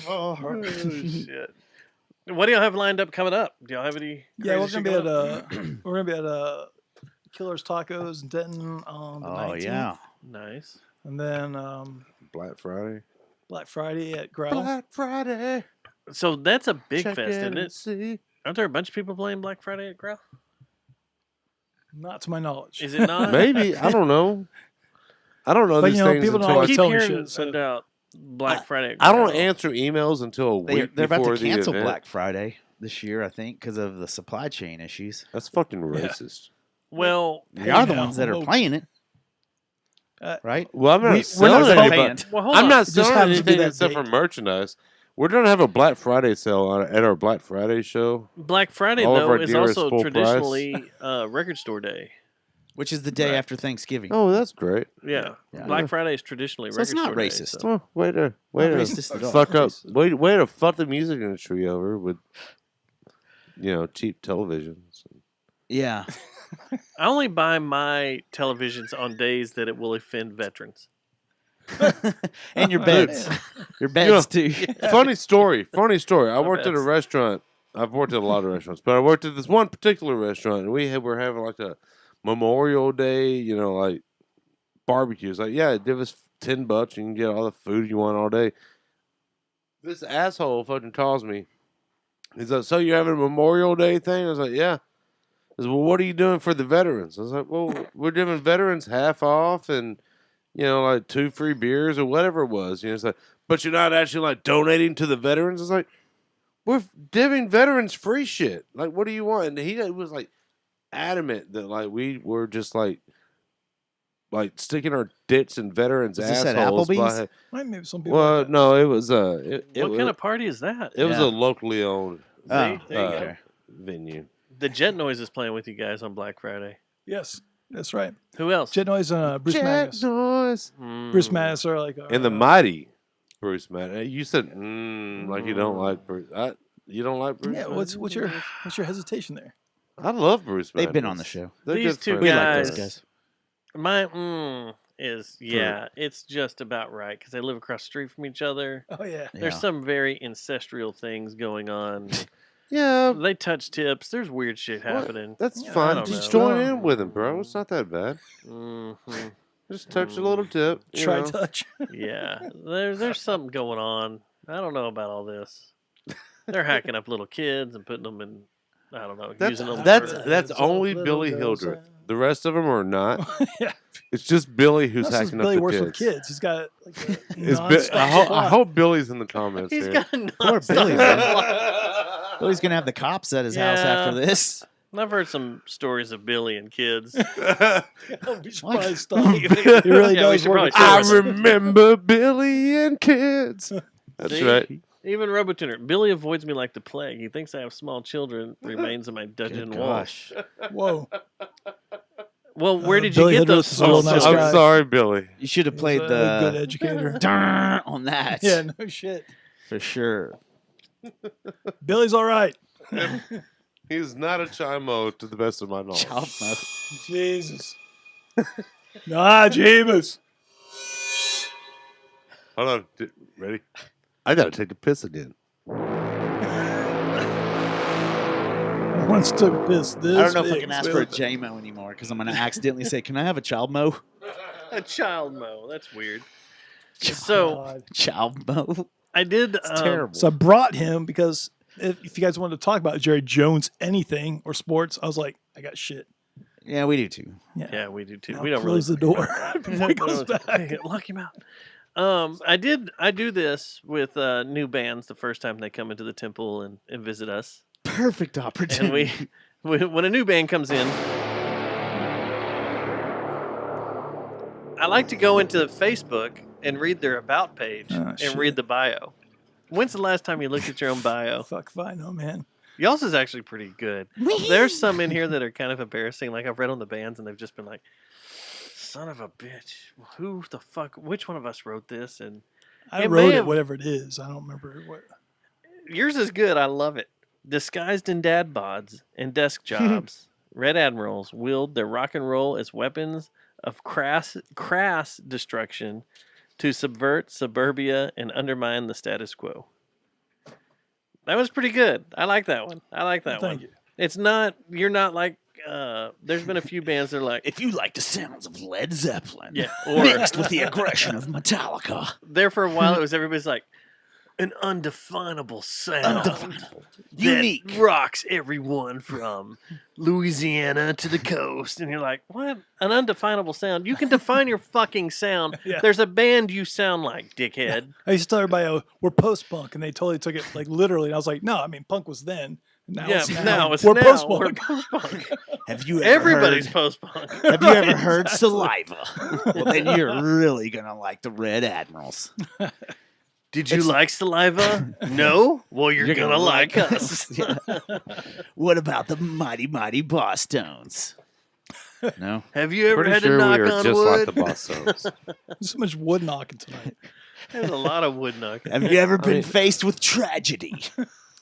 Oh, shit. What do y'all have lined up coming up? Do y'all have any? Yeah, we're crazy gonna be shit at going on? we're gonna be at Killer's Tacos in Denton on the 19th. yeah. Nice. And then Black Friday. Black Friday at Growl. Black Friday. So that's a big Check fest, in isn't and it? see. Aren't there a bunch of people playing Black Friday at Growl? Not to my knowledge. Is it not? Maybe I don't know. I don't know But, these you know, things people don't until I always keep tell me hearing shit, so- about Black Friday. At I don't Growl. answer emails until a week They're about before to cancel the event. Black Friday this year, I think, because of the supply chain issues. That's fucking racist. Well, They are the now, ones that are whoa. playing it, right? Well, I'm not We're selling not anything. paying. well, hold I'm on. not It just selling happens to be anything that except for date. merchandise. We're gonna have a Black Friday sale at our Black Friday show. Black Friday All of though our is gear is also full traditionally record store day. Which is the day Right. after Thanksgiving. Oh, that's great. Yeah, Yeah. Black Friday is traditionally So record it's not store day, racist. so- Oh, way to racist at all. fuck up. Way to fuck the music industry over with cheap televisions. Yeah. I only buy my televisions on days that it will offend veterans. And your beds. Your beds, too. Funny story. I worked at a beds. restaurant. I've worked at a lot of restaurants, but I worked at this one particular restaurant, and we're having like a Memorial Day, like barbecues. Like, yeah, give us $10. You can get all the food you want all day. This asshole fucking calls me. He's like, "So you're having a Memorial Day thing?" I was like, "Yeah." He says, "Well, what are you doing for the veterans?" I was like, "Well, we're giving veterans half off and, like 2 free beers or whatever it was." It's like, "But you're not actually like donating to the veterans." I was like, "We're giving veterans free shit. Like, what do you want?" And he was like adamant that like we were just like sticking our dicks in veterans' Was this at assholes. Applebee's? Maybe some people. Well, like that. no, it was What kind of party is that? it was Yeah. a locally owned Oh, there you go. okay. venue. The Jet Noise is playing with you guys on Black Friday. Yes, that's right. Who else? Jet Noise and Bruce Magnus. Noise. Bruce Magnus are like. And the mighty Bruce Madden. You said like you don't like Bruce. You don't like Bruce. Yeah. Madden? What's your hesitation there? I love Bruce Madden. They've been on the show. These two We like guys. those guys. My is it's just about right because they live across the street from each other. Oh yeah. There's Yeah. some very ancestral things going on. Yeah, They touch tips. There's weird shit happening. that's Yeah, I fine. don't Just know. join in with him, bro. It's not that bad. hmm Just touch a little tip. you Try know. touch. Yeah, there's something going on. I don't know about all this. They're hacking up little kids and putting them in. I don't know. That's using them. that's for- that's It's all only little Billy girls, Hildreth. The rest of them are not. Yeah. It's just Billy who's That's just hacking Billy up the works kids. with kids. He's got like a It's nonstop I supply. hope Billy's in the comments He's here. got a Poor nonstop Billy, man. supply. Billy's going to have the cops at his house Yeah. after this. I've heard some stories of Billy and kids. We should probably stop. He really Yeah, we does should work. probably I stop. remember Billy and kids. That's See? right. Even RoboTuner. Billy avoids me like the plague. He thinks I have small children. Remains in my dungeon walls. Gosh. Whoa. Well, where did Billy you get Hidros those is a real songs? nice guy. I'm sorry, Billy. You should have He's played a the good educator. on that. Yeah, no shit. For sure. Billy's all right. He's not a chimo, to the best of my knowledge. Child mode. Jesus. Jeebus. Hold on. Ready? I gotta take a piss again. Once took a piss. This I don't know if I big. can ask for a JMO anymore because I'm going to accidentally say, "Can I have a child mo?" A child mo. That's weird. So Child mo. I did. It's terrible. So I brought him because if you guys wanted to talk about Jerry Jones, anything or sports, I was like, I got shit. Yeah, we do too. Yeah, we do too. I'll we don't close really the door before he goes back. Lock him out. I do this with new bands the first time they come into the temple and visit us. Perfect And opportunity. when a new band comes in, I like to go into Facebook and read their about page and shit. read the bio. When's the last time you looked at your own bio? Fuck if I know, man. Y'all's is actually pretty good. There's some in here that are kind of embarrassing. Like I've read on the bands and they've just been like, son of a bitch. Who the fuck? Which one of us wrote this? And I it wrote may it, have- whatever it is. I don't remember what. Yours is good. I love it. Disguised in dad bods and desk jobs, Red Admirals wield their rock and roll as weapons of crass destruction to subvert suburbia and undermine the status quo. That was pretty good. I like that one. Thank you. It's not, you're not like, there's been a few bands that are like, if you like the sounds of Led Zeppelin, yeah, or mixed with the aggression of Metallica, there for a while it was everybody's like, an undefinable sound. Undefinable. That Unique. rocks everyone from Louisiana to the coast. And you're like, what? An undefinable sound? You can define your fucking sound. Yeah. There's a band you sound like, dickhead. I used to tell everybody, oh, we're post-punk, and they totally took it like literally. And I was like, no, I mean, punk was then. Now Yeah, it's now. now it's we're now. post-punk. We're post-punk. have you ever Everybody's heard, post-punk. have you ever Right, heard exactly. Saliva? Well, then you're really gonna like the Red Admirals. Did you like Saliva? No? Well, you're gonna like us. Yeah. What about the Mighty Mighty Boss Tones? No. Have you ever Pretty had sure to knock we are on just wood? like the Boss Tones. There's so much wood knocking tonight. There's a lot of wood knocking. Have you ever been faced with tragedy?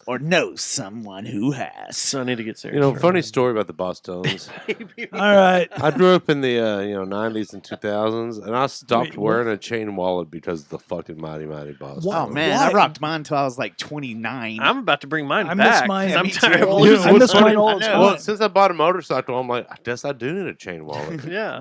Or know someone who has? So I need to get serious. You know, funny story about the Boss Tones. All right. I grew up in the 90s and 2000s, and I stopped Wait, wearing a chain wallet because of the fucking Mighty Mighty Boss. What? Oh Tones. man, Why? I rocked mine until I was like 29. I'm about to bring mine I miss back. mine. 'cause Yeah, I'm me tired too. of Dude, losing I miss mine. mine all the I know. time. Well, since I bought a motorcycle, I'm like, I guess I do need a chain wallet. Yeah.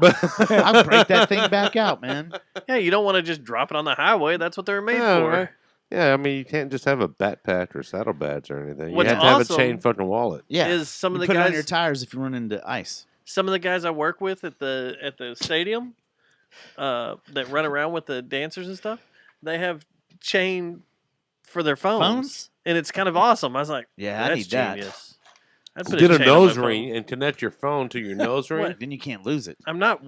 I'll break that thing back out, man. Yeah, you don't want to just drop it on the highway. That's what they're made Yeah, for. right. Yeah, I mean, you can't just have a backpack or saddlebags or anything. What's you have to have awesome a chain fucking wallet. Yeah. Is some of You the put it on guys your tires if you run into ice. some of the guys I work with at the stadium that run around with the dancers and stuff, they have chain for their phones? And it's kind of awesome. I was like, Yeah, I that's need that. genius. I'd put Get a chain on my nose phone. ring and connect your phone to your nose ring. Then you can't lose it. I'm not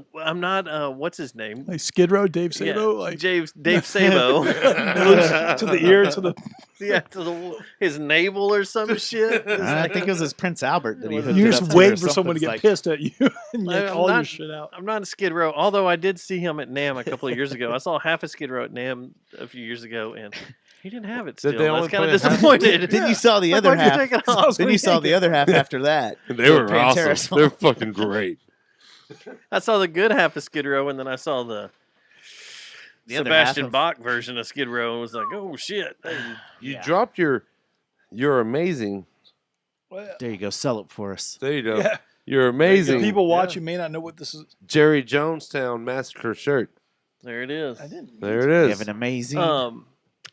what's his name? Like Skid Row, Dave Sabo, like Dave Sabo. nose to the ear, to the. Yeah, to his navel or some shit. It's I like- think it was his Prince Albert that he hooked You're it just up to or waiting for something. someone to It's get like, pissed at you and yank I'm all your not- shit out. I'm not a Skid Row, although I did see him at NAMM a couple of years ago. I saw half a Skid Row at NAMM a few years ago, and he didn't have it still. they I was only kind of play half? disappointed. Then you saw the Like, other why'd you half. take it off? Then you saw the other half after that. They were The Pantera awesome. song. They're fucking great. I saw the good half of Skid Row, and then I saw the other half Sebastian of- Bach version of Skid Row, and was like, oh shit. You Yeah. dropped your amazing. There you go. Sell it for us. There you go. Yeah. You're amazing. People watching may not know what this is. Jerry Jonestown Massacre shirt. There it is. I didn't. There it You is. have an amazing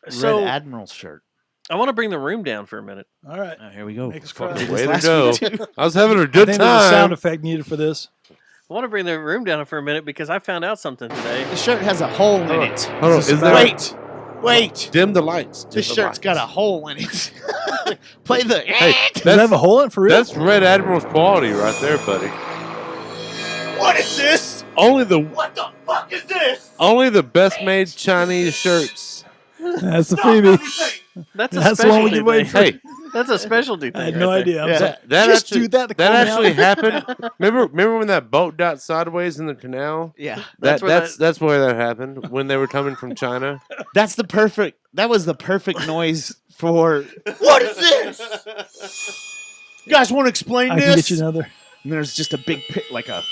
So Red Admiral shirt. I want to bring the room down for a minute. All right. Oh, here we go. Make us cry. Did this Way to last go. week, too. I was having a I good think there's a sound time. effect needed for this. I want to bring the room down for a minute because I found out something today. The shirt has a hole in it. Hold on. Is there, Wait. Wait. Dim the lights. Dim This the shirt's got a lights. hole in it. Play the. Hey, Does it have a hole in it for real? That's Red Admiral's quality right there, buddy. What is this? Only the What the fuck is this? only the best made Chinese shirts. That's the freebie. That's a That's the one we specialty can wait thing. for. Hey, That's a specialty thing. I had right no there. idea. I'm Yeah. sorry. that Just actually do that to that call me actually out. happened. Remember when that boat died sideways in the canal? Yeah. That's where That's where that happened when they were coming from China. That was the perfect noise for. What is this? You guys want to explain I this? can get you another. And there's just a big like a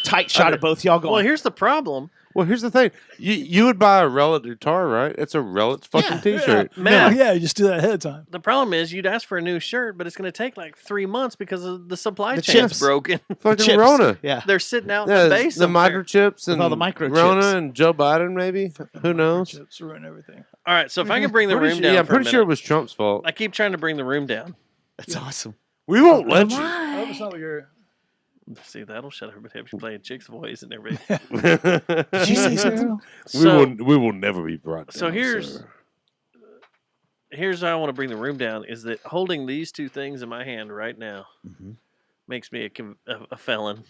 tight shot of both y'all going. Well, here's the problem. Well, here's the thing. You would buy a Relic guitar, right? It's a Relic fucking T-shirt. Yeah, Man, yeah, you just do that ahead of time. the problem is you'd ask for a new shirt, but it's going to take like 3 months because of the supply The chain's chips. broken. Fucking chips. Rona. Yeah. They're sitting out in Yeah, the base. the microchips and all the microchips. Rona and Joe Biden, maybe. Who knows? Chips ruin everything. All right, so if I can bring the room down, Yeah, I'm for a pretty sure it minute. was Trump's fault. I keep trying to bring the room down. That's awesome. We won't let you. I hope it's not like you're. See, that'll shut everybody up. You're playing Chick's voice and everything. Did you say something? We will never be brought down. So here's sir. how I want to bring the room down. Is that holding these two things in my hand right now makes me a felon.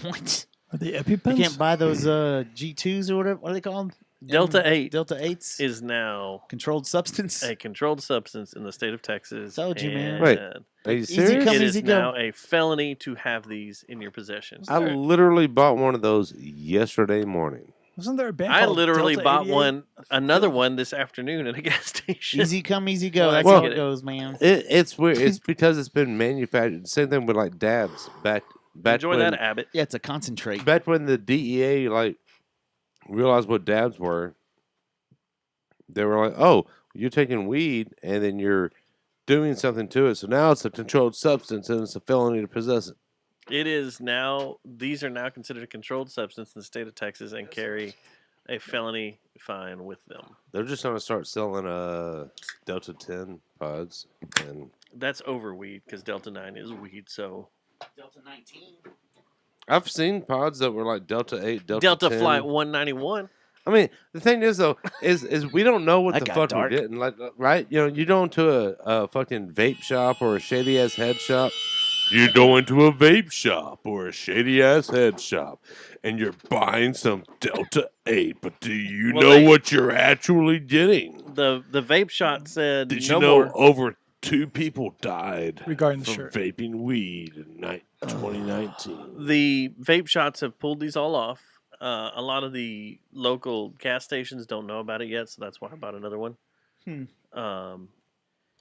What? Are they You EpiPens? can't buy those G2s or whatever. What are they called? Delta 8 Delta 8s? is now Controlled substance? a controlled substance in the state of Texas. Told you, man. Wait, and are you Easy serious? come, it easy is go. now a felony to have these in your possession. I literally bought one of those yesterday morning. Wasn't there a band I called literally Delta bought 88? another one this afternoon at a gas station. Easy come, easy go. Well, That's well, how it goes, man. It's weird. It's because it's been manufactured. Same thing with like dabs back Enjoy when, that, Abbott. Yeah, it's a concentrate. back when the DEA like realized what dabs were. They were like, "Oh, you're taking weed and then you're doing something to it. So now it's a controlled substance and it's a felony to possess it." It is now; these are now considered a controlled substance in the state of Texas and carry a felony fine with them. They're just going to start selling Delta 10 pods, and That's over weed because Delta 9 is weed. So Delta 19. I've seen pods that were like Delta 8, Delta 10. Flight 191. I mean, the thing is though, is we don't know what That the got fuck dark. we're getting. Like, right? You know, you go into a fucking vape shop or a shady ass head shop. You go into a vape shop or a shady ass head shop, and you're buying some Delta 8. But do you Well, know they- what you're actually getting? The vape shot said Did no you know more. over 2 people died Regarding the from shirt. vaping weed in 2019? The vape shots have pulled these all off. A lot of the local gas stations don't know about it yet, so that's why I bought another one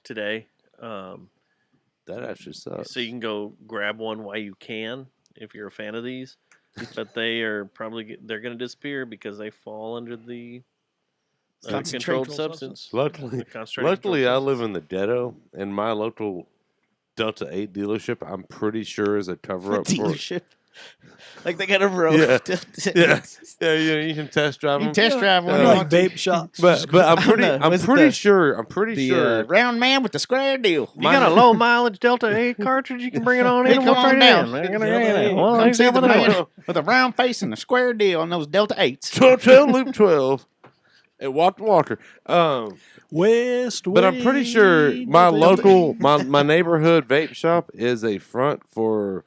today. That actually sucks. So you can go grab one while you can if you're a fan of these, but they are they're going to disappear because they fall under the controlled substance. Luckily, The concentrated luckily, I controlled live in the ghetto, and my local Delta 8 dealership, I'm pretty sure, is a cover up for. Dealership. Like they got a road. Yeah. Yeah, you can test drive You them. can test drive one. Like want to. vape shops. But I'm pretty Was it pretty the- sure I'm pretty The sure round man with the square deal. You got a low mileage Delta 8 cartridge? You can bring it on Hey, in. come We'll on trade it down. in. They're gonna Delta get it. 8. Well, Come ain't see that the what they man want? with a round face and a square deal on those Delta 8s. Hotel Loop 12 at Walker. West. But I'm pretty sure my local my neighborhood vape shop is a front for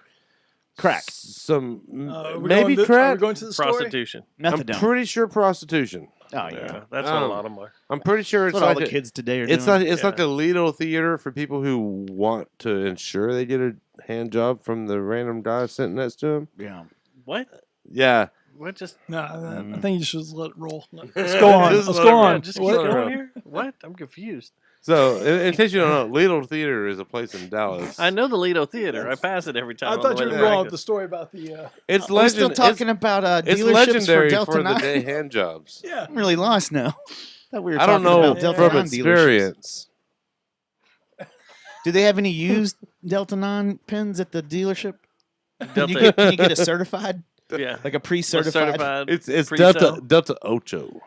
Crack. some Are maybe we crack. going to the story? Prostitution. I'm Methadone. pretty sure prostitution. Oh yeah. That's what a lot of them are. I'm pretty sure That's it's what all like the kids today are it's doing. like it's like a Lido theater for people who want to ensure they get a hand job from the random guy sitting next to him. Yeah. What? Yeah. What just? No, I think you should just let it roll. Let's go on. Just Let's let go it roll. on. Just What? keep going here. What? I'm confused. So, in case you don't know, Lido Theater is a place in Dallas. I know the Lido Theater. I pass it every time. I on thought the you way were to going with practice. the story about the. It's We're still legend. talking about It's dealerships legendary for Delta for the 9. day hand jobs. Yeah. I'm really lost now. Thought we were I don't talking know about Delta from 9 dealerships. experience. Do they have any used Delta 9 pins at the dealership? Delta. Can you get a certified? Yeah. Like a pre-certified? Certified. It's pre-sale. Delta Ocho.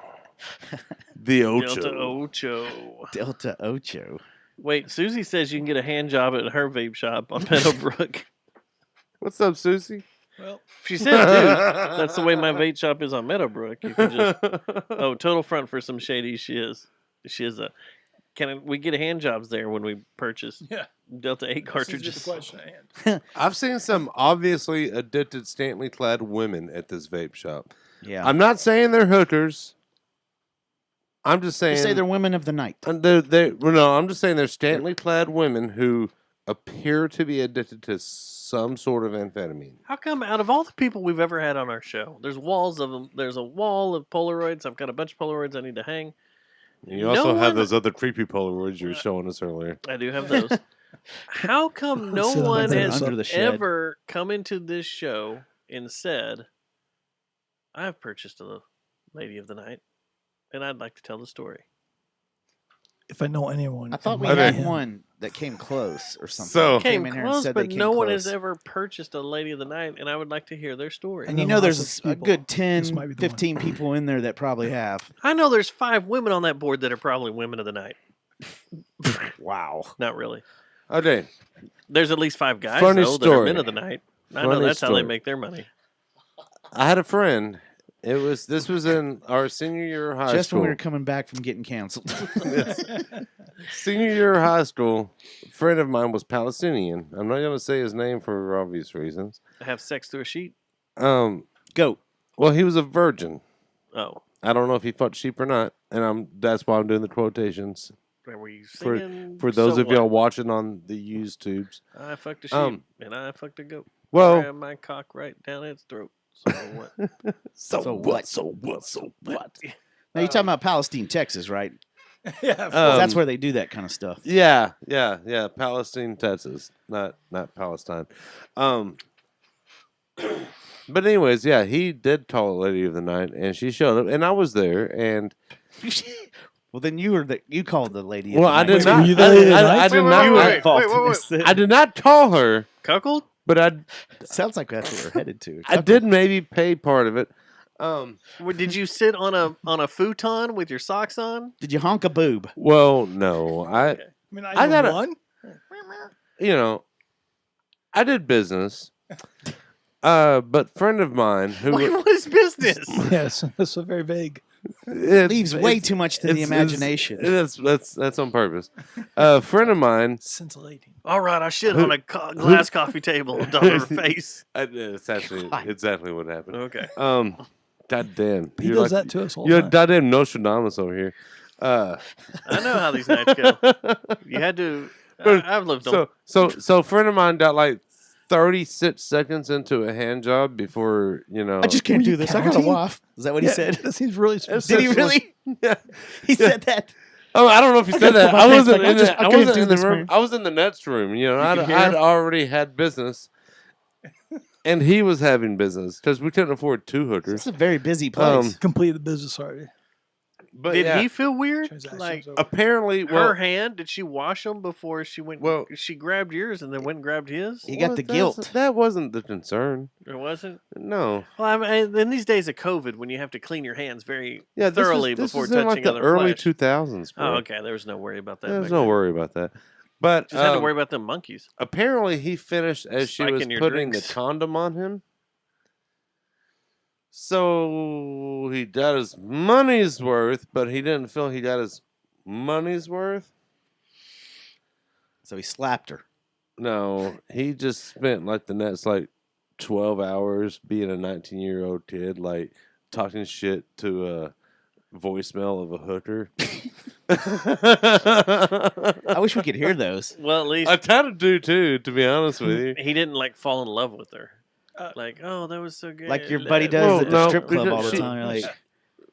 The Ocho. Delta Ocho. Delta Ocho. Wait, Susie says you can get a hand job at her vape shop on Meadowbrook. What's up, Susie? Well, She said, dude, that's the way my vape shop is on Meadowbrook. You can just total front for some shady shiz. She is a. Can we get hand jobs there when we purchase Yeah. Delta 8 This is cartridges? just the question at hand. I've seen some obviously addicted, scantily clad women at this vape shop. Yeah. I'm not saying they're hookers. I'm just saying. You say they're women of the night. No, I'm just saying they're scantily clad women who appear to be addicted to some sort of amphetamine. How come out of all the people we've ever had on our show, there's walls of them. There's a wall of Polaroids. I've got a bunch of Polaroids I need to hang. You also have those other creepy Polaroids you were showing us earlier. I do have those. How come no Sit on one the has under the shed. ever come into this show and said, I've purchased a Lady of the Night, and I'd like to tell the story? If I know anyone, I thought we it might had be him. one that came close or something. So- Came in here and close, said but they came no one close. has ever purchased a Lady of the Night, and I would like to hear their story. And you then know lots there's of a people. good This 10, might be the one. 15 people in there that probably have. I know there's 5 women on that board that are probably women of the night. Wow. Not really. Okay. There's at least 5 guys Funny though that are story. men of the night. I know Funny that's how they story. make their money. I had a friend. This was in our senior year of high Just school. when we were coming back from getting canceled. Senior year of high school, a friend of mine was Palestinian. I'm not going to say his name for obvious reasons. Have sex through a sheet. Goat. Well, he was a virgin. Oh, I don't know if he fucked sheep or not, and that's why I'm doing the quotations were you for singing? those So of y'all What? watching on the used tubes. I fucked a sheep and I fucked a goat. well- Grabbed my cock right down its throat. So what? So what? So what? Now you're talking about Palestine, Texas, right? Yeah, 'Cause that's where they do that kind of stuff. Yeah. Palestine, Texas, not Palestine. But anyways, yeah, he did call a Lady of the Night, and she showed up, and I was there, and Well, then you called the lady. well, I did not. were you the Lady of the I Night? did You not. were I- involved in this thing. I did not call her, Cuckold? but I Sounds like that's what we're headed to. did maybe pay part of it. Did you sit on a futon with your socks on? Did you honk a boob? Well, no, I mean, I know gotta- one. I did business. But friend of mine who What is business? Yes, that's so very vague. Leaves way too much to the imagination. That's on purpose. A friend of mine. Scintillating. All right, I shit on a glass coffee table on top of her face. It's actually exactly what happened. Okay. God damn. He does that to us all You're the time. goddamn Nostradamus over here. I know how these nights go. You had to. I've lived them. So a friend of mine got like 36 seconds into a hand job before, I just can't Were do you this. I got a counting? waff. Is that what he said? That seems really Did specific. he really? Yeah. He said that. Oh, I don't know if he I said gotta that. put my I pants wasn't back. in the, I I couldn't wasn't do in the this, room. man. I was in the next room. could hear I'd him? already had business, and he was having business because we couldn't afford 2 hookers. It's a very busy place. Completed the business already. But Did yeah, he feel weird? Transactions Like over. apparently, her hand? Did she wash them before she went? Well- she grabbed yours and then went and grabbed his. He got the that's- guilt. That wasn't the concern. It wasn't. No. Well, I mean, in these days of COVID, when you have to clean your hands very Yeah, thoroughly this before was in touching like the other early flesh. 2000s. Bro. Oh, okay. There was no worry about that. There was back no then. worry about that. But Just had to worry about them monkeys. apparently, he finished as she was Spiking your putting drinks. the condom on him. So he got his money's worth, but he didn't feel he got his money's worth. So he slapped her. No, he just spent like the next 12 hours being a 19-year-old kid, like talking shit to a voicemail of a hooker. I wish we could hear those. Well, at least I kind of do too, to be honest with you. he didn't fall in love with her. Like, oh, that was so good. Like your buddy does Well, at the no, strip club all the she- time. You're like,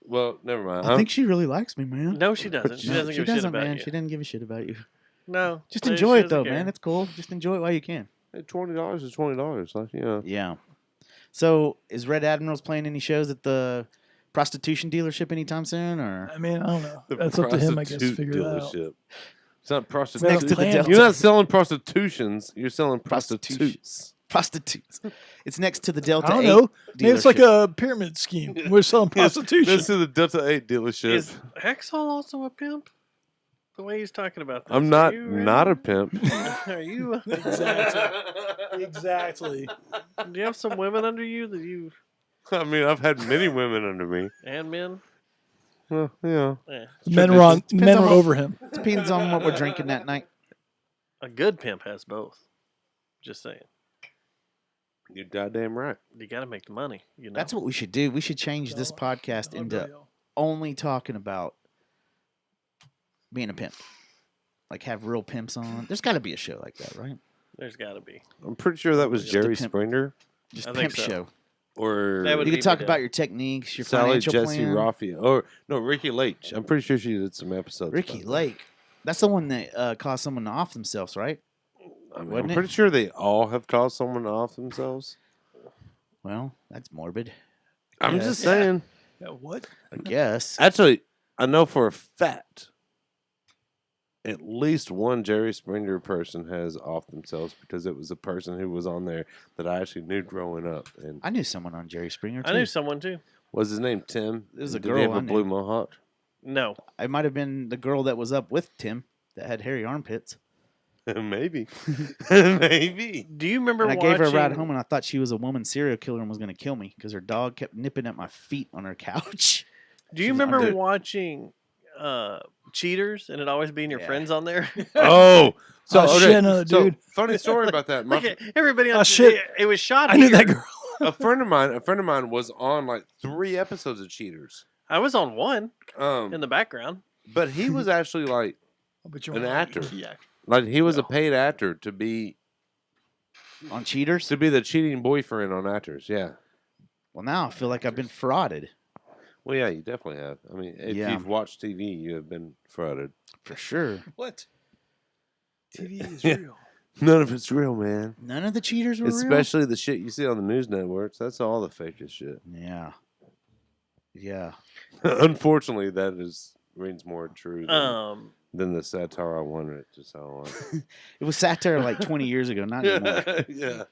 Well, never mind. I think she really likes me, man. No, she doesn't. She No, doesn't she give a shit doesn't, about man. you. She didn't give a shit about you. No, Just she enjoy it doesn't though, care. man. It's cool. Just enjoy it while you can. Hey, $20 is $20. Like, you know. Yeah. So is Red Admirals playing any shows at the prostitution dealership anytime soon, or? I mean, I don't know. The That's up to him, I guess, to prostitute figure it out. dealership. It's not Next prostitution. to the Delta. You're not selling prostitutions. You're selling prostitutes. Prostitutes. It's next to the Delta I don't 8 know. Maybe it's like dealership. a pyramid scheme. We're selling prostitution. This is the Delta 8 dealership. Is Hacksaw also a pimp? The way he's talking about this. I'm Are not you, not a pimp. Are you? Exactly. Do you have some women under you that you I mean, I've had many women under me. and men? Well, yeah. Yeah. Men were over him. Depends on what we're drinking that night. A good pimp has both. Just saying. You're goddamn right. You got to make the money. You know. That's what we should do. We should change this podcast into only talking about being a pimp. Like have real pimps on. There's got to be a show like that, right? There's got to be. I'm pretty sure that was Just Jerry a pimp. Springer. Just I pimp think so. show. Or That would You be could talk the about deal. your techniques, your Sally financial Jesse plan. Raffia. Or no, Ricky Lake. I'm pretty sure she did some episodes. Ricky about that. Lake. That's the one that caused someone to off themselves, right? I mean, I'm Wasn't it? pretty sure they all have caused someone to off themselves. Well, that's morbid. I'm Yes. just saying. Yeah, what? I guess. Actually, I know for a fact at least one Jerry Springer person has off themselves because it was a person who was on there that I actually knew growing up. And I knew someone on Jerry Springer, too. I knew someone too. was his name Tim? It was a Did girl he have I a blue knew. mohawk? No. It might have been the girl that was up with Tim that had hairy armpits. Maybe. Maybe. Do you remember And I watching? gave her a ride home, and I thought she was a woman serial killer and was going to kill me because her dog kept nipping at my feet on her couch. Do you remember watching Cheaters and it always being your friends on there? Oh, so Oh, okay, shit, another so dude. funny story about that. Look at everybody on Oh, shit. It was shot I knew here. that girl. a friend of mine was on like 3 episodes of Cheaters. I was on one Um, in the background. but he was actually like But you an weren't actor. key actor. Like he was a paid actor to be On Cheaters? the cheating boyfriend on Actors. Yeah. Well, now I feel like I've been frauded. Well, yeah, you definitely have. I mean, if Yeah. you've watched TV, you have been frauded. For sure. What? TV is real. None of it's real, man. None of the cheaters were Especially the shit you see on the news networks. That's all the fakest shit. real? Yeah. Yeah. Unfortunately, that rings more true than Um, the satire I wanted it to sound like. It was satire like 20 years ago, not anymore. Yeah.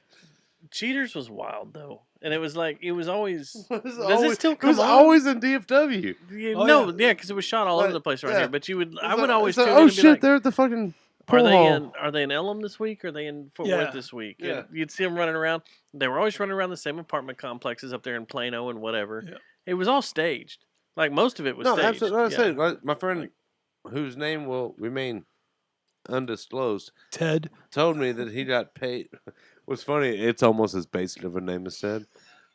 Cheaters was wild though, and it was like it was always. Does always, it still it come was on? always in DFW. Yeah, Oh, no, yeah. yeah, because it was shot all over the place right yeah. here. But you would, I It's would like- always it's like, tune in oh and be shit, like, they're at the fucking Are pool they hall. in Elm this week? Or are they in Fort Yeah. Worth this week? Yeah. And you'd see them running around. They were always running around the same apartment complexes up there in Plano and whatever. Yeah. It was all staged. Like most of it was No, staged. absolutely. I Yeah. say, like, my friend, whose name will remain undisclosed, Ted. told me that he got paid. What's funny, it's almost as basic of a name as Ted.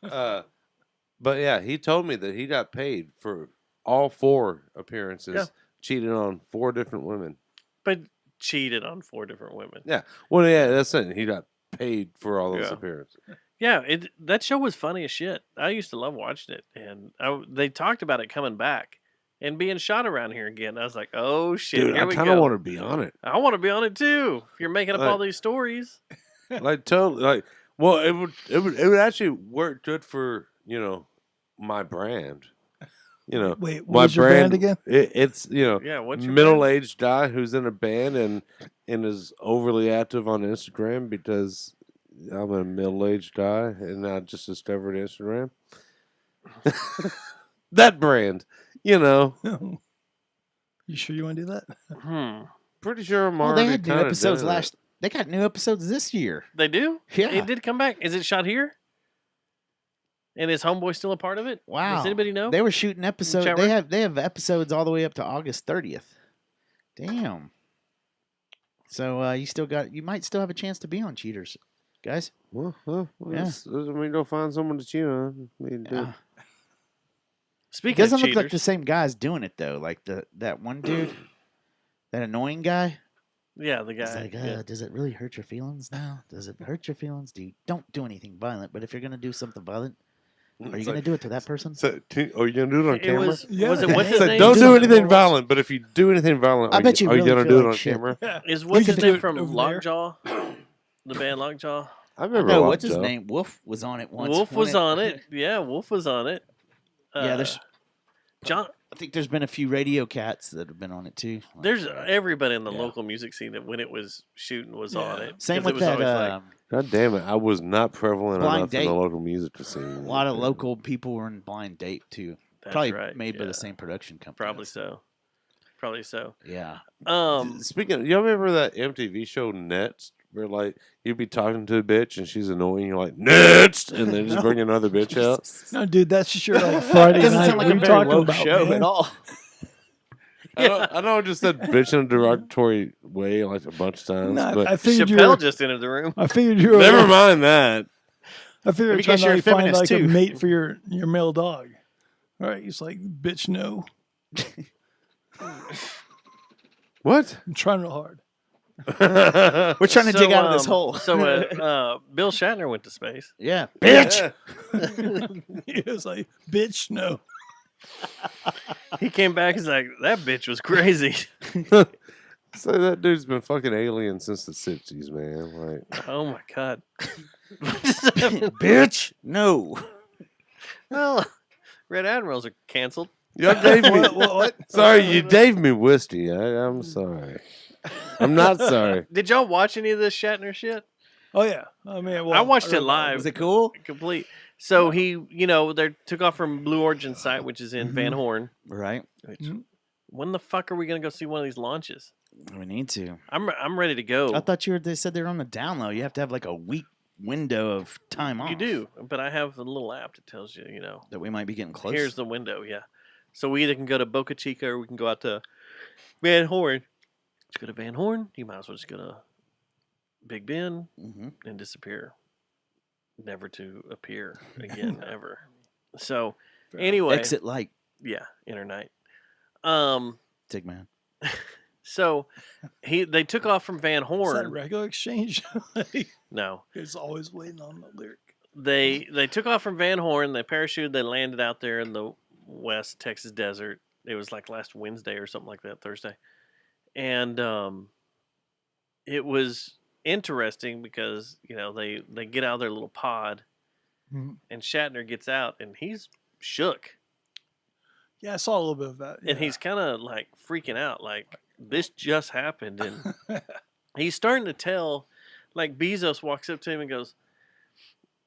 But yeah, he told me that he got paid for all 4 appearances, Yeah. cheating on 4 different women. But cheated on 4 different women. Yeah. Well, yeah, that's it. He got paid for all those Yeah. appearances. Yeah, that show was funny as shit. I used to love watching it, and they talked about it coming back and being shot around here again. I was like, oh shit, Dude, here I we kind of go. want to be on it. I want to be on it too. If you're making up Like- all these stories, Like totally, like well, it would actually work good for my brand. Wait, what my was your brand again? It's Yeah, what's your middle-aged guy who's in a band and is overly active on Instagram because I'm a middle-aged guy and I just discovered Instagram. That brand, You sure you want to do that? Pretty sure I'm Well, already they had new kinda episodes doing it. last. They got new episodes this year. they do. Yeah. It did come back. Is it shot here? And is Homeboy still a part of it? Wow. Does anybody know? They were shooting episodes. chat They room? have episodes all the way up to August 30th. Damn. So you might still have a chance to be on Cheaters, guys. Well, Yeah. I mean, go find someone to cheat on. Yeah. It Speaking doesn't of look cheaters, like the same guys doing it though. Like that one dude, that annoying guy. yeah, the guy. It's like, yeah. does it really hurt your feelings now? Does it hurt your feelings? Don't do anything violent. But if you're gonna do something violent, are you It's gonna like- do it to that person? So, are you gonna do it on It camera? was. Yeah. Was it what's his So name? don't do Do it. anything violent, but if you do anything violent, I bet you are you really gonna feel do it like on shit. camera? Yeah. Is what's his could do name it from over there. Lockjaw? The band Lockjaw. I remember. No, what's his Lockjaw. name? Wolf was on it once. Wolf wasn't was on it. Yeah, Wolf was on it. Yeah, there's. John. I think there's been a few radio cats that have been on it too. Like, There's everybody in the Yeah. local music scene that when it was shooting was on it. same 'Cause it with was that. always like, God damn it! I was not prevalent Blind enough in Date. the local music scene. a lot of local people were in Blind Date too. That's Probably right, made by yeah. the same production company. probably so. Probably so. Yeah. Speaking, y'all remember that MTV show Next Where like you'd be talking to a bitch and she's annoying, you're like next, and then just bring another bitch out. No, dude, that's just your like Friday It doesn't night. sound What like are a you very talking woke about, show man? at all. I know I just said bitch in a derogatory way like a bunch of times, Nah, but I figured you Chappelle were. just entered the room. I figured you were. never mind that. I figured Maybe trying because to you're a like, find feminist, like a too. mate for your male dog. All right, he's like, bitch, no. What? I'm trying real hard. We're trying to dig out of this hole. So Bill Shatner went to space. Yeah, bitch. He was like, bitch, no. He came back. He's like, that bitch was crazy. So that dude's been fucking alien since the 60s, man. Like, Oh my god. Bitch, no. Well, Red Admirals are canceled. y'all gave me. What? Sorry, you gave me whiskey. I'm sorry. I'm not sorry. Did y'all watch any of this Shatner shit? Oh yeah. I mean, well, I watched read it about live. Was it cool? Complete. So he, they took off from Blue Origin site, which is in Van Horn. Right. Which, when the fuck are we gonna go see one of these launches? We need to. I'm ready to go. I thought they said they were on the down low. You have to have like a week window of time off. You do, but I have a little app that tells you, that we might be getting close. here's the window. Yeah. So we either can go to Boca Chica or we can go out to Van Horn. Let's go to Van Horn. You might as well just go to Big Ben and disappear, never to appear again ever. So anyway, Exit light. yeah, internight. Dig man. So they took off from Van Is that a Horn. regular exchange? No, It's always waiting on the lyric. they took off from Van Horn. They parachuted. They landed out there in the West Texas desert. It was like last Wednesday or something like that, Thursday, and it was interesting because they get out of their little pod, and Shatner gets out and he's shook. Yeah, I saw a little bit of that. And he's kind of like freaking out, like this just happened, and he's starting to tell. Like Bezos walks up to him and goes,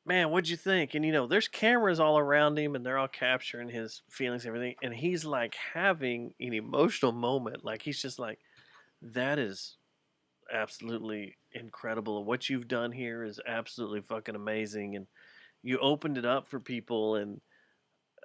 "Man, what'd you think?" And there's cameras all around him, and they're all capturing his feelings and everything. And he's like having an emotional moment, like he's just like, "That is absolutely incredible. What you've done here is absolutely fucking amazing, and you opened it up for people, and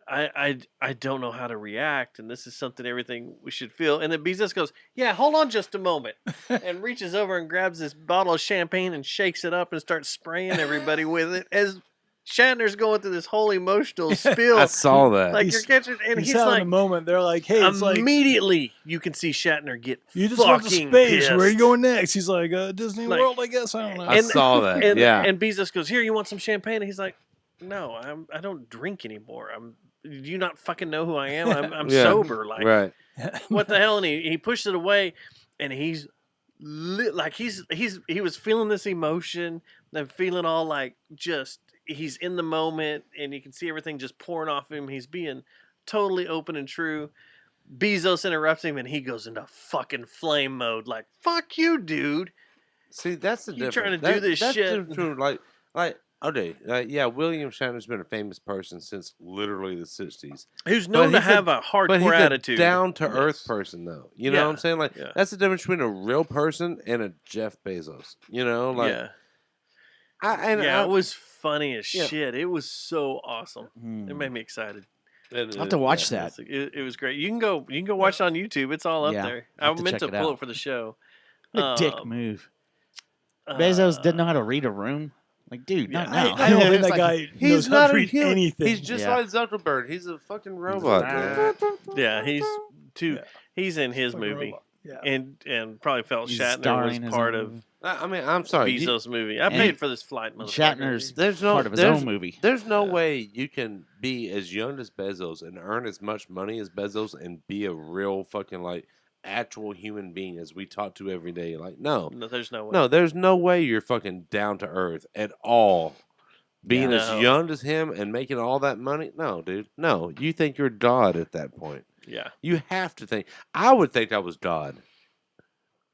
I don't know how to react, and this is something everything we should feel." And then Bezos goes, "Yeah, hold on just a moment," and reaches over and grabs this bottle of champagne and shakes it up and starts spraying everybody with it as Shatner's going through this whole emotional spill. I saw that. Like you're catching, and he's having like, a moment. They're like, "Hey, it's like immediately you can see Shatner get you just went to fucking space. Where are you pissed. going next?" He's like, "Disney Like- World, I guess. I don't know." I saw that. And, yeah. and Bezos goes, "Here, you want some champagne?" And he's like, "No, I don't drink anymore. Do you not fucking know who I am? I'm Yeah. sober. Like, Right. what the hell?" And he pushes it away, and he's like he was feeling this emotion and feeling all like just he's in the moment, and you can see everything just pouring off him. He's being totally open and true. Bezos interrupts him, and he goes into fucking flame mode. Like, "Fuck you, dude." See, that's the You difference. trying to do this that's shit. the truth. Like, okay, yeah, William Shatner's been a famous person since literally the 60s. Who's known to he's have a but he's hardcore a attitude. down-to-earth Yes. person, though. You know what I'm saying? Like, Yeah. that's the difference between a real person and a Jeff Bezos. You know? Like, Yeah. I It was funny as Yeah. shit. It was so awesome. Hmm. It made me excited. I'll have to watch that. It was great. You can go watch it on YouTube. It's all up Yeah, there. I'll I have to meant check to it pull out. it for the show. What a dick Um, move. Bezos didn't know how to read a room. Like, dude, not now. I don't think It's that like- guy He's knows how not to a read human. anything. He's just Yeah. like Zuckerberg. He's a fucking robot. man. Yeah, he's too. Yeah. He's in his Fucking movie, robot. Yeah. and probably felt He's Shatner starring was in his part own of movie. I mean, I'm sorry. Bezos' movie. I and paid for this flight, motherfucker. Shatner's There's no part of his there's- own movie. There's no way you can be as young as Bezos and earn as much money as Bezos and be a real fucking like actual human being as we talk to every day. Like, no, No, there's no way. no, there's no way you're fucking down to earth at all. Being No. as young as him and making all that money, no, dude, no. You think you're God at that point. Yeah. You have to think. I would think I was God.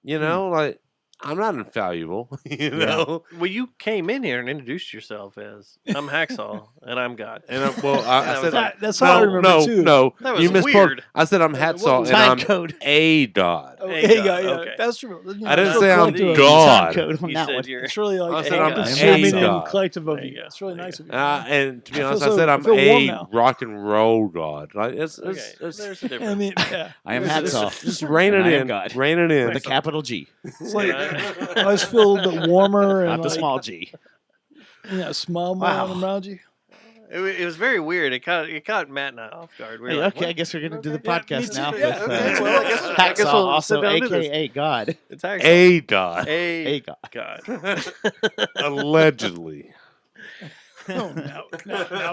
You know, like I'm not infallible. You know. Well, you came in here and introduced yourself as I'm Hacksaw and I'm God. And I And said, was like, That's how I remember no, too. no, That was you misspoke. weird. I said I'm Hacksaw and time I'm code? a God. Hey, God, yeah, okay. that's true. I didn't so say I'm collective. God. Code on You that said one. you're. It's really I like said I'm assuming a and God. collective of There you. you go. It's really There you nice go. of you. man. And to be honest, I feel said so- I I'm feel warm a now. rock and roll God. Like it's Okay, there's a difference. I mean, yeah. I am There's a hats difference. off. just rein and it I am in, God. rein it in. With a capital G, It's like And I always feel a little bit warmer and not the like, small G. smile more Wow. on around you. it was very weird. It caught Matt and I off guard. We were Hey, like, okay, I what? guess we're gonna do the Yeah, me podcast too. now. Yeah, with, okay. Well, I guess Hacksaw, we'll sit also down and do this. AKA God. It's Hacksaw. A God. A God. God. Allegedly. Oh, now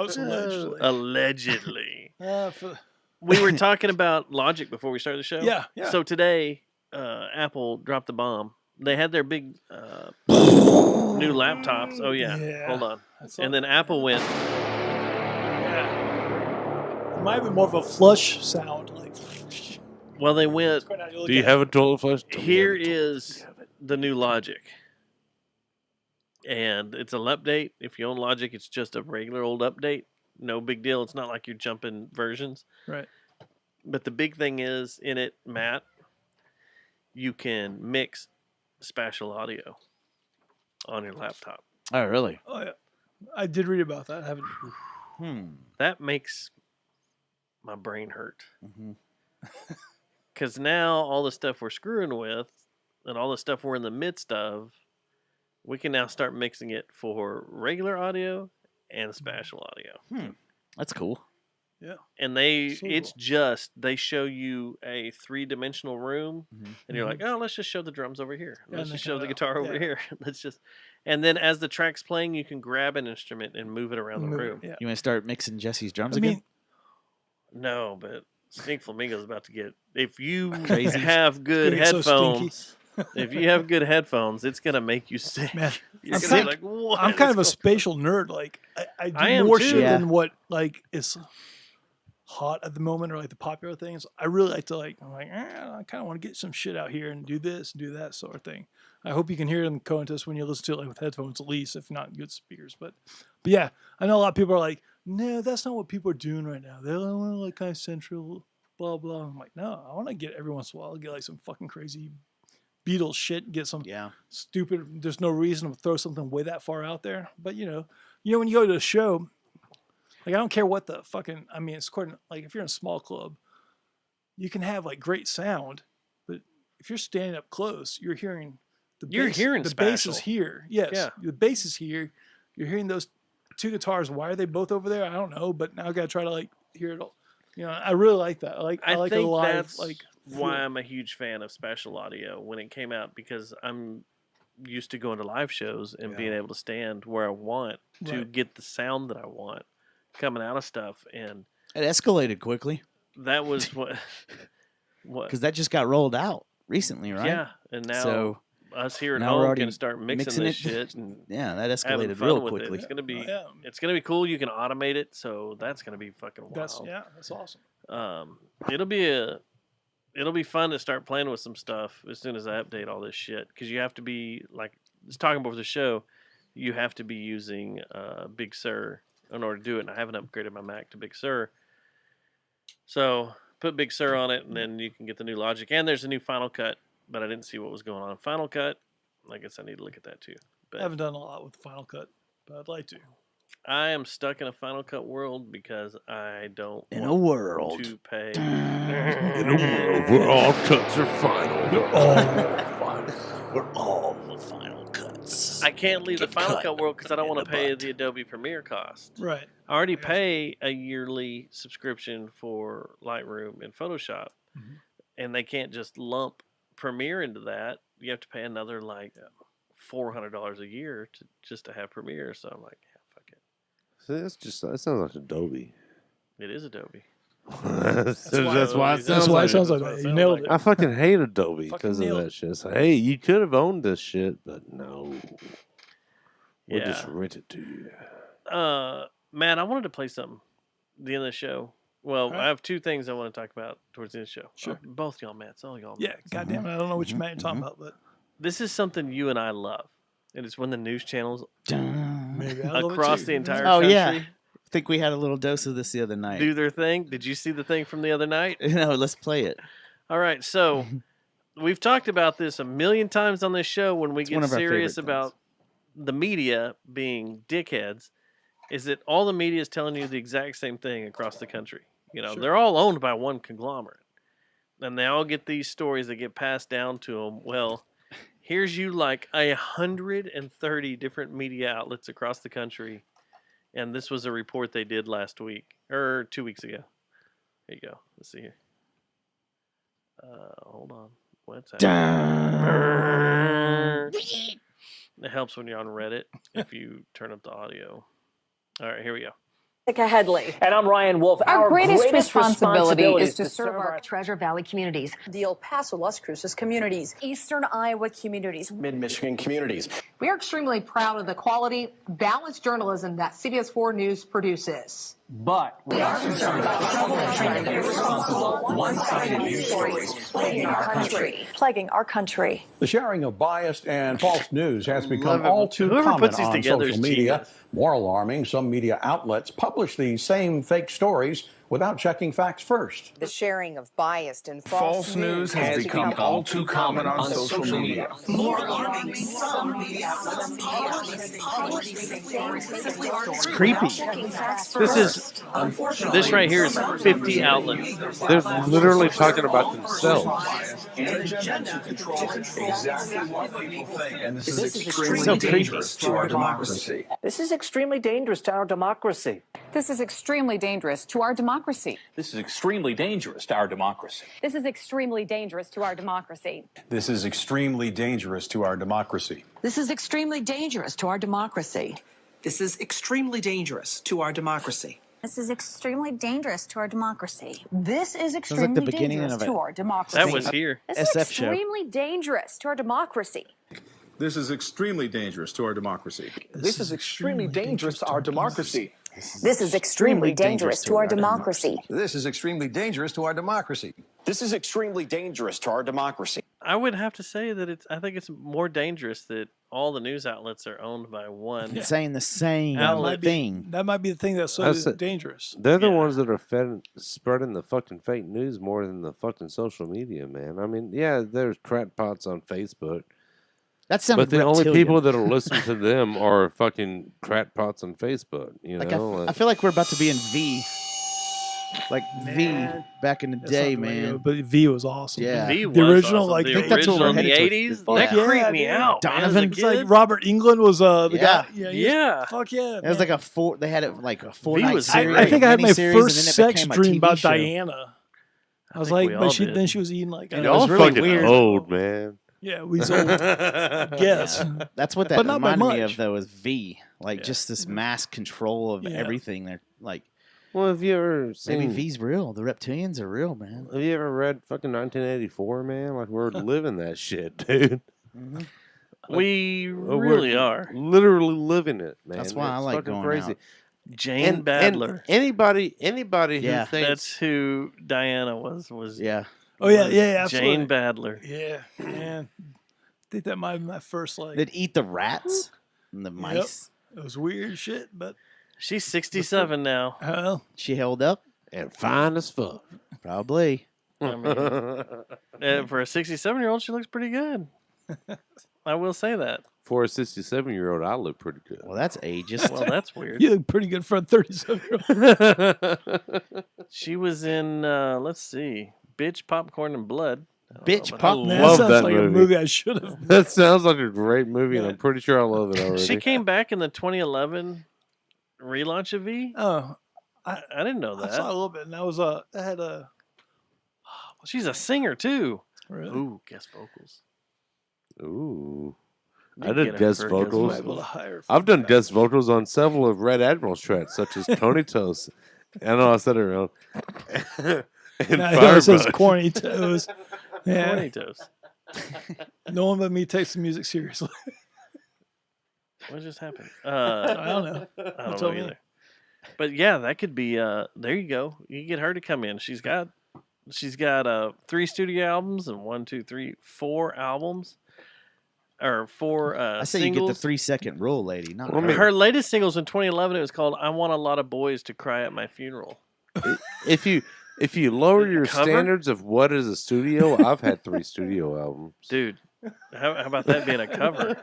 it's allegedly. Allegedly. For, We were talking about Logic before we started the show. Yeah, yeah. So today, Apple dropped the bomb. They had their big new laptops. Oh yeah. Yeah. Hold on. That's And then Apple went. yeah. It might be more of a flush sound, like. Well, they went. Do you have a toilet flush? Here is the new Logic. And it's an update. If you own Logic, it's just a regular old update. No big deal. It's not like you're jumping versions. Right. But the big thing is in it, Matt, you can mix spatial audio on your laptop. Oh, really? Oh yeah, I did read about that. I haven't. That makes my brain hurt. Mm-hmm. Because now all the stuff we're screwing with and all the stuff we're in the midst of, we can now start mixing it for regular audio and spatial audio. That's cool. Yeah. And they show you a 3-dimensional room, and you're like, oh, let's just show the drums over here. Yeah, Let's and just they show the kinda- guitar over yeah. here. And then as the track's playing, you can grab an instrument and move it around the Move it, room. yeah. You want to start mixing Jesse's drums I again? mean, No, but Stink Flamingo's about to get. If you Crazy. have good It's gonna get so stinky. headphones, if you have good headphones, it's gonna make you sick. Man, You're I'm gonna be kind- like, what? I'm kind is of a spatial nerd. Like I do I am more too. shit Yeah. than what like is hot at the moment or like the popular things. I really like to I kind of want to get some shit out here and do this and do that sort of thing. I hope you can hear it in the contest when you listen to it like with headphones at least, if not good speakers. But yeah, I know a lot of people are like, no, that's not what people are doing right now. They want to like kind of central, blah blah. I'm like, no, I want to get every once in a while get like some fucking crazy Beatles shit, get some stupid. There's no reason to throw something way that far out there. But you know when you go to a show, like I don't care what the fucking. I mean, it's according like if you're in a small club, you can have like great sound, but if you're standing up close, you're hearing the You're bass, hearing the bass is spatial. here. Yes, Yeah. the bass is here. You're hearing those two guitars. Why are they both over there? I don't know. But now I gotta try to like hear it all. You know, I really like that. I like a think live that's like. why I'm a huge fan of spatial audio when it came out, because I'm used to going to live shows and being able to stand where I want to Right. get the sound that I want coming out of stuff, and It escalated quickly that was what because that just got rolled out recently, right? Yeah, and now So us here at now we're home already can start mixing this shit and yeah, that having escalated fun real with quickly. It. It's gonna be yeah. it's gonna be cool. You can automate it, so that's gonna be fucking wild. That's awesome. It'll be fun to start playing with some stuff as soon as I update all this shit, because you have to be like just talking before the show. You have to be using Big Sur in order to do it, and I haven't upgraded my Mac to Big Sur. So put Big Sur on it, and then you can get the new Logic. And there's a new Final Cut, but I didn't see what was going on. Final Cut, I guess I need to look at that too. But I haven't done a lot with Final Cut, but I'd like to. I am stuck in a Final Cut world because I don't In want a world. to pay. In a world where all cuts are final. They're all final. We're all the final cuts. I can't leave the Get Final cut Cut world because I don't in want to the pay butt. the Adobe Premiere cost. Right. I already pay a yearly subscription for Lightroom and Photoshop, and they can't just lump Premiere into that. You have to pay another like $400 a year to have Premiere. So I'm like, yeah, fuck it. See, that sounds like Adobe. It is Adobe. That's why it That's sounds why like it sounds like that. You nailed it. I fucking hate Adobe Fucking because of nailed that shit. It's like, hey, you could have owned this shit, but no. We'll Yeah. just rent it to you. Matt, I wanted to play something at the end of the show. Well, Alright. I have two things I want to talk about towards the end of the show. Sure. Both y'all Matts, all y'all Yeah, Matts. goddamn it. I don't know which man you're talking about, but This is something you and I love. And it's when the news channels maybe I love it across too. the entire Oh country yeah, I think we had a little dose of this the other night. do their thing. Did you see the thing from the other night? No, let's play it. All right, so we've talked about this a million times on this show when we It's one get of our serious favorite about the media being dickheads, is that all the media is telling you the exact same thing across the country. You know, Sure. they're all owned by one conglomerate, and they all get these stories that get passed down to them. Well, here's you like 130 different media outlets across the country, and this was a report they did last week or 2 weeks ago. Here you go. Let's see here. Hold on. What's that? It helps when you're on Reddit if you turn up the audio. All right, here we go. Jessica Headley. And I'm Ryan Wolf. Our greatest responsibility is to serve our Treasure Valley communities, the El Paso, Las Cruces communities, Eastern Iowa communities. Mid-Michigan communities. We are extremely proud of the quality, balanced journalism that CBS 4 News produces. But we are concerned about the trouble and trying to be responsible, one-sided news stories plaguing our country. Plaguing our country. The sharing of biased and false news has become Love it. all too Whoever common puts these on together social is media. genius. More alarming, some media outlets publish these same fake stories without checking facts first. The sharing of biased and False news has become all too common on social media. More alarming, some media outlets publish the same It's creepy. This right here is 50 outlets. They're literally talking about themselves. And an agenda to control exactly what people think. And this is extremely extremely dangerous to our democracy. This is extremely dangerous to our democracy. This is extremely dangerous to our democracy. This is extremely dangerous to our democracy. This is extremely dangerous to our democracy. This is extremely dangerous to our democracy. This is extremely dangerous to our democracy. This is extremely dangerous to our democracy. This is extremely dangerous to our democracy. This is like extremely the beginning dangerous of a- to our democracy. That was here. This is SF show. extremely dangerous to our democracy. This is extremely dangerous to our democracy. This is extremely dangerous to our democracy. This is extremely dangerous to our democracy. This is extremely dangerous to our democracy. This is extremely dangerous to our democracy. I would have to say that I think it's more dangerous that all the news outlets are owned by one. saying the same Outlet. thing. That might be the thing that's so That's it. dangerous. They're the Yeah. ones that are spreading the fucking fake news more than the fucking social media, man. I mean, yeah, there's crackpots on Facebook, That sounded but the only reptilian. people that'll listen to them are fucking crackpots on Facebook. You Like know, I feel like we're about to be in V. Like V back in the That's day, not the way to man. go, but V was awesome. Yeah. V The was original, awesome. like, the I think that's what original we're in the headed 80s. towards. That Fuck yeah, creeped me dude. out. man, as a Donovan. It's like kid. Robert England was the Yeah. guy. Yeah, Yeah. Fuck yeah. It was like a four. They had it like a 4-night was series. great. I think I had my miniseries, first and then it sex became a dream TV about show. Diana. I was think like, we but all she did. then she was eating like And y'all it was really fucking weird. old, man. yeah, we was old. Yes. That's what that But not by reminded me much. of, though, is V. Like just this mass control of Yeah. everything. They're like, Well, have you ever maybe seen? V's real. The reptilians are real, man. Have you ever read fucking 1984, man? Like we're living that shit, dude. Mm-hmm. We We're really are. literally living it, man. That's why I It's like fucking going crazy. out. Jane And Badler. anybody Yeah. who thinks That's who Diana was. Yeah. Oh yeah, was yeah, absolutely. Jane Badler. Yeah, man. I think that might be my first like. They'd eat the rats and the mice. It was weird shit, but She's 67 now. well, She held up? and fine as fuck. Probably. I mean, for a 67-year-old, she looks pretty good. I will say that. For a 67-year-old, I look pretty good. Well, that's ageist. Well, that's weird. you look pretty good for a 37-year-old. She was in, let's see, Bitch, Popcorn, and Blood. Bitch, but Pop. Man, love that sounds that like a movie. movie I should have. That sounds like a great movie, and I'm pretty sure I love it already. She came back in the 2011 relaunch of V. Oh, I didn't know I saw a that. little bit, and that was that had a She's a singer, too. really. Ooh, guest vocals. Ooh. They I get did her guest for vocals. Might be able to hire I've done guest vocals on several of Red Admirals tracks, such as Tony Toast. I know I said it wrong. And Now, it says Firebrush. corny toes. Yeah, Corny Toast. no one but me takes the music seriously. What just happened? I don't know. I You don't tell know me. either. But yeah, that could be. There you go. You can get her to come in. She's got 3 studio albums and 4 albums, or 4 I say singles. you get the 3-second rule, lady. Not Well, I her. mean- Her latest singles in 2011. It was called "I Want a Lot of Boys to Cry at My Funeral." if you If you lower your cover? standards of what is a studio, I've had 3 studio albums. Dude, how about that being a cover?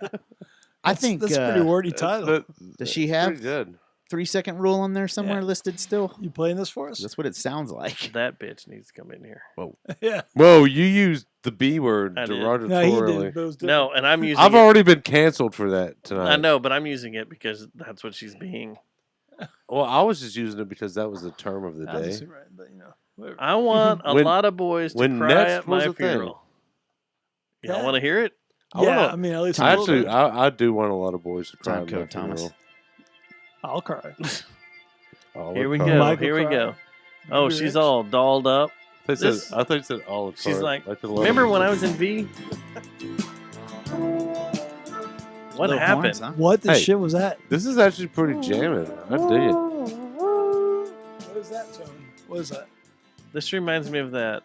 I think that's a pretty wordy title. Does she have pretty good. 3-second rule on there somewhere listed still? You playing this for us? That's what it sounds like. That bitch needs to come in here. Whoa. Yeah. Whoa, you used the B word I did. derogatorily. No, he did. But it was different. No, and I'm using I've it. already been canceled for that tonight. I know, but I'm using it because that's what she's being. Well, I was just using it because that was the term of the I was day. just right, but you know, whatever. I want a lot of boys to when cry Next at was my a thing. funeral. Y'all Yeah. want to hear it? Yeah, I mean, at least a little Actually, bit. I do want a lot of boys to cry Time at my code, Thomas. funeral. I'll cry. All Here the we time. go. Michael Here we cry. go. Oh, Maybe she's Rich. all dolled up. I This- think it said all the She's time. like, the remember letter. when I was in V? What Little happened? horns, huh? What the Hey. shit was that? This is actually pretty jamming. I dig it. What is that tone? What is that? This reminds me of that.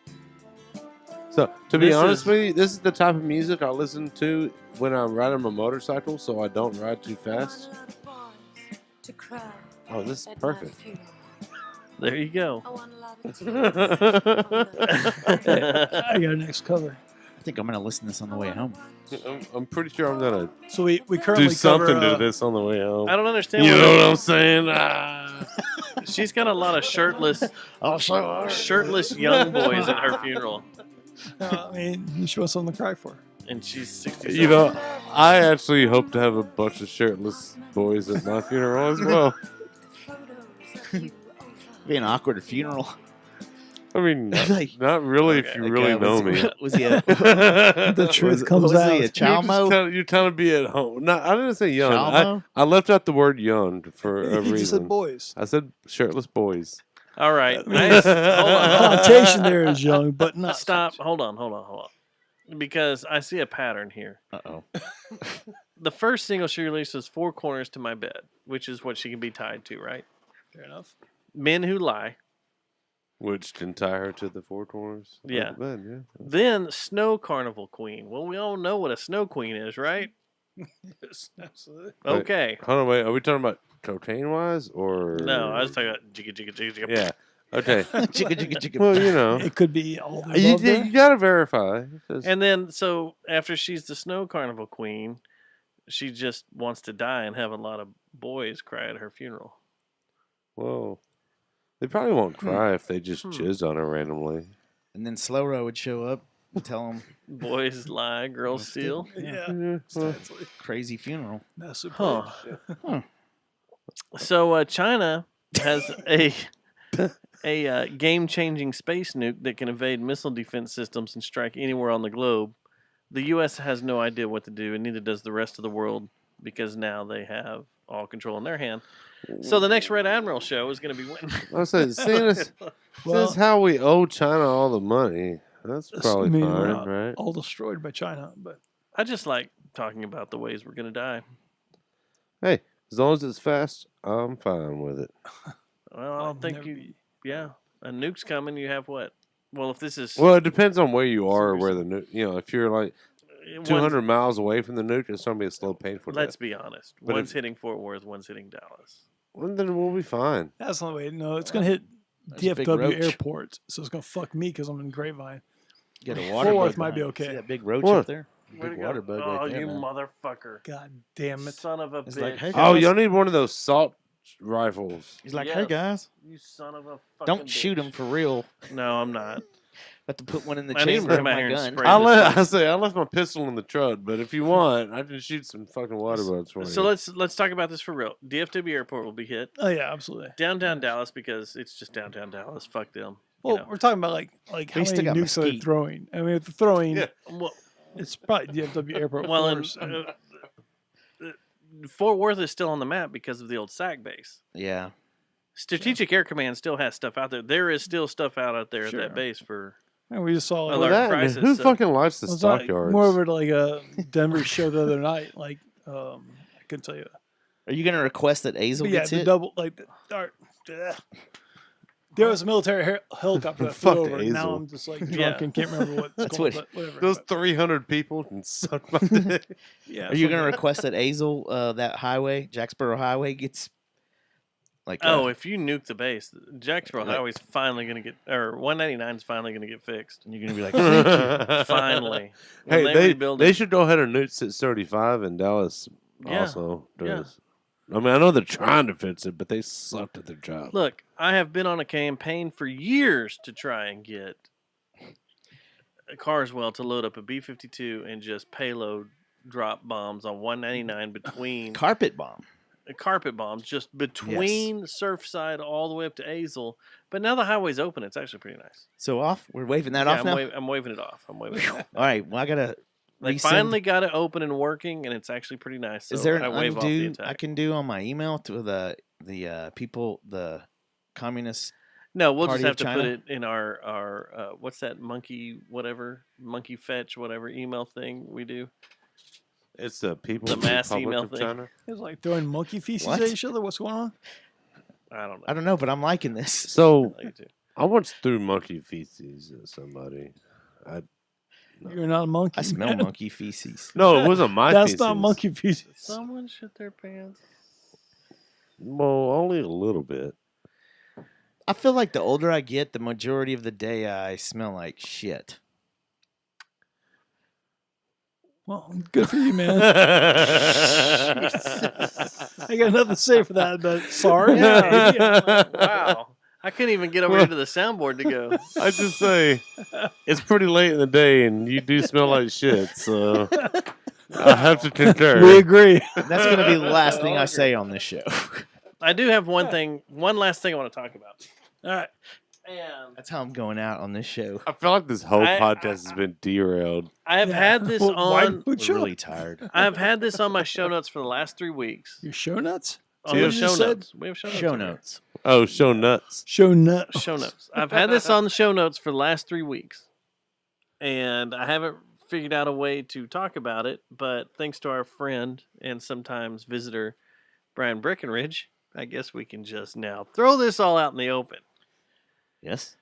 So, to be This honest is- with you, this is the type of music I listen to when I'm riding my motorcycle, so I don't ride too fast. Oh, this is perfect. There you go. I got a next cover. I think I'm gonna listen to this on the way home. I'm pretty sure I'm gonna So we currently do something cover, to this on the way home. I don't understand. You why know that- what I'm saying? Ah. She's got a lot of shirtless young boys at her funeral, I mean, she wants something to cry for. and she's 60. You know, I actually hope to have a bunch of shirtless boys at my funeral as well. Be an awkward funeral. I mean, not, Like- not really if Okay, you That really guy know was, me. Was he a The truth comes was he out. a You're Chalmo? you're telling me at home. No, I didn't say young. Chalmo? I left out the word young for a He reason. just said boys. I said shirtless boys. All right, nice. Hold on. Connotation there is young, but not. Stop. Hold on. Because I see a pattern here. Uh-oh. The first single she released was Four Corners to My Bed, which is what she can be tied to, right? Fair enough. Men Who Lie. Which can tie her to the four corners. of Yeah. the bed, yeah. Then Snow Carnival Queen. Well, we all know what a snow queen is, right? Yes, absolutely. Wait, Okay. Hold on, wait. Are we talking about cocaine wise or No, I was talking about jigga jigga jigga jigga. Yeah. Okay. Chicka, chicka, chicka. Well, you know, It could be all the you, above there. you gotta verify. 'Cause- And then, so after she's the Snow Carnival Queen, she just wants to die and have a lot of boys cry at her funeral. Whoa. They probably won't cry if they just jizz on her randomly. And then Slow-Ro would show up and tell him Boys lie, girls steal. Yeah. crazy funeral. That's Huh. Huh. So China has a game-changing space nuke that can evade missile defense systems and strike anywhere on the globe. The U.S. has no idea what to do, and neither does the rest of the world, because now they have all control in their hand. So the next Red Admiral show is going to be when? I said, seeing as Well- how we owe China all the money, that's I probably mean, we're fine, not right? all destroyed by China, but I just like talking about the ways we're going to die. Hey, as long as it's fast, I'm fine with it. Well, I don't think you. Yeah, a nuke's coming. You have what? Well, if this is Well, it depends on where you are, or where the nuke. You know, if you're like one's- 200 miles away from the nuke, it's gonna be a slow, painful Let's death. be honest. But One's if- hitting Fort Worth, one's hitting Dallas. Well, then we'll be fine. that's not the way. No, it's gonna hit That's a big DFW roach. airport, so it's gonna fuck me because I'm in Grapevine. Get a water Fort bug Worth might be behind. okay. See that big roach What? up there? Where'd Big it go? water bug Oh, right there, you man. motherfucker! God damn it! Son of a It's bitch! like, hey, Oh, guys. y'all need one of those salt rifles. He's like, Yes. hey guys, You son of a fucking don't shoot bitch. him for real. No, I'm not. Have to put one in the I need him chamber to of come out my here and gun. spray I left my pistol in the truck, but if you want, I can shoot some fucking water bullets for So you. let's talk about this for real. DFW Airport will be hit. Oh yeah, absolutely. Downtown Dallas because it's just downtown Dallas. Fuck them. Well, we're talking about like how We still many got nukes are they Mesquite. throwing? I mean, if they're throwing, Well, it's probably DFW airport. well, and, force. Fort Worth is still on the map because of the old SAC base. Yeah. Strategic Air Command still has stuff out there. There is still stuff out there Sure. at that base for. And we just saw Well, like, our That, crisis, who so- fucking likes the was like stockyards? more over to like a Denver show the other night. Like I couldn't tell you. Are you gonna request that Azel But yeah, gets the hit? double like there was a military helicopter that Fuck flew over. And now Azel. I'm just like drunk Yeah. and can't remember what. That's called, what- but whatever. Those but, 300 people can suck my dick. yeah, Are you fuck gonna that. request that Azel, that highway, Jacksboro Highway, gets Like if you nuke the base, Jacksboro Highway's finally going to get, or 199 is finally going to get fixed. And you're going to be like, thank you. Finally. Hey, When they rebuild they it- should go ahead and nuke 635 in Dallas. Yeah, Also yeah. does. I mean, I know they're trying to fix it, but they sucked at their job. Look, I have been on a campaign for years to try and get Carswell to load up a B-52 and just payload drop bombs on 199 between Carpet bomb. carpet bombs just between Surfside all the way up to Azle. But now the highway's open. It's actually pretty nice. So off? We're waving that Yeah, off now? I'm waving it off. I'm waving it off. All right. Well, I got to They finally got it open and working, and it's actually pretty nice. So Is there an I wave off the undo attack. I can do on my email to the people, the communist? No, we'll Party just of have to put China? it in our what's that monkey fetch whatever email thing we do. It's the people. The mass Republic email of thing. China. It's like throwing monkey feces What? at each other. What's going on? I don't know. But I'm liking this. So I do too. I once threw monkey feces at somebody. You're not a monkey. I smell man. monkey feces. No, it wasn't my That's feces. not monkey feces. Someone shit their pants. Well, only a little bit. I feel like the older I get, the majority of the day I smell like shit. Well, good for you, man. I got nothing to say for that, but sorry. Wow. I couldn't even get over here to the soundboard to go. I just say it's pretty late in the day, and you do smell like shit. So I have to concur. We agree. That's going to be the last thing I say on this show. I do have one last thing I want to talk about. All right. That's how I'm going out on this show. I feel like this whole I- podcast has been derailed. I have had this Well, why on. would you? I'm really tired. I've had this on my show notes for the last 3 weeks. Your show nuts? On See the what you show said? notes. We have show notes. Show over here. notes. Oh, show nuts. Show nuts. Show notes. I've had this on the show notes for the last 3 weeks, and I haven't figured out a way to talk about it. But thanks to our friend and sometimes visitor Brian Breckenridge, I guess we can just now throw this all out in the open. Yes.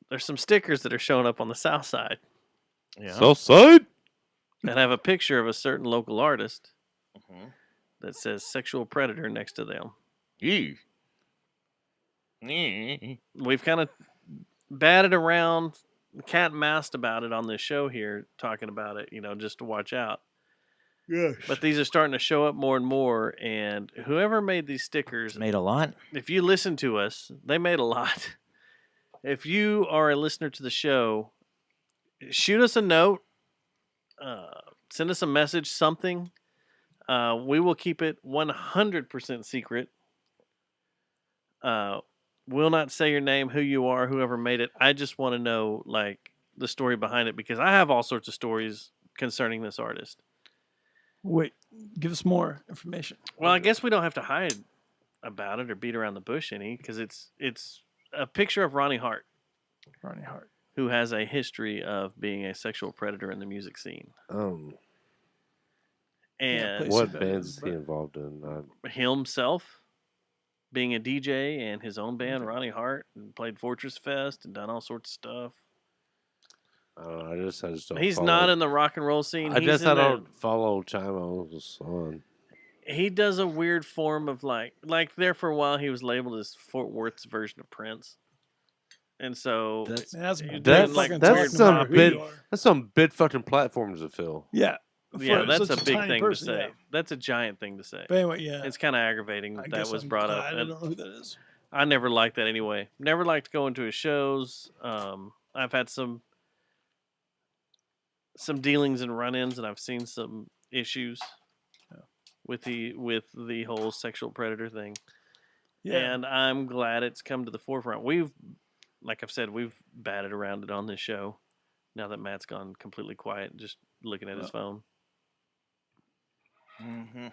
There's some stickers that are showing up on the south side Yeah. Southside. that have a picture of a certain local artist Mm-hmm. that says sexual predator next to them. Ew. We've kind of batted around, cat and moused about it on this show here, talking about it, just to watch out. Yes. But these are starting to show up more and more, and whoever made these stickers, Made a lot. if you listen to us, they made a lot. If you are a listener to the show, shoot us a note, send us a message, something. We will keep it 100% secret. Will not say your name, who you are, whoever made it. I just want to know, the story behind it, because I have all sorts of stories concerning this artist. Wait, give us more information. Well, I guess we don't have to hide about it or beat around the bush any, because it's a picture of Ronnie Hart, Ronnie Hart. who has a history of being a sexual predator in the music scene. And please. What bands is he involved in? himself being a DJ and his own band, Ronnie Hart, and played Fortress Fest and done all sorts of stuff. I just don't. He's follow. not in the rock and roll scene. I He's guess in I the- don't follow Chimo's on. He does a weird form of like there for a while he was labeled as Fort Worth's version of Prince. And so That's doing, That's like, that's weird some pop- bit. That's some bit fucking platforms to fill. Yeah. Yeah, For that's such a big tiny thing person, to say. yeah. That's a giant thing to say. But anyway, yeah. It's kind of aggravating I that guess was I'm brought glad up. I And don't know who that is. I never liked that anyway. Never liked going to his shows. I've had some dealings and run-ins, and I've seen some issues with the whole sexual predator thing. Yeah. And I'm glad it's come to the forefront. Like I've said, we've batted around it on this show. Now that Matt's gone completely quiet, just looking at his phone. Mm-hmm.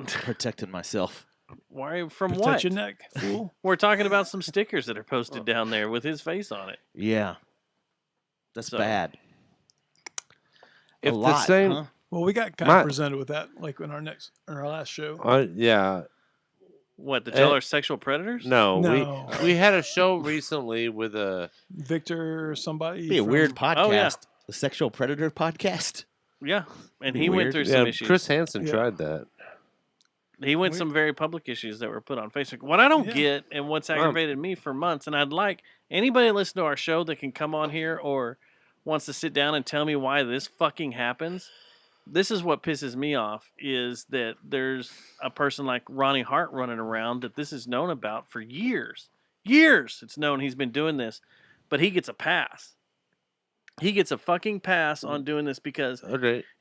Protected myself. Why? From Protect what? your neck, fool. We're talking about some stickers that are posted down there with his face on it. Yeah. That's So- bad. If a the lot, same- huh? Well, we got kind of presented with that, like in our last show. Yeah. What, to tell our sexual predators? No, No. we had a show recently with a Victor or somebody. Be a from- weird podcast. Oh, yeah. The Sexual Predator podcast. Yeah, and Be he went weird. through yeah. some issues. Chris Hansen Yeah. tried that. He went some very public issues that were put on Facebook. What I don't get, and what's aggravated me for months, and I'd like anybody to listen to our show that can come on here or wants to sit down and tell me why this fucking happens. This is what pisses me off, is that there's a person like Ronnie Hart running around that this is known about for years. Years it's known he's been doing this, but he gets a pass. He gets a fucking pass on doing this because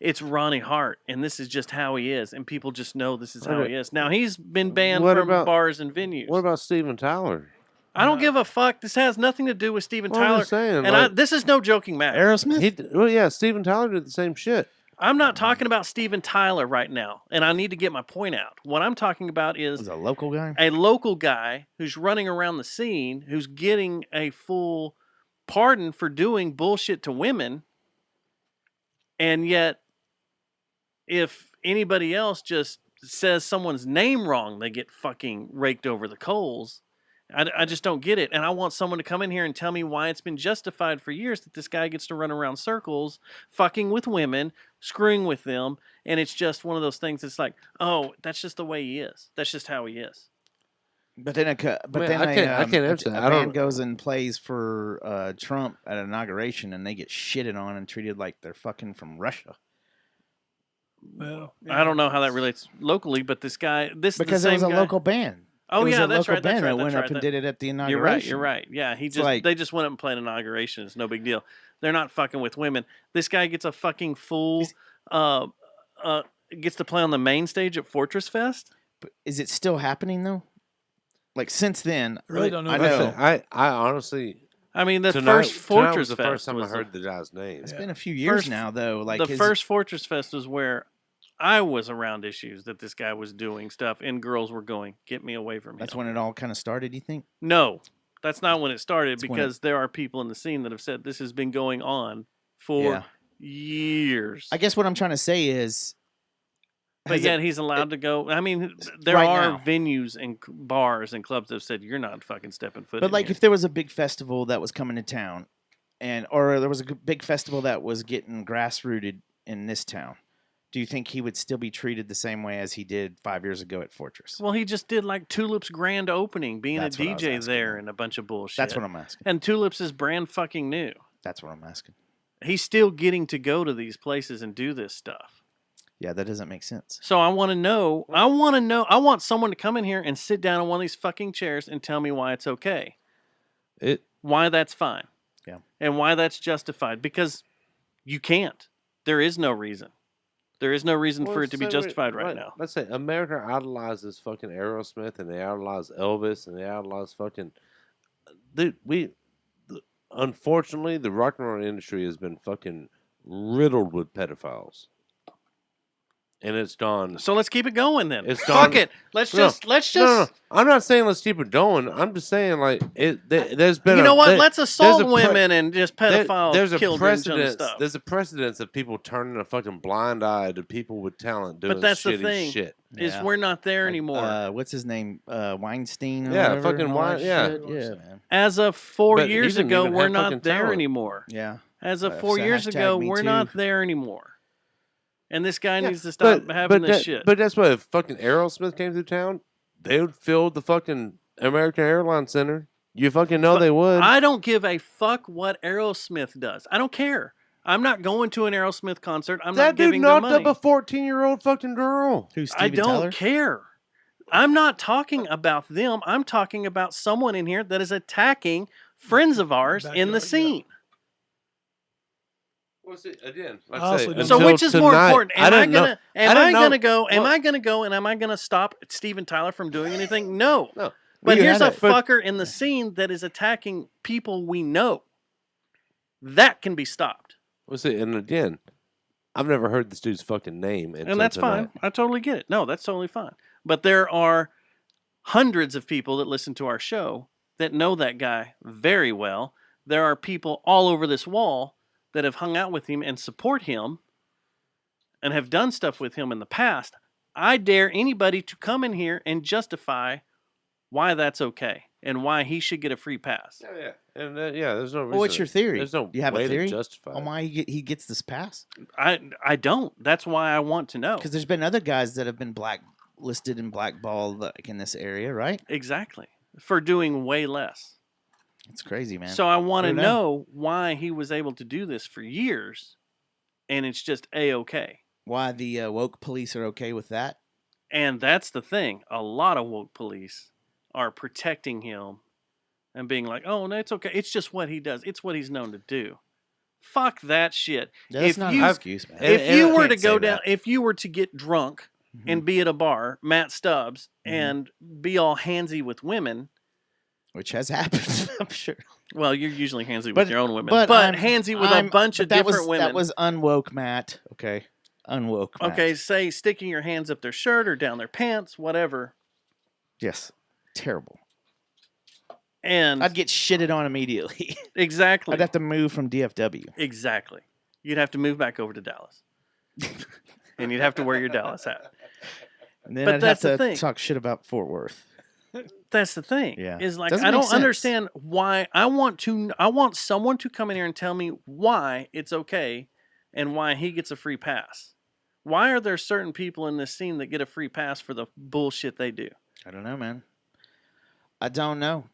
it's Ronnie Hart, and this is just how he is, and people just know this is how he is. Now, he's been banned from bars and venues. What about Steven Tyler? I don't give a fuck. This has nothing to do with Steven Well, Tyler. I'm just saying, and like- this is no joking matter. Aerosmith? Well, yeah, Steven Tyler did the same shit. I'm not talking about Steven Tyler right now, and I need to get my point out. What I'm talking about is a local guy? A local guy who's running around the scene, who's getting a full pardon for doing bullshit to women, and yet if anybody else just says someone's name wrong, they get fucking raked over the coals. I just don't get it. And I want someone to come in here and tell me why it's been justified for years that this guy gets to run around circles, fucking with women, screwing with them, and it's just one of those things that's like, oh, that's just the way he is. That's just how he is. But then, I can't answer that. a I don't- band goes and plays for Trump at an inauguration, and they get shitted on and treated like they're fucking from Russia. Well, I don't know how that relates locally, but this guy, this Because is the it same was a guy. local band. Oh It was yeah, a that's local right. That's band right. that That's went right. up and That- did it at the You're right. inauguration. You're right. Yeah, It's like- they just went up and played inauguration. It's no big deal. They're not fucking with women. This guy gets a fucking full, gets to play on the main stage at Fortress Fest. But is it still happening though? Like since then, I really don't know I about know. that. I honestly. I mean, the tonight first Fortress was the Fest first time I was heard the guy's name. It's been a few years First- now though. Like the his- first Fortress Fest was where I was around issues that this guy was doing stuff, and girls were going, "Get me away from him." That's when it all kind of started. You think? No, that's not when it started, That's when because there are people in the scene that have said this has been going on for years. I guess what I'm trying to say is, But has yet it- he's allowed to go. I mean, there Right are now. venues and bars and clubs that have said you're not fucking stepping foot. But in like, here." if there was a big festival that was coming to town, or there was a big festival that was getting grassrooted in this town, do you think he would still be treated the same way as he did 5 years ago at Fortress? Well, he just did like Tulip's grand opening, being That's a what I was DJ asking. there and a bunch of bullshit. That's what I'm asking. And Tulip's is brand fucking new. That's what I'm asking. He's still getting to go to these places and do this stuff. Yeah, that doesn't make sense. So I want to know. I want someone to come in here and sit down on one of these fucking chairs and tell me why it's okay. Why that's fine. Yeah. And why that's justified. Because you can't. There is no reason. There is no reason for it to be justified right now. Let's say America idolizes fucking Aerosmith, and they idolize Elvis, and they idolize fucking. Dude, unfortunately, the rock and roll industry has been fucking riddled with pedophiles. And it's done. So let's keep it going then. It's Fuck done. it. Let's No, just. No. I'm not saying let's keep it going. I'm just saying like there's been. You know what? Let's there's assault a women and just pedophile There's a children and precedence. stuff. There's a precedence of people turning a fucking blind eye to people with talent doing But that's the shitty thing. shit. Is we're not there anymore. What's his name? Weinstein. Or Yeah, whatever, fucking and all that Wein- yeah. shit? Yeah, man. As of 4 But he years didn't ago, even we're have not fucking there talent. anymore. Yeah. As of So 4 years hashtag ago, me we're too. not there anymore. And this guy needs to stop having this shit. But that's why if fucking Aerosmith came through town, they would fill the fucking American Airlines Center. You fucking know they would. I don't give a fuck what Aerosmith does. I don't care. I'm not going to an Aerosmith concert. I'm that not dude giving them knocked money. up a 14-year-old fucking girl. Who's I don't care. I'm not talking about them. I'm talking about someone in here that is attacking friends of ours in the scene. Well, see, again, like I I say, also don't- So until which is more tonight, important? Am I didn't know- gonna am didn't I know- gonna go? Am well, I gonna go and am I gonna stop Steven Tyler from doing anything? No. No. But you here's a had it. fucker in the scene that is attacking people we know. That can be stopped. Well, see, and again, I've never heard this dude's fucking name, And that's fine. I totally get it. No, that's totally fine. But there are hundreds of people that listen to our show that know that guy very well. There are people all over this wall that have hung out with him and support him and have done stuff with him in the past. I dare anybody to come in here and justify why that's okay and why he should get a free pass. Yeah, and there's no reason. Well, what's your theory? There's no Do you have way a theory to justify on it. why he gets this pass? I don't. That's why I want to know. Because there's been other guys that have been listed and blackballed like in this area, right? Exactly. For doing way less. It's crazy, man. So I want to don't know why he was able to do this for years, and it's just A-okay. Why the woke police are okay with that? And that's the thing. A lot of woke police are protecting him and being like, "Oh, no, it's okay. It's just what he does. It's what he's known to do." Fuck that shit. That's not an excuse, man. If you were to can't go say down, that. if you were to get drunk and be at a bar, Matt Stubbs, and be all handsy with women, which has happened, I'm sure. well, you're usually handsy with your own women, but but I'm- handsy with I'm- a bunch but of that different was, women. That was unwoke, Matt. Okay, unwoke. Matt. Okay, say sticking your hands up their shirt or down their pants, whatever. Yes, terrible. And I'd get shitted on immediately. Exactly. I'd have to move from DFW. Exactly. You'd have to move back over to Dallas. And you'd have to wear your Dallas hat. And then But I'd that's have the to thing. talk shit about Fort Worth. That's the thing. Yeah. Is like Doesn't I make don't sense. understand why I want someone to come in here and tell me why it's okay and why he gets a free pass. Why are there certain people in this scene that get a free pass for the bullshit they do? I don't know, man. I don't know.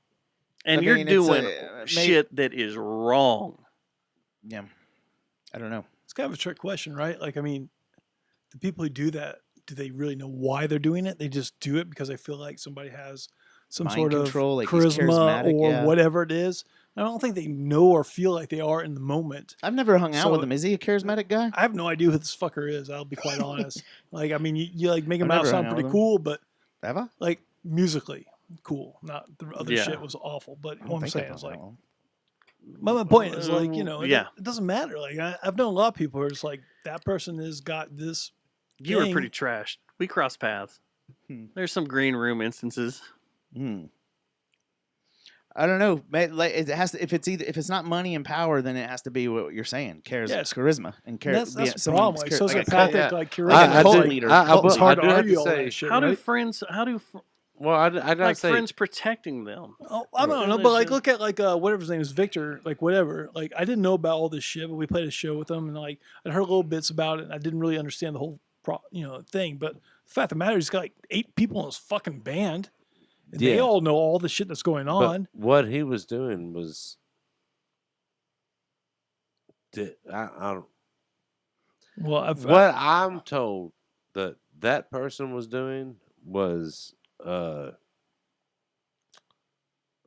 And I you're mean, it's doing a- shit that is wrong. Yeah. I don't know. It's kind of a trick question, right? Like, I mean, the people who do that, do they really know why they're doing it? They just do it because they feel like somebody has some Mind sort control, of like he's charisma charismatic, or yeah. whatever it is. I don't think they know or feel like they are in the moment. I've never hung out So- with him. Is he a charismatic guy? I have no idea who this fucker is. I'll be quite honest. Like, I mean, you like make him I've out never sound hung out pretty with him. cool, but Have I? like musically cool. Not the other Yeah. shit was awful. But I don't what I'm think saying I've is hung like, out with him. my point is like, you know, yeah. it doesn't matter. Like, I've known a lot of people who are just like, that person has got this. You were thing. pretty trashed. We crossed paths. There's some green room instances. I don't know. Like, it has to, if it's not money and power, then it has to be what you're saying. Yes. Charisma and That's the someone problem. who's Like char- sociopathic, yeah. like like a charisma. cult Like, leader. it's hard to I do have argue to all say, that shit, How do right? friends? Well, I Like gotta say, friends protecting them? Oh, I don't know, That but like, shit- look at like whatever his name is, Victor. Like whatever. Like I didn't know about all this shit, but we played a show with him, and like I heard little bits about it. And I didn't really understand the whole thing. But the fact of the matter is, he's got like 8 people in his fucking band, and they Yeah. all know all the shit that's going but on. what he was doing was, I don't. Well, What I'm told that person was doing was, I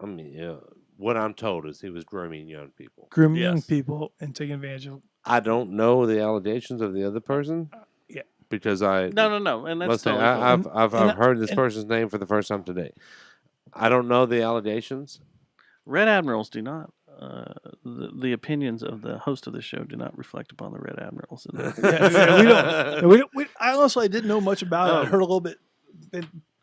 mean, what I'm told is he was grooming young people. grooming young people and taking advantage of. I don't know the allegations of the other person. Yeah. Because I No, and that's let's say totally cool. I've heard this person's name for the first time today. I don't know the allegations. Red Admirals do not. The opinions of the host of the show do not reflect upon the Red Admirals. We don't. I honestly didn't know much about it. I heard a little bit,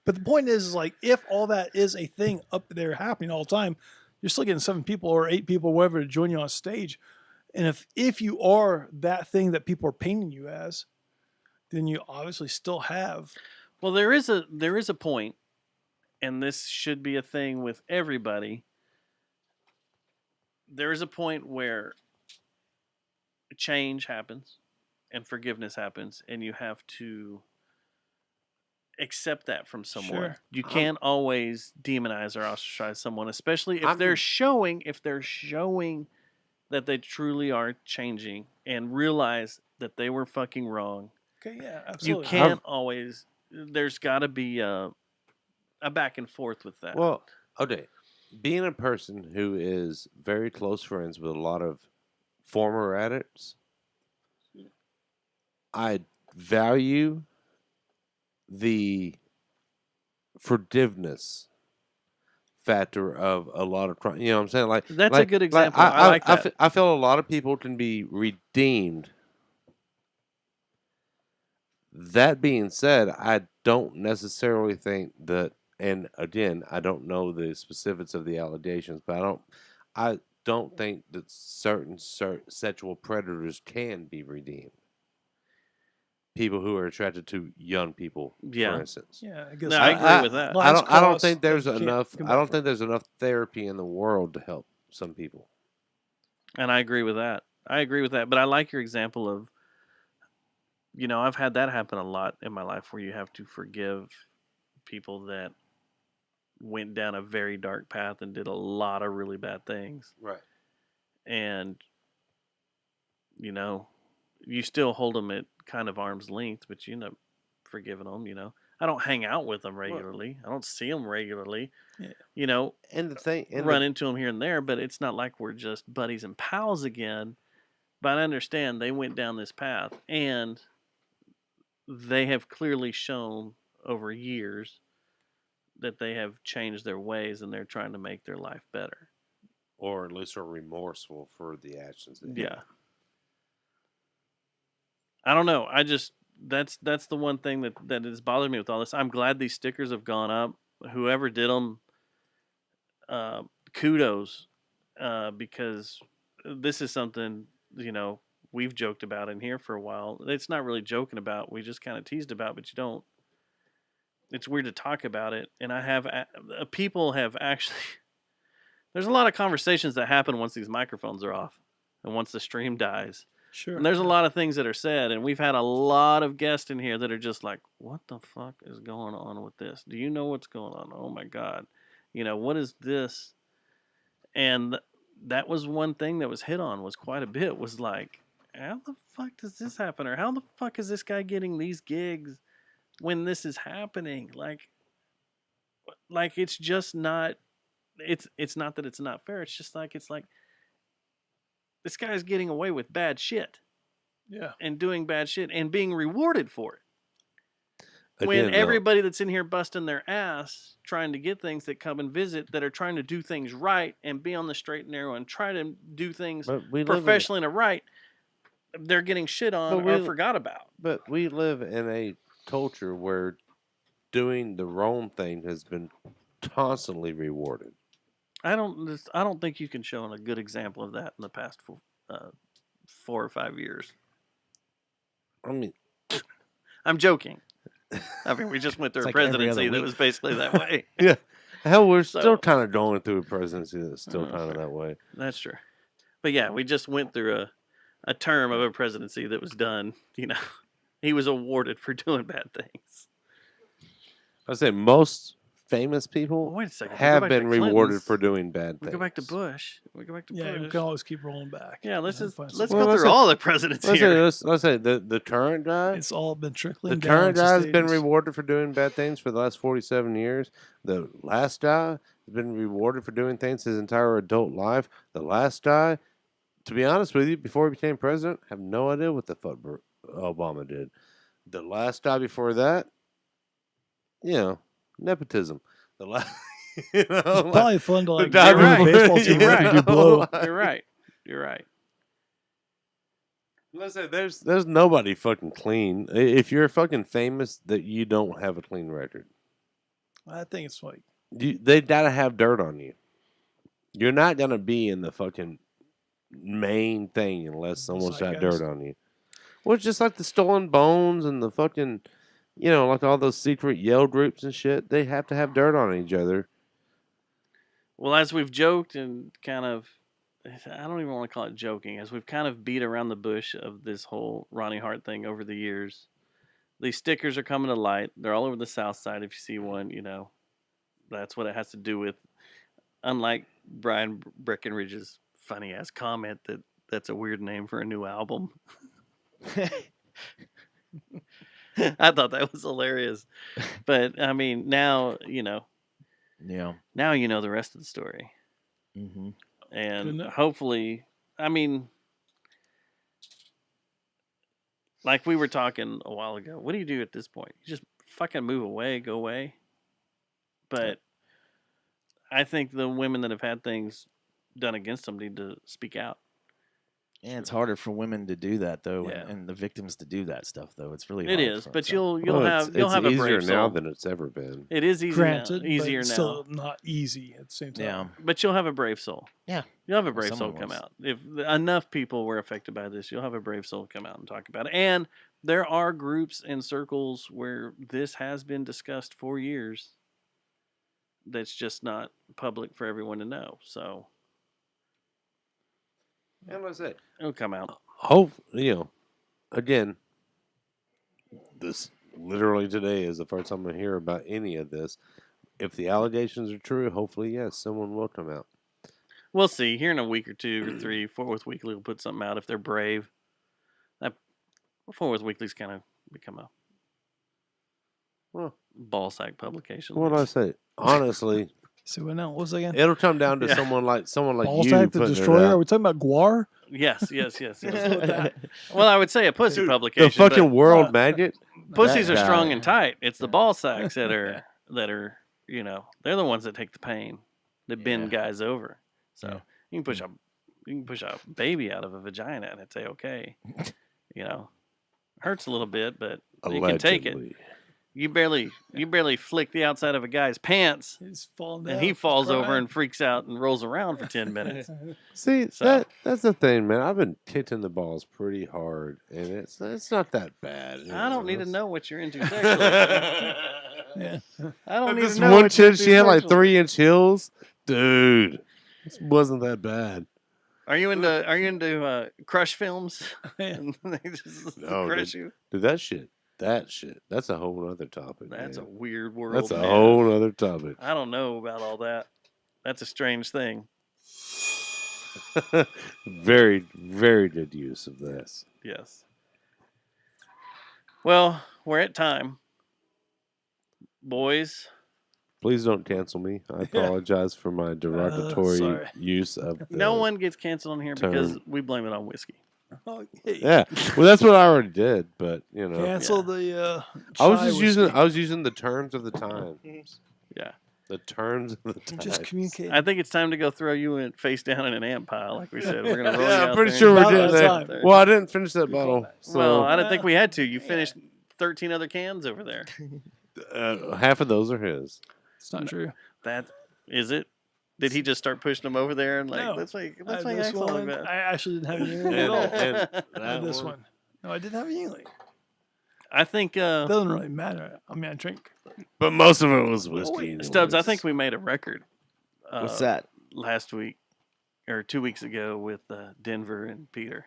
but the point is like, if all that is a thing up there happening all the time, you're still getting 7 people or 8 people, or whatever, to join you on stage. And if you are that thing that people are painting you as, then you obviously still have. Well, there is a point, and this should be a thing with everybody. There is a point where change happens and forgiveness happens, and you have to accept that from someone. Sure. You can't always demonize or ostracize someone, especially if I'm- they're showing that they truly are changing and realize that they were fucking wrong. Okay, yeah, absolutely. You can't always. There's got to be a back and forth with that. Well, okay. Being a person who is very close friends with a lot of former addicts, I value the forgiveness factor of a lot of crime. You know what I'm saying? Like That's a good example. I like that. I feel a lot of people can be redeemed. That being said, I don't necessarily think that, and again, I don't know the specifics of the allegations, but I don't think that certain sexual predators can be redeemed. People who are attracted to young people, Yeah. for instance. Yeah, I guess No, I agree with that. I don't think there's Can't enough. come I back don't from think there's enough therapy in the world to help some people. And I agree with that. But I like your example of You know, I've had that happen a lot in my life where you have to forgive people that went down a very dark path and did a lot of really bad things. Right. And, you know, you still hold them at kind of arm's length, but you end up forgiving them, you know. I don't hang out with them regularly. I don't see them regularly. Yeah. You know, And the thing, run into them here and there, but it's not like we're just buddies and pals again. But I understand they went down this path, and they have clearly shown over years that they have changed their ways and they're trying to make their life better. or at least are remorseful for the actions. Yeah. I don't know. I just that's the one thing that has bothered me with all this. I'm glad these stickers have gone up. Whoever did them, kudos, because this is something we've joked about in here for a while. It's not really joking about. We just kind of teased about, but you don't. It's weird to talk about it, and I have people have actually. There's a lot of conversations that happen once these microphones are off, and once the stream dies. Sure. And there's a lot of things that are said, and we've had a lot of guests in here that are just like, "What the fuck is going on with this? Do you know what's going on? Oh my god, what is this?" And that was one thing that was hit on was quite a bit. Was like, how the fuck does this happen, or how the fuck is this guy getting these gigs when this is happening? Like it's just not. It's not that it's not fair. It's just like this guy's getting away with bad shit. Yeah. And doing bad shit and being rewarded for it. Again, When everybody that's in here busting their ass trying to get things that come and visit that are trying to do things right and be on the straight and narrow and try to do things professionally and right, they're getting shit on or forgot about. But we live in a culture where doing the wrong thing has been constantly rewarded. I don't think you can show a good example of that in the past 4 or 5 years. I mean, I'm joking. I mean, we just went through a presidency that was basically that way. Yeah. Hell, we're still kind of going through a presidency that's still kind of that way. That's true. But yeah, we just went through a term of a presidency that was done. He was awarded for doing bad things. I say most famous people wait a second. have been rewarded for doing bad things. We go back to Bush. We can always keep rolling back. Yeah, let's go through all the presidents here. Let's say the current guy. It's all been trickling down. The current guy has been rewarded for doing bad things for the last 47 years. The last guy has been rewarded for doing things his entire adult life. The last guy, to be honest with you, before he became president, I have no idea what the fuck Obama did. The last guy before that, nepotism. The last, it's probably fun to you're right. Baseball team. You're right. You're right. Let's say there's nobody fucking clean. If you're fucking famous, that you don't have a clean record. I think it's like they gotta have dirt on you. You're not gonna be in the fucking main thing unless someone's got dirt on you. Well, it's just like the stolen bones and the fucking. Like all those secret Yale groups and shit, they have to have dirt on each other. Well, as we've joked and kind of, I don't even want to call it joking, as we've kind of beat around the bush of this whole Ronnie Hart thing over the years, these stickers are coming to light. They're all over the South Side. If you see one, that's what it has to do with. Unlike Brian Breckenridge's funny-ass comment that's a weird name for a new album. I thought that was hilarious. But, I mean, now, Yeah. Now you know the rest of the story. Mm-hmm. And hopefully, I mean, like we were talking a while ago, what do you do at this point? You just fucking move away, go away. But I think the women that have had things done against them need to speak out. Yeah, it's harder for women to do that though, Yeah. and the victims to do that stuff though. It's really It hard is, for but them. you'll have a easier brave soul now than it's ever been. It is easy granted, now, easier but now. still not easy at the same time. Yeah. But you'll have a brave soul. Yeah. You'll have a brave soul someone come was. out. If enough people were affected by this, you'll have a brave soul come out and talk about it. And there are groups and circles where this has been discussed for years. That's just not public for everyone to know. So, And let's say it'll come out. Hope again. this literally today is the first time I hear about any of this. If the allegations are true, hopefully, yes, someone will come out. We'll see. Here in a week or 2 or 3, Fort Worth Weekly will put something out if they're brave. That Fort Worth Weekly's kind of become a ball sack publication. What did I say? Honestly, So what now? What was that again? it'll come down to Yeah. someone like you Balzac the putting it Destroyer? Are out. we talking about Guar? Yes. Let's go with that. Well, I would say a pussy publication. The fucking but World Maggot. pussies That are strong guy. and tight. It's the ball sacks that are they're the ones that take the pain, that bend guys over. So you can push a baby out of a vagina and it's okay. Hurts a little bit, but you can take it. Allegedly. You barely flick the outside of a guy's pants, He's falling and down. he falls over crying. and freaks out and rolls around for 10 minutes. See, So- that's the thing, man. I've been kicking the balls pretty hard, and it's not that bad. I don't need to know what you're into sexually. Yeah. I don't need This to know one what you're chick, she had like sexually. 3-inch heels, dude. This wasn't that bad. Are you into crush films? And they just No, crush dude, you. dude, that shit. That's a whole other topic. That's a man. weird world. That's a man. whole other topic. I don't know about all that. That's a strange thing. Very, very good use of this. Yes. Well, we're at time. Boys, Please don't cancel me. I apologize for my derogatory sorry. use of the no one gets canceled on here because term. we blame it on whiskey. Oh, hey. Yeah, well, that's what I already did, but Cancel the. I was chai just whiskey. using the terms of the time. Yeah. The terms of the time. Just communicate. I think it's time to go throw you face down in an ant pile, like we said. We're gonna roll you Yeah, out I'm pretty there sure and- we're About doing that that. time. Well, I didn't finish that bottle. So Well, I didn't think we had to. You finished 13 other cans over there. half of those are his. It's not true. That is it. Did he just start pushing them over there and No. let's make I had this Axel look one. bad? I actually didn't have a Yingling And- at all. and I had this one. No, I didn't have a Yingling. I think Doesn't really matter. I mean, I drink. But most of it was whiskey. Stubbs, I anyways. think we made a record. What's that? Last week or 2 weeks ago with Denver and Peter.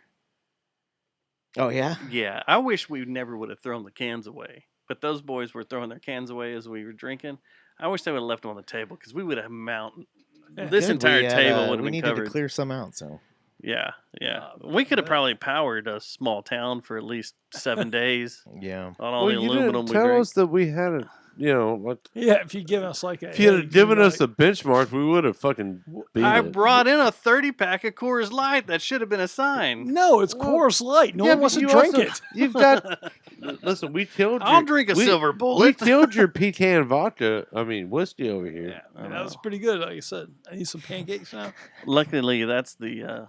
Oh yeah. Yeah, I wish we never would have thrown the cans away. But those boys were throwing their cans away as we were drinking. I wish they would have left them on the table because we would have mounted. This Good, entire we had, table would have we been needed covered. to clear some out. So Yeah. We could have probably powered a small town for at least 7 days yeah. on all Well, the you aluminum didn't we tell drank. us that we had a, like Yeah, if you'd given us like a. if you hey, had given us like, a benchmark, we would have fucking beat I it. brought in a 30-pack of Coors Light. That should have been a sign. No, it's Coors Light. No Yeah, one but wants to you drink also- it. You've got. Listen, we killed. I'll your, drink a we- silver We bullet. killed your pecan vodka. I mean whiskey over here. Yeah, that was pretty good. Like I said, I need some pancakes now. Luckily, that's the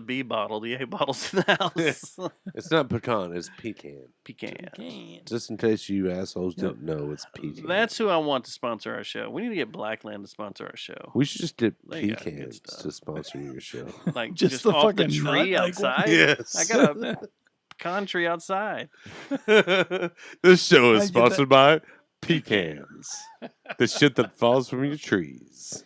B bottle. The A bottle's in the house. It's not pecan. It's pecan. Pecan. Just in case you assholes didn't know, it's pecan. That's who I want to sponsor our show. We need to get Blackland to sponsor our show. We should just get They got good pecans stuff. to sponsor your show. Like Just just the off the fucking tree nut? Like, what? outside. Yes. I got a pecan tree outside. This show I is get sponsored by pecans. The shit that falls from your trees.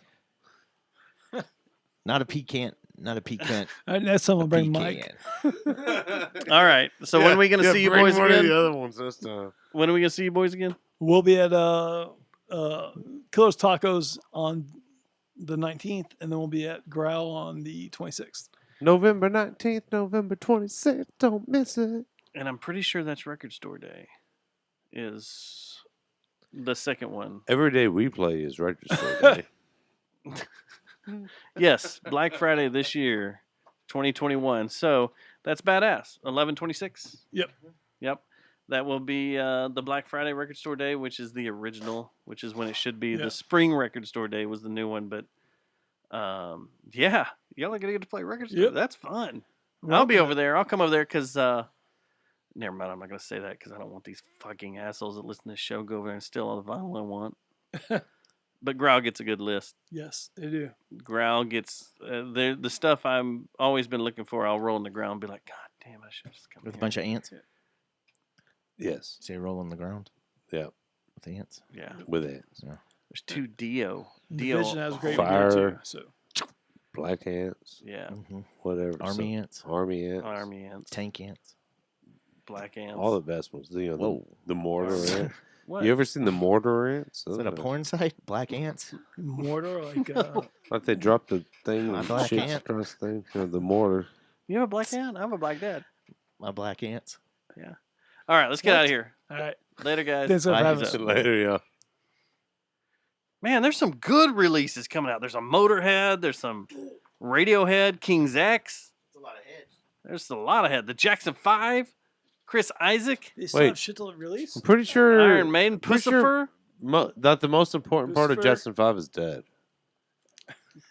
Not a pecan. Not a pecan. Next time I'll bring Mike. All right. So when are we gonna see you bring boys one of again? the other ones this time. When are we gonna see you boys again? We'll be at Killer's Tacos on the 19th, and then we'll be at Growl on the 26th. November 19th, November 26th. Don't miss it. And I'm pretty sure that's Record Store Day. Is the second one? Every day we play is Record Store Day. Yes, Black Friday this year, 2021. So that's badass. 11/26. Yep. Yep. That will be the Black Friday Record Store Day, which is the original, which is when it should be. Yeah. The Spring Record Store Day was the new one, but yeah, y'all are gonna get to play Record Store. Yep. That's fun. Well, I'll be over there. I'll come over there because. Never mind. I'm not gonna say that because I don't want these fucking assholes that listen to this show go over there and steal all the vinyl I want. But Growl gets a good list. Yes, they do. Growl gets the stuff I'm always been looking for. I'll roll on the ground and be like, God damn, I should have just come With a here." bunch of ants. Yes. So you roll on the ground Yeah. with the ants. Yeah. With it. Yeah. There's two Dio. Division has great Fire. beer too. So Black ants. Yeah. Mm-hmm. Whatever. Army ants. Army ants. Army ants. Tank ants. black ants. All the best ones. The mortar ant. What? You ever seen the mortar ants? Is that a porn site? Black ants? Mortar, like they dropped the thing My and black shit ant. across the thing. The mortar. You have a black ant? I have a black dad. My black ants. Yeah. All right, let's get out of here. All right. Later, guys. Thanks for having Peace us. out. Later, yeah. Man, there's some good releases coming out. There's a Motorhead. There's some Radiohead. King's X. That's a lot of heads. There's a lot of head. The Jackson 5. Chris Isaac. They still have shit to release? I'm pretty sure Iron Maiden. pretty Pussifer. sure that the most important part of Pussifer. Jackson 5 is dead.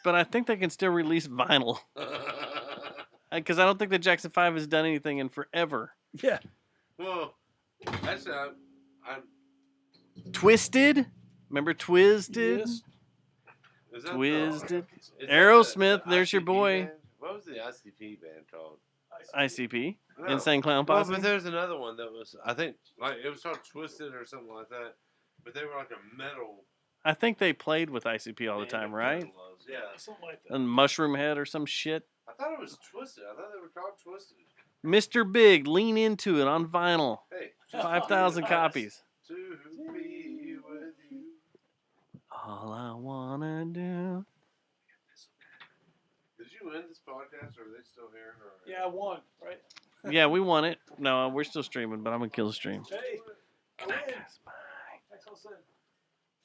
But I think they can still release vinyl. Because I don't think the Jackson 5 has done anything in forever. Yeah. Well, actually, I'm Twisted. Remember Twisted? Yes. Is that Twisted. is that Aerosmith. the There's your ICP boy. band? What was the ICP band called? ICP. No. Insane Clown Well, Posse. but there's another one that was, I think, like it was called Twisted or something like that. But they were like a metal. I think they played with ICP all the time, right? Yeah. Something like that. And Mushroom Head or some shit. I thought it was Twisted. I thought they were called Twisted. Mr. Big, Lean Into It on vinyl. Hey. 5,000 copies. To be with you. All I wanna do. Did you end this podcast or are they still here? Or? Yeah, I won, right? Yeah, we won it. No, we're still streaming, but I'm gonna kill the stream. Hey. Good night, guys. Bye. Thanks, all set.